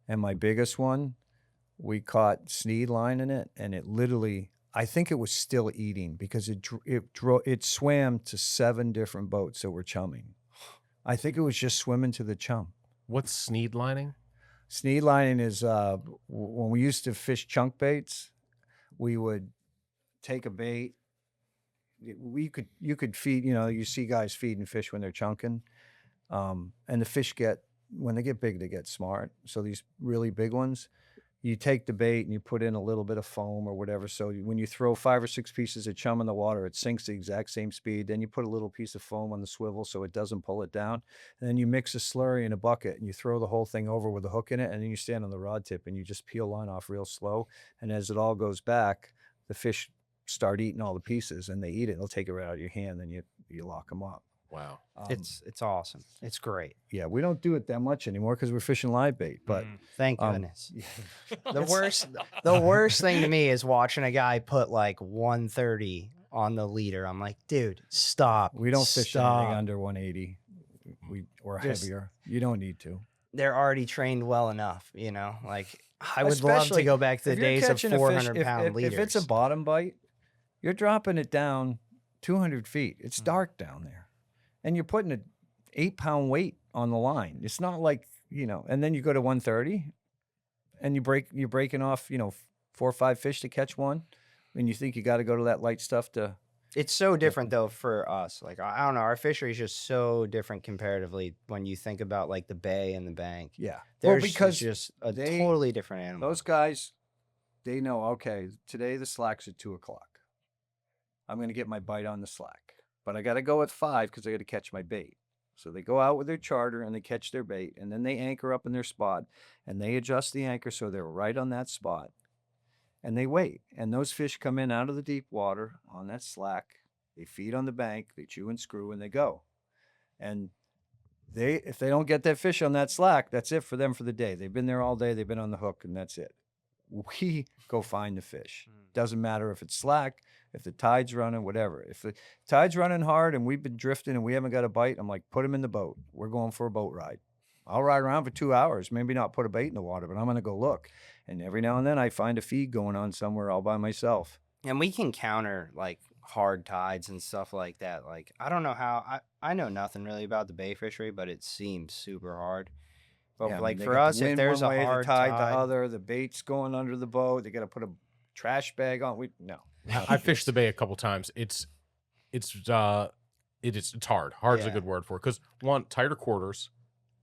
and my biggest one, we caught sneed line in it, and it literally, I think it was still eating because it swam to 7 different boats that were chumming. I think it was just swimming to the chum. What's sneed lining? Sneed lining is when we used to fish chunk baits, we would take a bait. You could feed, you see guys feeding fish when they're chunking, and the fish when they get big, they get smart. So these really big ones, you take the bait and you put in a little bit of foam or whatever. So when you throw 5 or 6 pieces of chum in the water, it sinks the exact same speed. Then you put a little piece of foam on the swivel so it doesn't pull it down. And then you mix a slurry in a bucket and you throw the whole thing over with a hook in it. And then you stand on the rod tip and you just peel line off real slow. And as it all goes back, the fish start eating all the pieces and they eat it. They'll take it right out of your hand. Then you lock them up. Wow. It's awesome. It's great. Yeah, we don't do it that much anymore because we're fishing live bait. But Thank goodness. The worst thing to me is watching a guy put like 130 on the leader. I'm like, dude, stop. we don't fish stop. anything under 180 or Just- heavier. You don't need to. They're already trained well enough, Like, I would love to Especially go back to the if you're days of catching a fish, 400-pound if leaders. it's a bottom bite, you're dropping it down 200 feet. It's dark down there. And you're putting an 8-pound weight on the line. It's not like, and then you go to 130 and you're breaking off, 4 or 5 fish to catch one. And you think you got to go to that light stuff to. It's so different though for us. Like, I don't know, our fishery is just so different comparatively when you think about like the bay and the bank. Yeah. There's because just a they- totally different animal. those guys, they know, okay, today the slack's at 2:00. I'm going to get my bite on the slack. But I got to go at 5 because I got to catch my bait. So they go out with their charter and they catch their bait, and then they anchor up in their spot and they adjust the anchor so they're right on that spot, and they wait. And those fish come in out of the deep water on that slack. They feed on the bank, they chew and screw, and they go. And if they don't get that fish on that slack, that's it for them for the day. They've been there all day, they've been on the hook, and that's it. We go find the fish. Doesn't matter if it's slack, if the tide's running, whatever. If the tide's running hard and we've been drifting and we haven't got a bite, I'm like, put them in the boat. We're going for a boat ride. I'll ride around for 2 hours, maybe not put a bait in the water, but I'm going to go look. And every now and then I find a feed going on somewhere all by myself. And we can counter like hard tides and stuff like that. Like, I don't know how, I know nothing really about the bay fishery, but it seems super hard. But Yeah, I mean, like they for got the us, if wind there's one a way, hard the tide tide, the other, the bait's going under the boat, they got to put a trash bag on. No. I fished the bay a couple times. It's hard. Hard's a Yeah. good word for it because one, tighter quarters.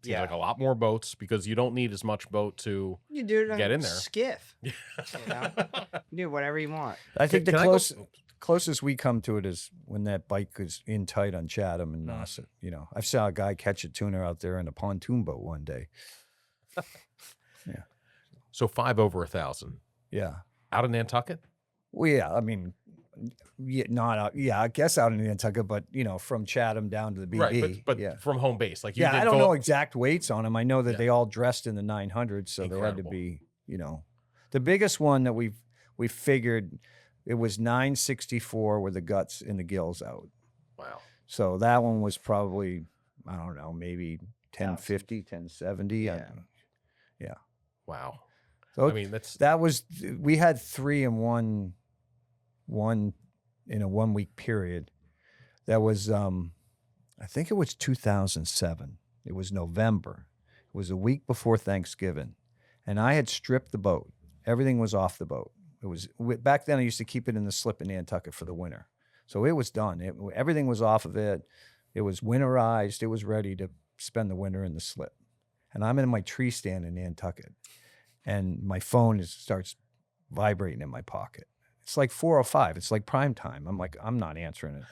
Seems Yeah. like a lot more boats because you don't need as much boat to. you do it on Get in there. skiff. You do whatever you want. I think Can the I go- closest we come to it is when that bite is in tight on Chatham and Nauset. I saw a guy catch a tuna out there in a pontoon boat one day. So 5 over 1,000 Yeah. out of Nantucket. Well, yeah. I mean, not out. Yeah, I guess out in Nantucket, but from Chatham down to the BB. Right, but yeah. from home base, like you Yeah, didn't I don't go- know exact weights on them. I know that Yeah. they all dressed in the 900s, so they had to Incredible. be, the biggest one that we figured it was 964 with the guts and the gills out. Wow. So that one was probably, I don't know, maybe 1050, 1070. Yeah. Wow. So I mean, that's we had 3 in one in a 1 week period. That was, I think it was 2007. It was November. It was a week before Thanksgiving. And I had stripped the boat. Everything was off the boat. back then I used to keep it in the slip in Nantucket for the winter. So it was done. Everything was off of it. It was winterized. It was ready to spend the winter in the slip. And I'm in my tree stand in Nantucket, and my phone starts vibrating in my pocket. It's like 4:05. It's like prime time. I'm like, I'm not answering it.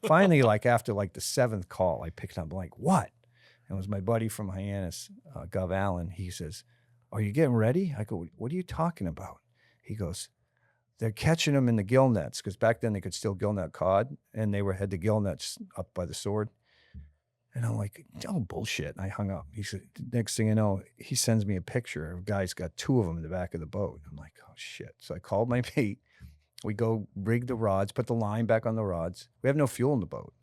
Finally, like after like the 7th call, I picked up. I'm like, what? And it was my buddy from Hyannis, Gov Allen. He says, "Are you getting ready?" I go, "What are you talking about?" He goes, "They're catching them in the gill nets," because back then they could still gill net cod, and they had the gill nets up by the sword. And I'm like, "Oh, bullshit." And I hung up. He said, next thing you know, he sends me a picture. A guy's got 2 of them in the back of the boat. I'm like, oh, shit. So I called my mate. We go rig the rods, put the line back on the rods. We have no fuel in the boat.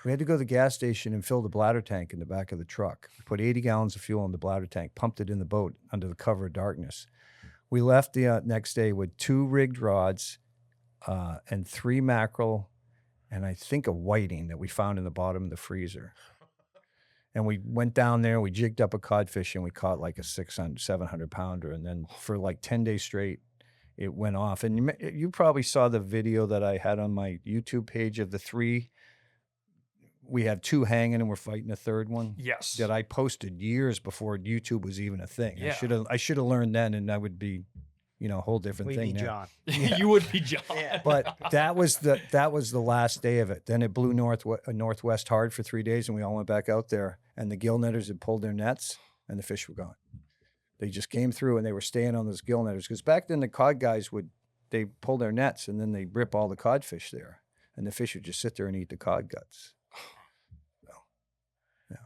We had to go to the gas station and fill the bladder tank in the back of the truck. Put 80 gallons of fuel in the bladder tank, pumped it in the boat under the cover of darkness. We left the next day with 2 rigged rods and 3 mackerel and I think a whiting that we found in the bottom of the freezer. And we went down there, we jigged up a codfish, and we caught like a 600, 700 pounder. And then for like 10 days straight, it went off. And you probably saw the video that I had on my YouTube page of the 3. We have 2 hanging and we're fighting a 3rd one. Yes. That I posted years before YouTube was even a thing. Yeah. I should have learned then, and I would be, a whole different We'd thing be now. John. You would be John. Yeah. But that was the last day of it. Then it blew northwest hard for 3 days, and we all went back out there. And the gill netters had pulled their nets, and the fish were gone. They just came through, and they were staying on those gill netters. Because back then the cod guys they pull their nets, and then they rip all the codfish there, and the fish would just sit there and eat the cod guts. So, yeah,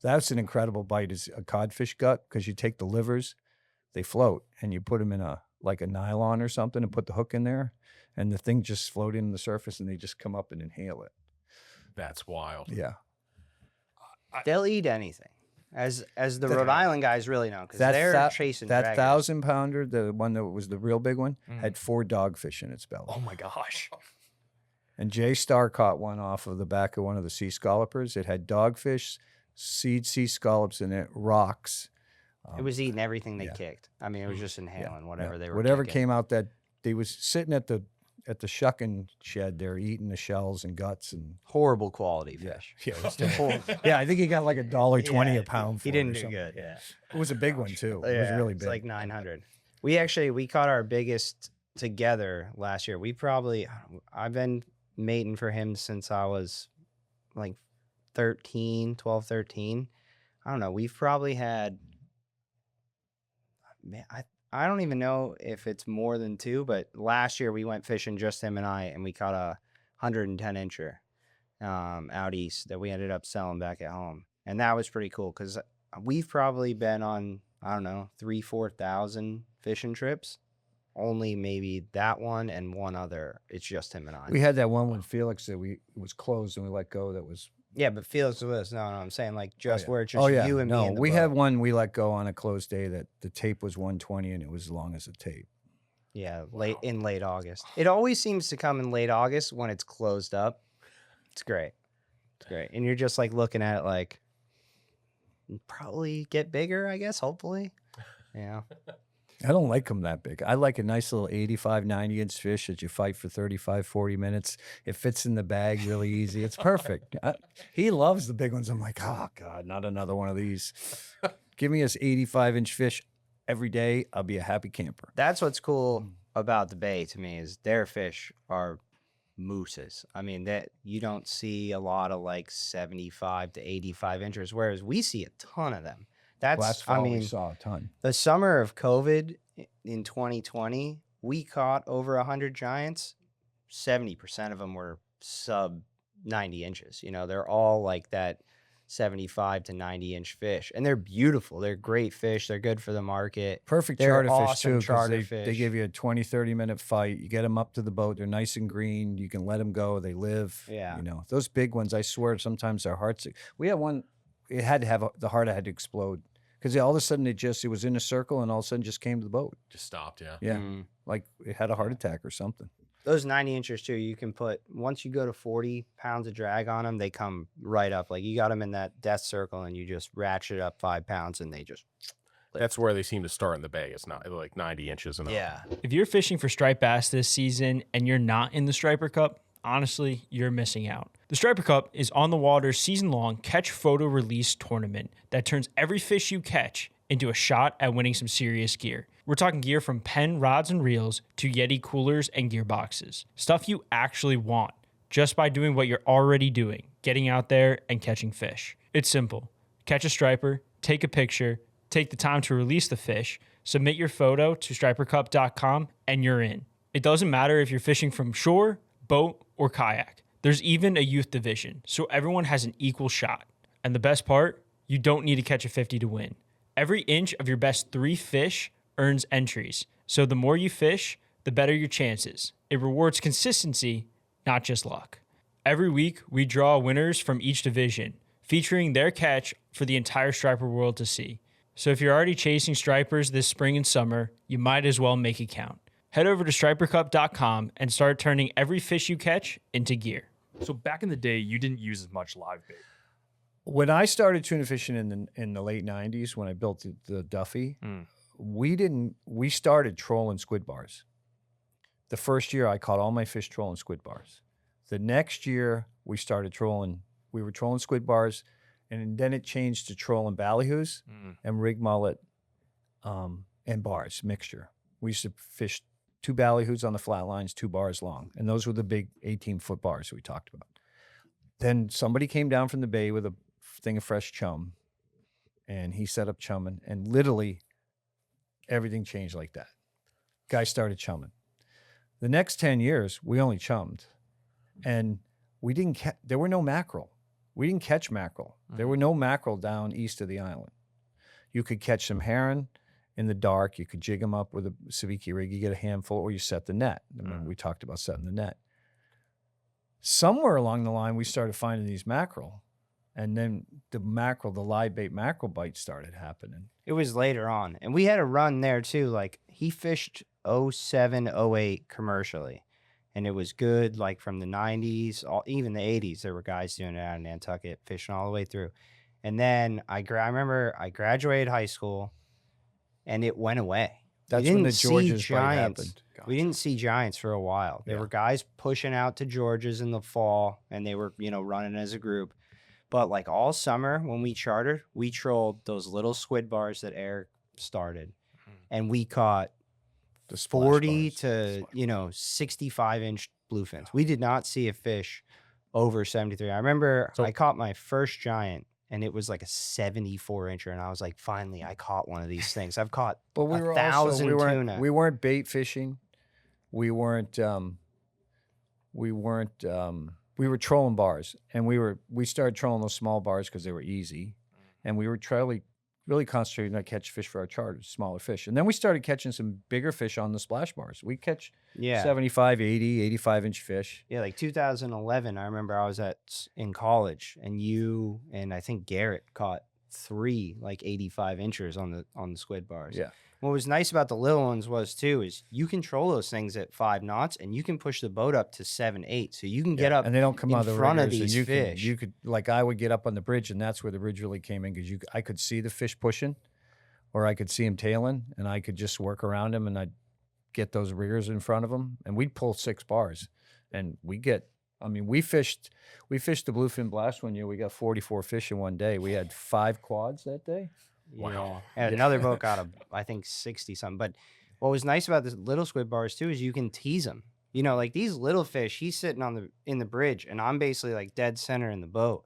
that's an incredible bite. Is a codfish gut, because you take the livers, they float, and you put them in a nylon or something and put the hook in there, and the thing just floating on the surface, and they just come up and inhale it. That's wild. Yeah. They'll eat anything, as the Rhode Island guys really know, because they're chasing that draggers. 1,000 pounder, the one that was the real big one, had 4 dogfish in its belly. Oh my gosh. And Jay Starr caught one off of the back of one of the sea scallopers. It had dogfish, sea scallops in it, rocks. It was eating everything they kicked. I mean, it was just inhaling whatever they were. Whatever kicking. came out that they was sitting at the shucking shed there, eating the shells and guts and Horrible quality fish. yeah, it was terrible. Yeah, I think he got like $1.20 a pound. He for it didn't or do something. good. Yeah. It was a big one too. It was really big. It's like 900. We caught our biggest together last year. I've been mating for him since I was like 13. I don't know. We've probably had, man, I don't even know if it's more than 2, but last year we went fishing, just him and I, and we caught a 110 incher out east that we ended up selling back at home. And that was pretty cool because we've probably been on, I don't know, 3,000-4,000 fishing trips. Only maybe that one and one other. It's just him and I. We had that one with Felix that it was closed and we let go. That was Yeah, but Felix was with us. No, I'm saying like just yeah. where it's just you and me. No, in the we boat. had one we let go on a closed day that the tape was 120 and it was as long as a tape. Yeah, late August. It always seems to come in late August when it's closed up. It's great. It's great. And you're just like looking at it like probably get bigger, I guess, hopefully. Yeah. I don't like them that big. I like a nice little 85, 90 inch fish that you fight for 35, 40 minutes. It fits in the bag really easy. It's perfect. He loves the big ones. I'm like, oh, God, not another one of these. Give me this 85 inch fish every day. I'll be a happy camper. That's what's cool about the Bay to me is their fish are mooses. I mean, that you don't see a lot of like 75 to 85 inches, whereas we see a ton of them. Last fall we saw a ton. The summer of COVID in 2020, we caught over 100 giants. 70% of them were sub 90 inches. You know, they're all like that 75 to 90 inch fish. And they're beautiful. They're great fish. They're good for the market. Perfect They're charter fish, awesome too, 'cause charter they fish. give you a 20, 30-minute fight. You get them up to the boat. They're nice and green. You can let them go. They live. Yeah. You know, those big ones, I swear, sometimes their hearts. We had one, it had to have, the heart had to explode. Because all of a sudden it was in a circle and all of a sudden just came to the boat. Just stopped, yeah. Yeah. Mm. Like it had a heart attack or something. Those 90 inches too, you can put, once you go to 40 pounds of drag on them, they come right up. Like you got them in that death circle and you just ratchet up 5 pounds and they just That's where they seem to start in the bay. It's not like 90 inches and up. Yeah. If you're fishing for striped bass this season and you're not in the Striper Cup, honestly, you're missing out. The Striper Cup is on the water's season-long catch photo release tournament that turns every fish you catch into a shot at winning some serious gear. We're talking gear from Penn rods and reels to Yeti coolers and gearboxes. Stuff you actually want just by doing what you're already doing, getting out there and catching fish. It's simple. Catch a striper, take a picture, take the time to release the fish, submit your photo to stripercup.com, and you're in. It doesn't matter if you're fishing from shore, boat, or kayak. There's even a youth division, so everyone has an equal shot. And the best part, you don't need to catch a 50 to win. Every inch of your best 3 fish earns entries. So the more you fish, the better your chances. It rewards consistency, not just luck. Every week, we draw winners from each division, featuring their catch for the entire striper world to see. So if you're already chasing stripers this spring and summer, you might as well make it count. Head over to stripercup.com and start turning every fish you catch into gear. So back in the day, you didn't use as much live bait. When I started tuna fishing in the late 90s, when I built the Duffy, we started trolling squid bars. The first year I caught all my fish trolling squid bars. The next year we were trolling squid bars, and then it changed to trolling ballyhoos and rig mullet and bars mixture. We used to fish 2 ballyhoos on the flat lines, 2 bars long, and those were the big 18-foot bars we talked about. Then somebody came down from the bay with a thing of fresh chum, and he set up chumming, and literally everything changed like that. Guy started chumming. The next 10 years, we only chummed, and we didn't there were no mackerel. We didn't catch mackerel. There were no mackerel down east of the island. You could catch some herring in the dark. You could jig them up with a sabiki rig. You get a handful, or you set the net. I mean, we talked about setting the net. Somewhere along the line, we started finding these mackerel, and then the live bait mackerel bite started happening. It was later on. And we had a run there too. Like he fished 07, 08 commercially. And it was good, like from the 90s, even the 80s. There were guys doing it out in Nantucket, fishing all the way through. And then I remember I graduated high school, and it went away. That's when the Georges bite happened. We didn't see giants for a while. There were guys pushing out to Georges in the fall, and they were, running as a group. But like all summer when we chartered, we trolled those little squid bars that Eric started, and we caught the 40 to 65-inch bluefins. We did not see a fish over 73. I remember I caught my first giant, and it was like a 74-incher, and I was like, finally, I caught one of these things. I've caught but we 1,000 tuna. We weren't bait fishing. We weren't. We were trolling bars, and we started trolling those small bars because they were easy, and we were really concentrating on catch fish for our charters, smaller fish. And then we started catching some bigger fish on the splash bars. We catch 75, 80, 85-inch fish. Yeah, like 2011, I remember I was in college, and you and I think Garrett caught 3 like 85 inchers on the squid bars. Yeah. What was nice about the little ones is you control those things at 5 knots, and you can push the boat up to 7, 8. So you can get up and they don't come out of the front of riggers, these and fish. You could like I would get up on the bridge, and that's where the bridge really came in, because I could see the fish pushing, or I could see him tailing, and I could just work around him, and I'd get those riggers in front of him, and we'd pull 6 bars, and we fished the Bluefin Blast one year. We got 44 fish in one day. We had 5 quads that day. Wow. And another boat got I think 60 something. But what was nice about this little squid bars too is you can tease them. Like these little fish, he's sitting in the bridge, and I'm basically like dead center in the boat,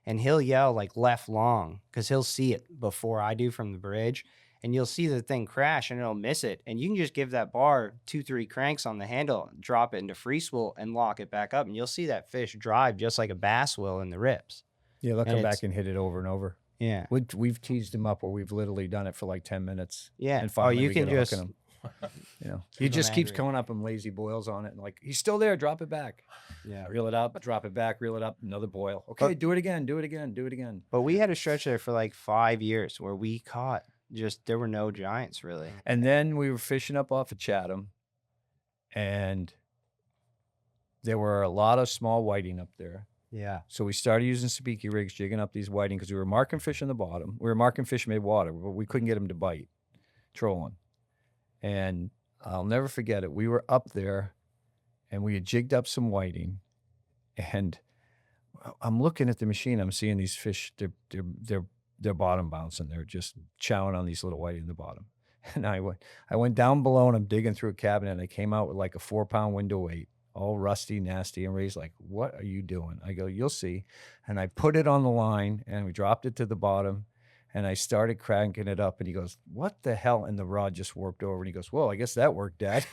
and he'll yell like left long because he'll see it before I do from the bridge, and you'll see the thing crash and it'll miss it, and you can just give that bar 2-3 cranks on the handle, drop it into free spool, and lock it back up, and you'll see that fish drive just like a bass will in the rips. Yeah, they'll come back and hit it over and over. Yeah, we've teased him up, or we've literally done it for like 10 minutes. Yeah. And finally you we can get a hook just in him. He just keeps coming up and lazy boils on it, and like, he's still there. Drop it back. Yeah, reel it up, drop it back, reel it up, another boil. Okay, do it again, do it again, do it again. But we had a stretch there for like 5 years where we caught there were no giants really. And then we were fishing up off of Chatham, and there were a lot of small whiting up there. Yeah. So we started using sabiki rigs, jigging up these whiting, because we were marking fish in the bottom. We were marking fish mid-water, but we couldn't get them to bite. trolling. And I'll never forget it. We were up there and we had jigged up some whiting, and I'm looking at the machine. I'm seeing these fish, they're bottom bouncing. They're just chowing on these little whiting in the bottom. And I went down below and I'm digging through a cabinet and I came out with like a 4-pound window weight, all rusty, nasty. And Ray's like, "What are you doing?" I go, "You'll see." And I put it on the line and we dropped it to the bottom and I started cranking it up and he goes, "What the hell?" And the rod just warped over and he goes, "Well, I guess that worked, Dad."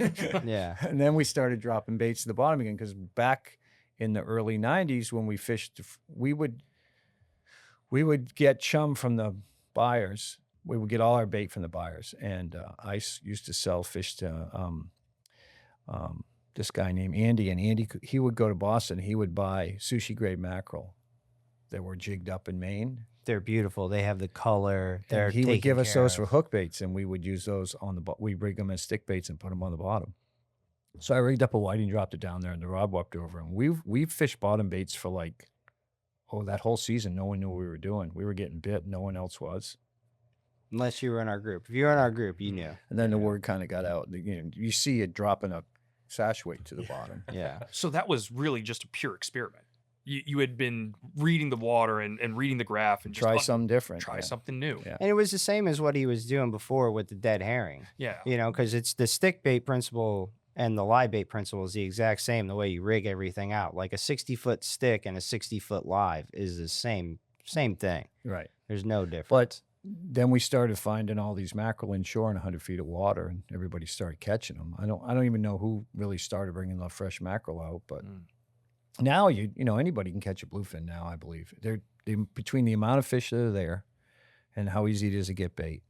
Yeah. And then we started dropping baits to the bottom again, because back in the early 90s when we fished, we would get chum from the buyers. We would get all our bait from the buyers. And I used to sell fish to this guy named Andy. And Andy, he would go to Boston. He would buy sushi grade mackerel that were jigged up in Maine. They're beautiful. They have the color. And he would give us those for hook baits, and we would use those on the we rig them as stick baits and put them on the bottom. So I rigged up a whiting, dropped it down there, and the rod walked over. And we've fished bottom baits for like, that whole season. No one knew what we were doing. We were getting bit. No one else was. Unless you were in our group. If you were in our group, you knew. And then the word kind of got out. You see it dropping a sash weight to the bottom. Yeah. So that was really just a pure experiment. You had been reading the water and reading the graph and just Try something different. try yeah. something new. Yeah. And it was the same as what he was doing before with the dead herring. Yeah. Because it's the stick bait principle and the live bait principle is the exact same, the way you rig everything out. Like a 60-foot stick and a 60-foot live is the same thing. Right. There's no difference. But then we started finding all these mackerel inshore in 100 feet of water, and everybody started catching them. I don't even know who really started bringing the fresh mackerel out, but now anybody can catch a bluefin now. I believe they're between the amount of fish that are there and how easy it is to get bait.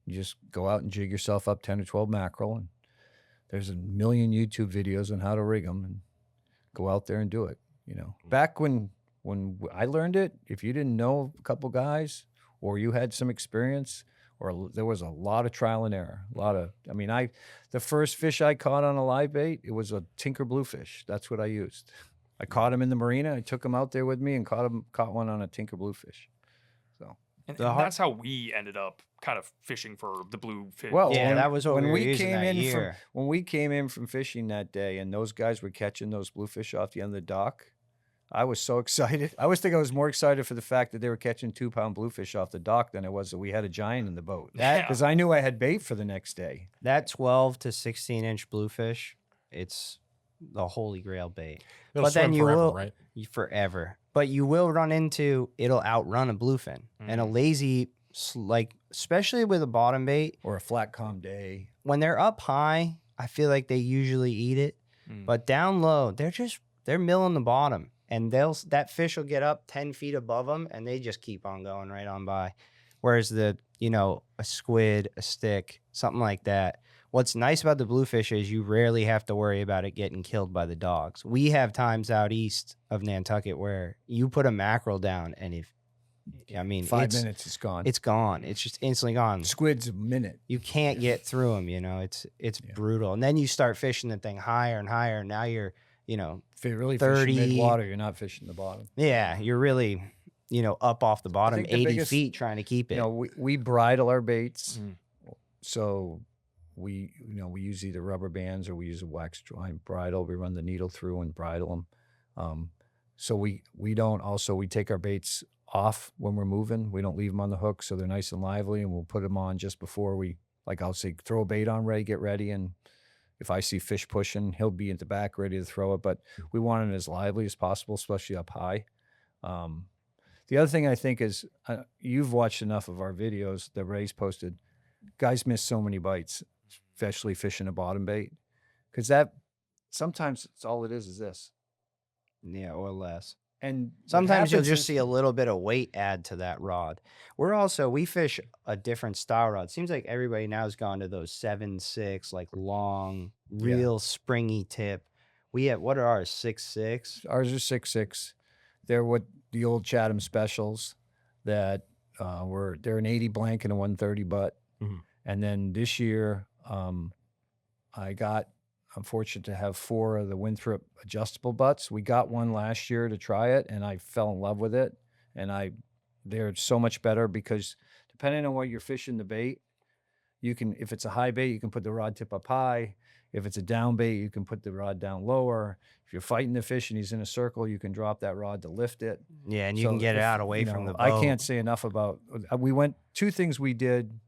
You just go out and jig yourself up 10 or 12 mackerel, and there's a million YouTube videos on how to rig them, and go out there and do it. Back when I learned it, if you didn't know a couple guys, or you had some experience, or there was a lot of trial and error. The first fish I caught on a live bait, it was a tinker bluefish. That's what I used. I caught him in the marina. I took him out there with me and caught one on a tinker bluefish. So And that's how we ended up kind of fishing for the bluefish. well, Yeah, when, that was what when we were we using came that in year. when we came in from fishing that day, and those guys were catching those bluefish off the end of the dock. I was so excited. I was more excited for the fact that they were catching 2-pound bluefish off the dock than it was that we had a giant in the boat. Yeah. Because I knew I had bait for the next day. that 12 to 16-inch bluefish, it's the holy grail bait. It'll But then swim you forever, will right? forever. But you will run into it'll outrun a bluefin and a lazy, especially with a bottom bait. Or a flat calm day. When they're up high, I feel like they usually eat it. But down low, they're milling the bottom, and that fish will get up 10 feet above them, and they just keep on going right on by. Whereas a squid, a stick, something like that. What's nice about the bluefish is you rarely have to worry about it getting killed by the dogs. We have times out east of Nantucket where you put a mackerel down, and 5 minutes, it's gone. It's gone. It's just instantly gone. Squid's a minute. You can't get through them. It's brutal. And then you start fishing the thing higher and higher. And now you're, If you're really 30 fishing mid-water, you're not fishing the bottom. you're really, up off the bottom, think the 80 biggest- feet trying to keep it. We bridle our baits, so we use either rubber bands or we use a wax joint bridle. We run the needle through and bridle them. So we take our baits off when we're moving. We don't leave them on the hook, so they're nice and lively, and we'll put them on just before I'll say, throw a bait on, Ray, get ready, and if I see fish pushing, he'll be at the back ready to throw it, but we want it as lively as possible, especially up high. The other thing I think is, you've watched enough of our videos that Ray's posted. Guys miss so many bites, especially fishing a bottom bait, because that sometimes it's all it is this. Yeah, or less. And Sometimes you'll just see a little bit of weight add to that rod. We fish a different style rod. Seems like everybody now has gone to those 7.6, like long, real springy tip. What are ours, 6.6? Ours are 6.6. They're what the old Chatham specials that they're an 80 blank and a 130 butt. And then this year, I'm fortunate to have 4 of the Winthrop adjustable butts. We got one last year to try it, and I fell in love with it. And they're so much better because depending on what you're fishing the bait, You can, if it's a high bait, you can put the rod tip up high. If it's a down bait, you can put the rod down lower. If you're fighting the fish and he's in a circle, you can drop that rod to lift it. Yeah, and you can get it out away from the boat. I can't say enough about. We went 2 things we did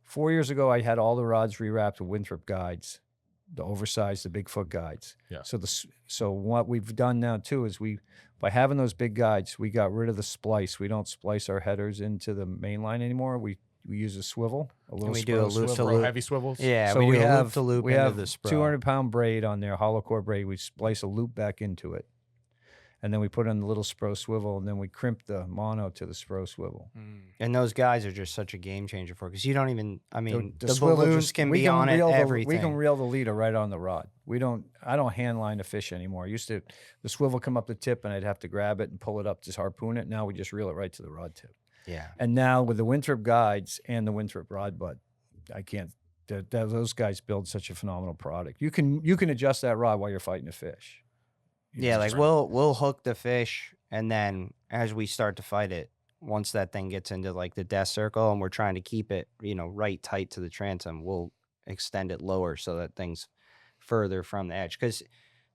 4 years ago. I had all the rods rewrapped with Winthrop guides, the oversized, the Bigfoot guides. Yeah. So what we've done now too is by having those big guides, we got rid of the splice. We don't splice our headers into the main line anymore. We use a swivel, a little we do a loop to swivel. loop. Heavy swivels. Yeah, So we do a have loop to loop we into have the spro. 200-pound braid on there, hollow core braid. We splice a loop back into it, and then we put in the little spro swivel, and then we crimp the mono to the spro swivel. And those guys are just such a game changer for because you don't even. I mean, the swivel balloons just- can we be on it. reel Everything. We can reel the leader right on the rod. I don't hand line the fish anymore. The swivel come up the tip, and I'd have to grab it and pull it up to harpoon it. Now we just reel it right to the rod tip. Yeah. And now with the Winthrop guides and the Winthrop rod butt, I can't. Those guys build such a phenomenal product. You can adjust that rod while you're fighting a fish. Yeah, like we'll hook the fish, and then as we start to fight it, once that thing gets into like the death circle, and we're trying to keep it, right tight to the transom, we'll extend it lower so that thing's further from the edge. Because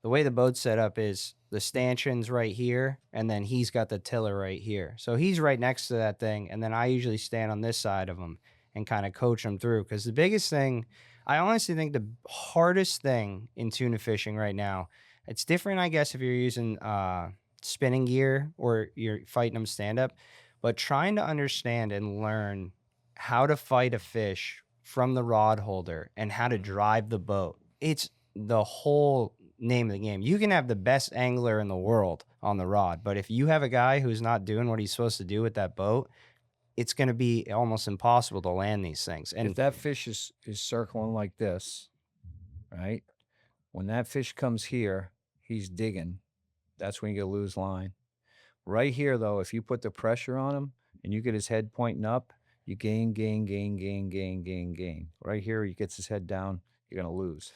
the way the boat's set up is the stanchion's right here, and then he's got the tiller right here. So he's right next to that thing, and then I usually stand on this side of him and kind of coach him through. Because the biggest thing, I honestly think the hardest thing in tuna fishing right now, it's different, I guess, if you're using spinning gear or you're fighting them stand-up, but trying to understand and learn how to fight a fish from the rod holder and how to drive the boat. It's the whole name of the game. You can have the best angler in the world on the rod, but if you have a guy who's not doing what he's supposed to do with that boat, it's going to be almost impossible to land these things. And if that fish is circling like this, right? When that fish comes here, he's digging. That's when you get lose line. Right here, though, if you put the pressure on him and you get his head pointing up, you gain. Right here, he gets his head down, you're going to lose.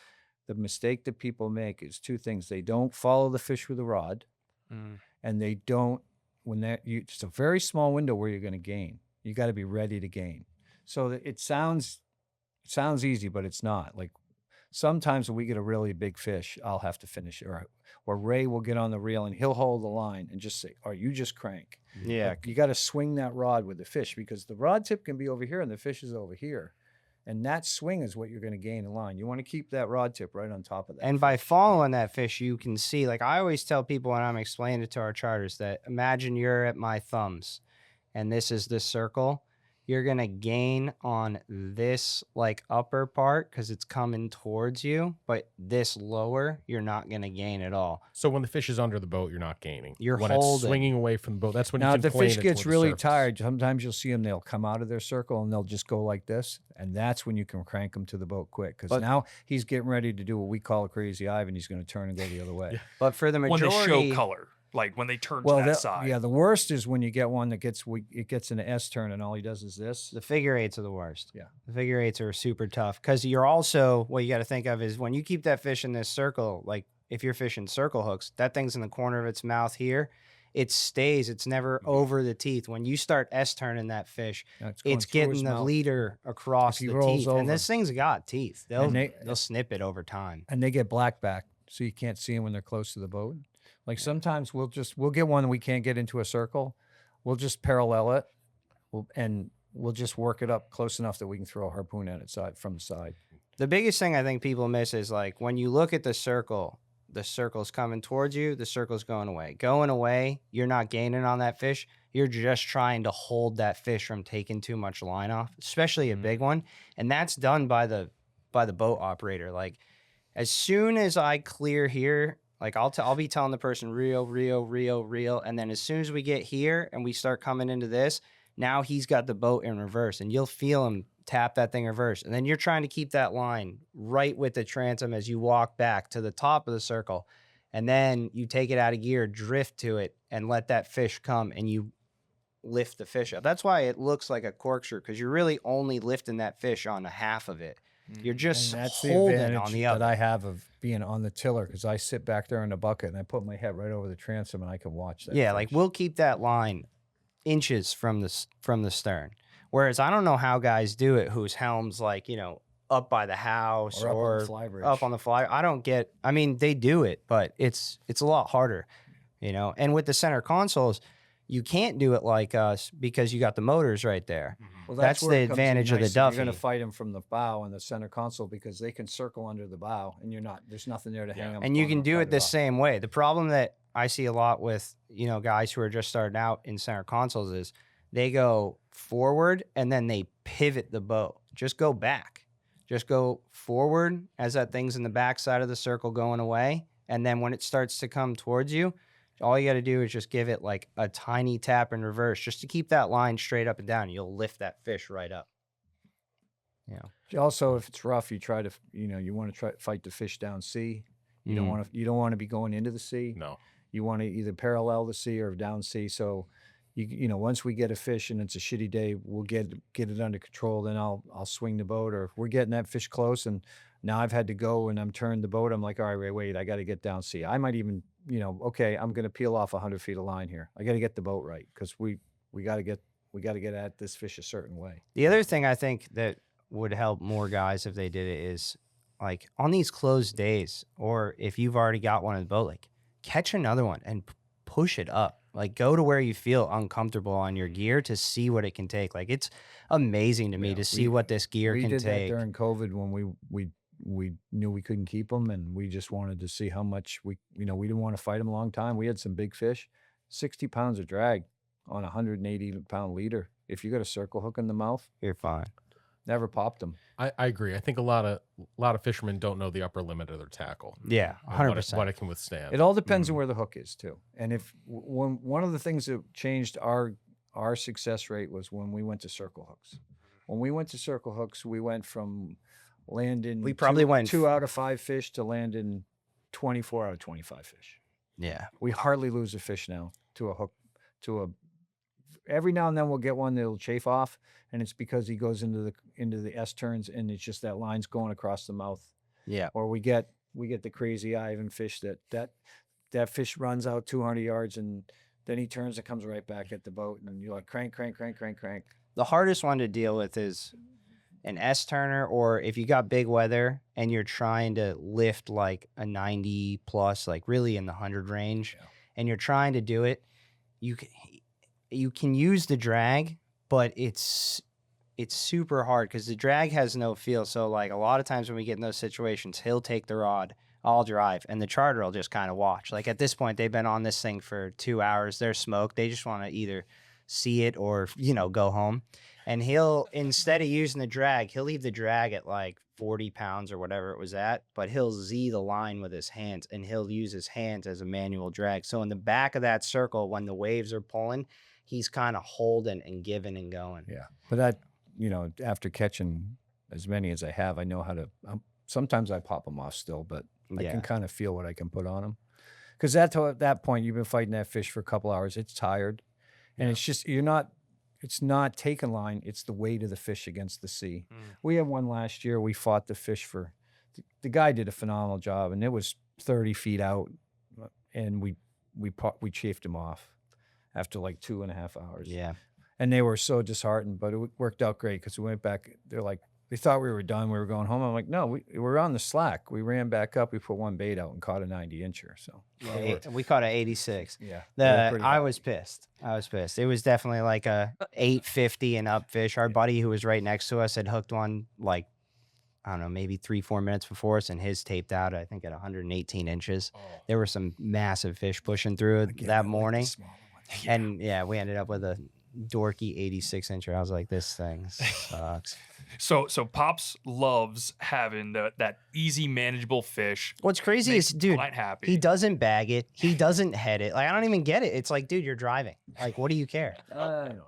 The mistake that people make is 2 things. They don't follow the fish with a rod, and they don't, it's a very small window where you're going to gain. You got to be ready to gain. So it sounds easy, but it's not. Like sometimes when we get a really big fish, I'll have to finish it, or Ray will get on the reel and he'll hold the line and just say, "Or you just crank." yeah, Like, you got to swing that rod with the fish because the rod tip can be over here and the fish is over here. And that swing is what you're going to gain in line. You want to keep that rod tip right on top of that. and by following that fish, you can see, like I always tell people when I'm explaining it to our charters, that imagine you're at my thumbs and this is the circle. You're going to gain on this like upper part because it's coming towards you, but this lower, you're not going to gain at all. So when the fish is under the boat, you're not gaining. You're when holding. it's swinging away from the boat. That's when Now, you if can the fish plane it gets toward the really surface. tired, sometimes you'll see them, they'll come out of their circle and they'll just go like this. And that's when you can crank them to the boat quick. Because But- now he's getting ready to do what we call a crazy Ivan. He's going to turn and go the other way. But for the When majority, they show color, like when they turn to that side. yeah, the worst is when you get one that gets an S turn and all he does is this. the figure eights are the worst. Yeah. The figure eights are super tough because you're also, what you got to think of is when you keep that fish in this circle, like if you're fishing circle hooks, that thing's in the corner of its mouth here. It stays. It's never over the teeth. When you start S turning that fish, Now going it's through his getting the mouth. leader across If he the rolls teeth. over. And this thing's got teeth. They'll And they'll snip it over time. And they get black back, so you can't see them when they're close to the boat. Like sometimes we'll get one that we can't get into a circle. We'll just parallel it, and we'll just work it up close enough that we can throw a harpoon at it from the side. The biggest thing I think people miss is like when you look at the circle's coming towards you, the circle's going away. Going away, you're not gaining on that fish. You're just trying to hold that fish from taking too much line off, especially a big one. And that's done by the boat operator. Like as soon as I clear here, like I'll be telling the person reel, and then as soon as we get here and we start coming into this, now he's got the boat in reverse, and you'll feel him tap that thing reverse, and then you're trying to keep that line right with the transom as you walk back to the top of the circle, and then you take it out of gear, drift to it, and let that fish come, and you lift the fish up. That's why it looks like a corkscrew because you're really only lifting that fish on a half of it. You're just And that's the holding advantage on the that other. I have of being on the tiller because I sit back there in the bucket and I put my head right over the transom and I can watch that. Yeah, fish. like we'll keep that line inches from the stern. Whereas I don't know how guys do it whose helm's like, up by the house Or up on the or fly bridge. up on the fly. I mean, they do it, but it's a lot harder, And with the center consoles, you can't do it like us because you got the motors right there. Well, That's where the it comes in advantage of the nice. You're Duffy. going to fight them from the bow and the center console because they can circle under the bow, and there's nothing there to hang them. And you can do it the same way. The problem that I see a lot with, guys who are just starting out in center consoles is they go forward and then they pivot the boat. Just go back. Just go forward as that thing's in the back side of the circle going away. And then when it starts to come towards you, all you got to do is just give it like a tiny tap in reverse just to keep that line straight up and down. You'll lift that fish right up. Also, if it's rough, you try to, you want to fight the fish down sea. You don't want to be going into the sea. No. You want to either parallel the sea or down sea. So, once we get a fish and it's a shitty day, we'll get it under control. Then I'll swing the boat, or if we're getting that fish close and now I've had to go and I'm turning the boat, I'm like, all right, wait, I got to get down sea. I might even, okay, I'm going to peel off 100 feet of line here. I got to get the boat right because we got to get at this fish a certain way. The other thing I think that would help more guys if they did it is like on these closed days, or if you've already got one in the boat, like catch another one and push it up. Like go to where you feel uncomfortable on your gear to see what it can take. Like it's amazing to me to see what this gear can take. We did that during COVID when we knew we couldn't keep them, and we just wanted to see how much we didn't want to fight them a long time. We had some big fish, 60 pounds of drag on a 180-pound leader. If you got a circle hook in the mouth, You're fine. never popped them. I agree. I think a lot of fishermen don't know the upper limit of their tackle. Yeah, and 100%. what it can withstand. It all depends on where the hook is too. And if one of the things that changed our success rate was when we went to circle hooks. When we went to circle hooks, we went from landing We probably went 2 out of 5 fish to landing 24 out of 25 fish. Yeah. We hardly lose a fish now to a hook. Every now and then we'll get one that'll chafe off, and it's because he goes into the S turns, and it's just that line's going across the mouth. Yeah. Or we get the crazy Ivan fish that fish runs out 200 yards, and then he turns and comes right back at the boat, and you're like crank. The hardest one to deal with is an S turner, or if you got big weather and you're trying to lift like a 90 plus, like really in the 100 range, and you're trying to do it, you can use the drag, but it's super hard because the drag has no feel. So like a lot of times when we get in those situations, he'll take the rod, I'll drive, and the charter will just kind of watch. Like at this point, they've been on this thing for 2 hours. They're smoked. They just want to either see it or, go home. And he'll, instead of using the drag, he'll leave the drag at like 40 pounds or whatever it was at, but he'll Z the line with his hands, and he'll use his hands as a manual drag. So in the back of that circle, when the waves are pulling, he's kind of holding and giving and going. Yeah. But that, after catching as many as I have, I know how to, sometimes I pop them off still, but I can kind of feel what I can put on them. Because at that point, you've been fighting that fish for a couple hours. It's tired. And it's just, it's not taking line. It's the weight of the fish against the sea. We had one last year. We fought the fish the guy did a phenomenal job, and it was 30 feet out, and we chafed him off after like 2.5 hours. Yeah. And they were so disheartened, but it worked out great because we went back. They're like, they thought we were done. We were going home. I'm like, no, we were on the slack. We ran back up. We put one bait out and caught a 90-incher. So We caught an 86. yeah, I was pissed. It was definitely like a 850 and up fish. Our buddy who was right next to us had hooked one like, I don't know, maybe 3-4 minutes before us, and his taped out, I think, at 118 inches. There were some massive fish pushing through that morning. And yeah, we ended up with a dorky 86-incher. I was like, this thing sucks. So Pops loves having that easy, manageable fish. What's crazy Makes is, dude, client happy. he doesn't bag it. He doesn't head it. Like, I don't even get it. It's like, dude, you're driving. Like, what do you care? I don't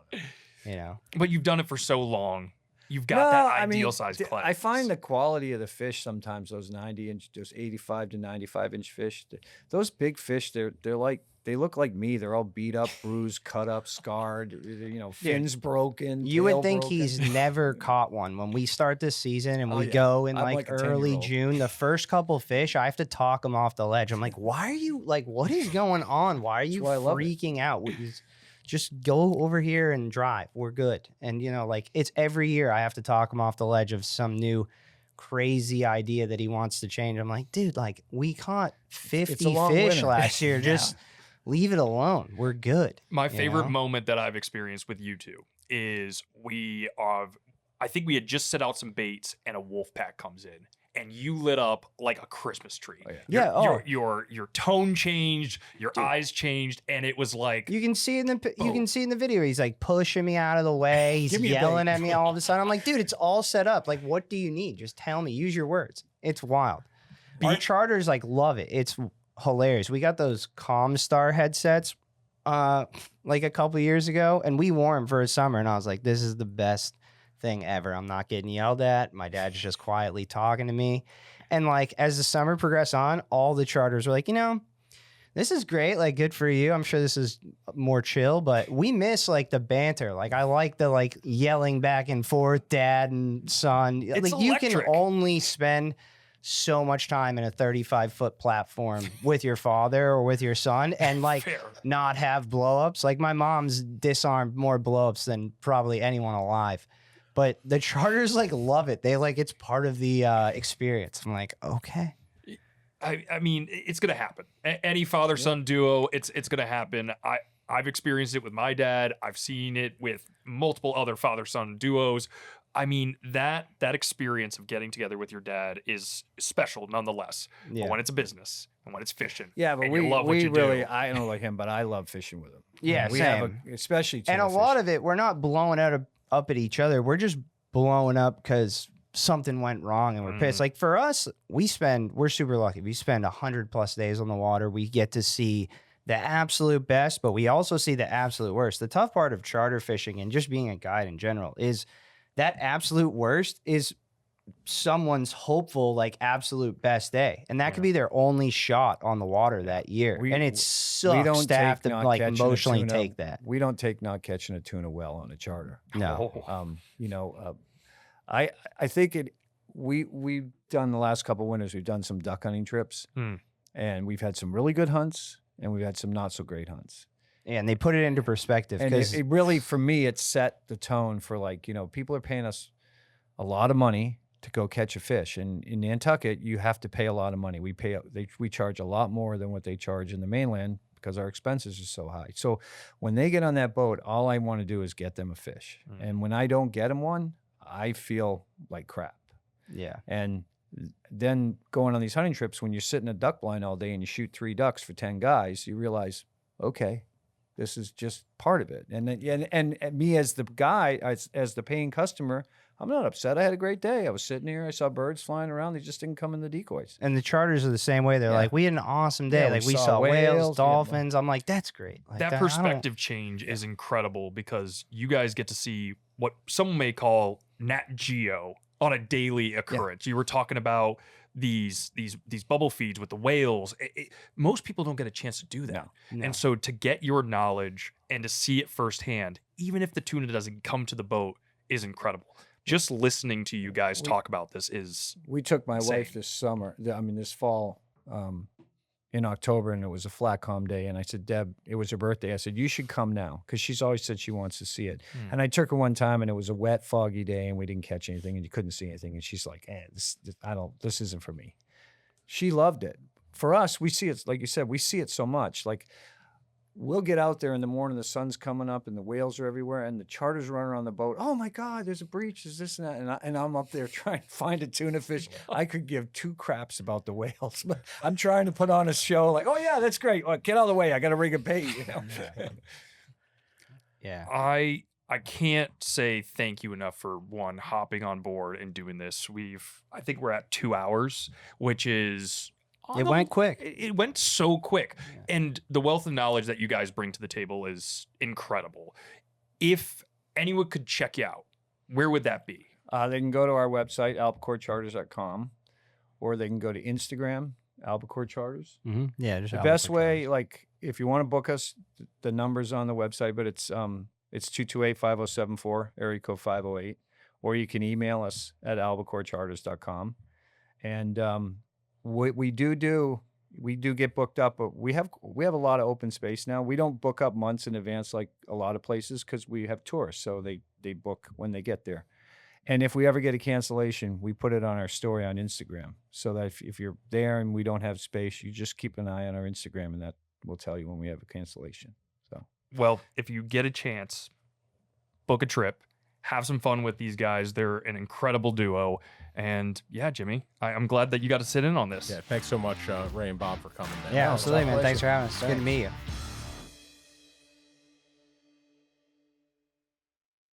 know. But you've done it for so long. You've got that ideal size class. I find the quality of the fish sometimes, those 90-inch, those 85 to 95-inch fish, those big fish, they look like me. They're all beat up, bruised, cut up, scarred, fins broken. You would tail think broken. he's never caught one. When we start this season and we yeah. go in I'm like like a early 10-year-old. June, the first couple fish, I have to talk them off the ledge. I'm like, why are you, like, what is going on? Why are you why I love it. freaking out? He's just go over here and drive. We're good. And, you know, like it's every year I have to talk him off the ledge of some new crazy idea that he wants to change. I'm like, dude, like we caught 50 long fish winter. last year. Just leave it alone. We're good. My you favorite know? moment that I've experienced with you two is I think we had just set out some baits and a wolf pack comes in and you lit up like a Christmas tree. Oh, yeah. Your tone changed, your eyes changed, and it was like You can see in the video. He's like pushing me out of the way. He's Give me a yelling bait. at me all of a sudden. I'm like, dude, it's all set up. Like, what do you need? Just tell me. Use your words. It's wild. Our charters like love it. It's hilarious. We got those Comstar headsets like a couple years ago, and we wore them for a summer. And I was like, this is the best thing ever. I'm not getting yelled at. My dad's just quietly talking to me. And like as the summer progressed on, all the charters were like, you know, this is great. Like, good for you. I'm sure this is more chill, but we miss like the banter. Like, I like the like yelling back and forth, dad and son. It's like, you can electric. only spend so much time in a 35-foot platform with your father or with your son and like Fair. not have blowups. Like, my mom's disarmed more blowups than probably anyone alive. But the charters like love it. They like it's part of the experience. I'm like, okay. I mean, it's gonna happen. Any father-son duo, it's gonna happen. I've experienced it with my dad. I've seen it with multiple other father-son duos. I mean, that experience of getting together with your dad is special nonetheless. Yeah. But when it's a business and when it's fishing, Yeah, but and you love what we you really, do. I don't like him, but I love fishing with him. Yeah, we same. have especially And a lot of it, we're not blowing up at each other. We're just blowing up because something went wrong and we're pissed. Like for us, we're super lucky. We spend 100+ days on the water. We get to see the absolute best, but we also see the absolute worst. The tough part of charter fishing and just being a guide in general is that absolute worst is someone's hopeful, like absolute best day. And that could be their only shot on the water that year. And it sucks to have to like emotionally take that. We don't take not catching a tuna well on a charter. No. You know, I think we've done the last couple winters, we've done some duck hunting trips and we've had some really good hunts and we've had some not so great hunts. And they put it into perspective And because it really, for me, it set the tone for like, you know, people are paying us a lot of money to go catch a fish. And in Nantucket, you have to pay a lot of money. We charge a lot more than what they charge in the mainland because our expenses are so high. So when they get on that boat, all I want to do is get them a fish. And when I don't get them one, I feel like crap. yeah. And then going on these hunting trips, when you're sitting at duck blind all day and you shoot 3 ducks for 10 guys, you realize, okay, this is just part of it. And me as the guy, as the paying customer, I'm not upset. I had a great day. I was sitting here. I saw birds flying around. They just didn't come in the decoys. And the charters are the same way. They're like, we had an awesome day. Yeah, like we we saw saw whales, whales, dolphins. I'm like, that's great. Like, That I don't- perspective change is incredible because you guys get to see what some may call Nat Geo on a daily occurrence. You were talking about these bubble feeds with the whales. Most people don't get a chance to do that. No. And so to get your knowledge and to see it firsthand, even if the tuna doesn't come to the boat, is incredible. Just listening to you guys talk about this is We took my Insane. wife this fall, in October, and it was a flat calm day. And I said, Deb, it was her birthday. I said, you should come now, because she's always said she wants to see it. And I took her one time, and it was a wet, foggy day, and we didn't catch anything, and you couldn't see anything. And she's like, this isn't for me. She loved it. For us, we see it, like you said, we see it so much. Like, we'll get out there in the morning, the sun's coming up and the whales are everywhere and the charters run around the boat. Oh my God, there's a breach, there's this and that. And I'm up there trying to find a tuna fish. I could give 2 craps about the whales, but I'm trying to put on a show like, oh yeah, that's great. Well, get out of the way. I got to rig a bait. You know? Yeah. I can't say thank you enough for one hopping on board and doing this. I think we're at 2 hours, which is It went quick. It went so quick. And the wealth of knowledge that you guys bring to the table is incredible. If anyone could check you out, where would that be? They can go to our website, albacorecharters.com, or they can go to Instagram, Albacore Charters. Mm-hmm. Yeah. Just The best way, like, if you want to book us, the number's on the website, but it's 228-5074, area code 508, or you can email us at albacorecharters.com. And we we do get booked up, but we have a lot of open space now. We don't book up months in advance like a lot of places because we have tourists, so they book when they get there. And if we ever get a cancellation, we put it on our story on Instagram, so that if you're there and we don't have space, you just keep an eye on our Instagram, and that will tell you when we have a cancellation. So, Well, if you get a chance, book a trip, have some fun with these guys. They're an incredible duo. And yeah, Jimmy, I'm glad that you got to sit in on this. Yeah, thanks so much, Ray and Bob, for coming. Yeah, absolutely, man. Thanks for having us. It's good to meet you.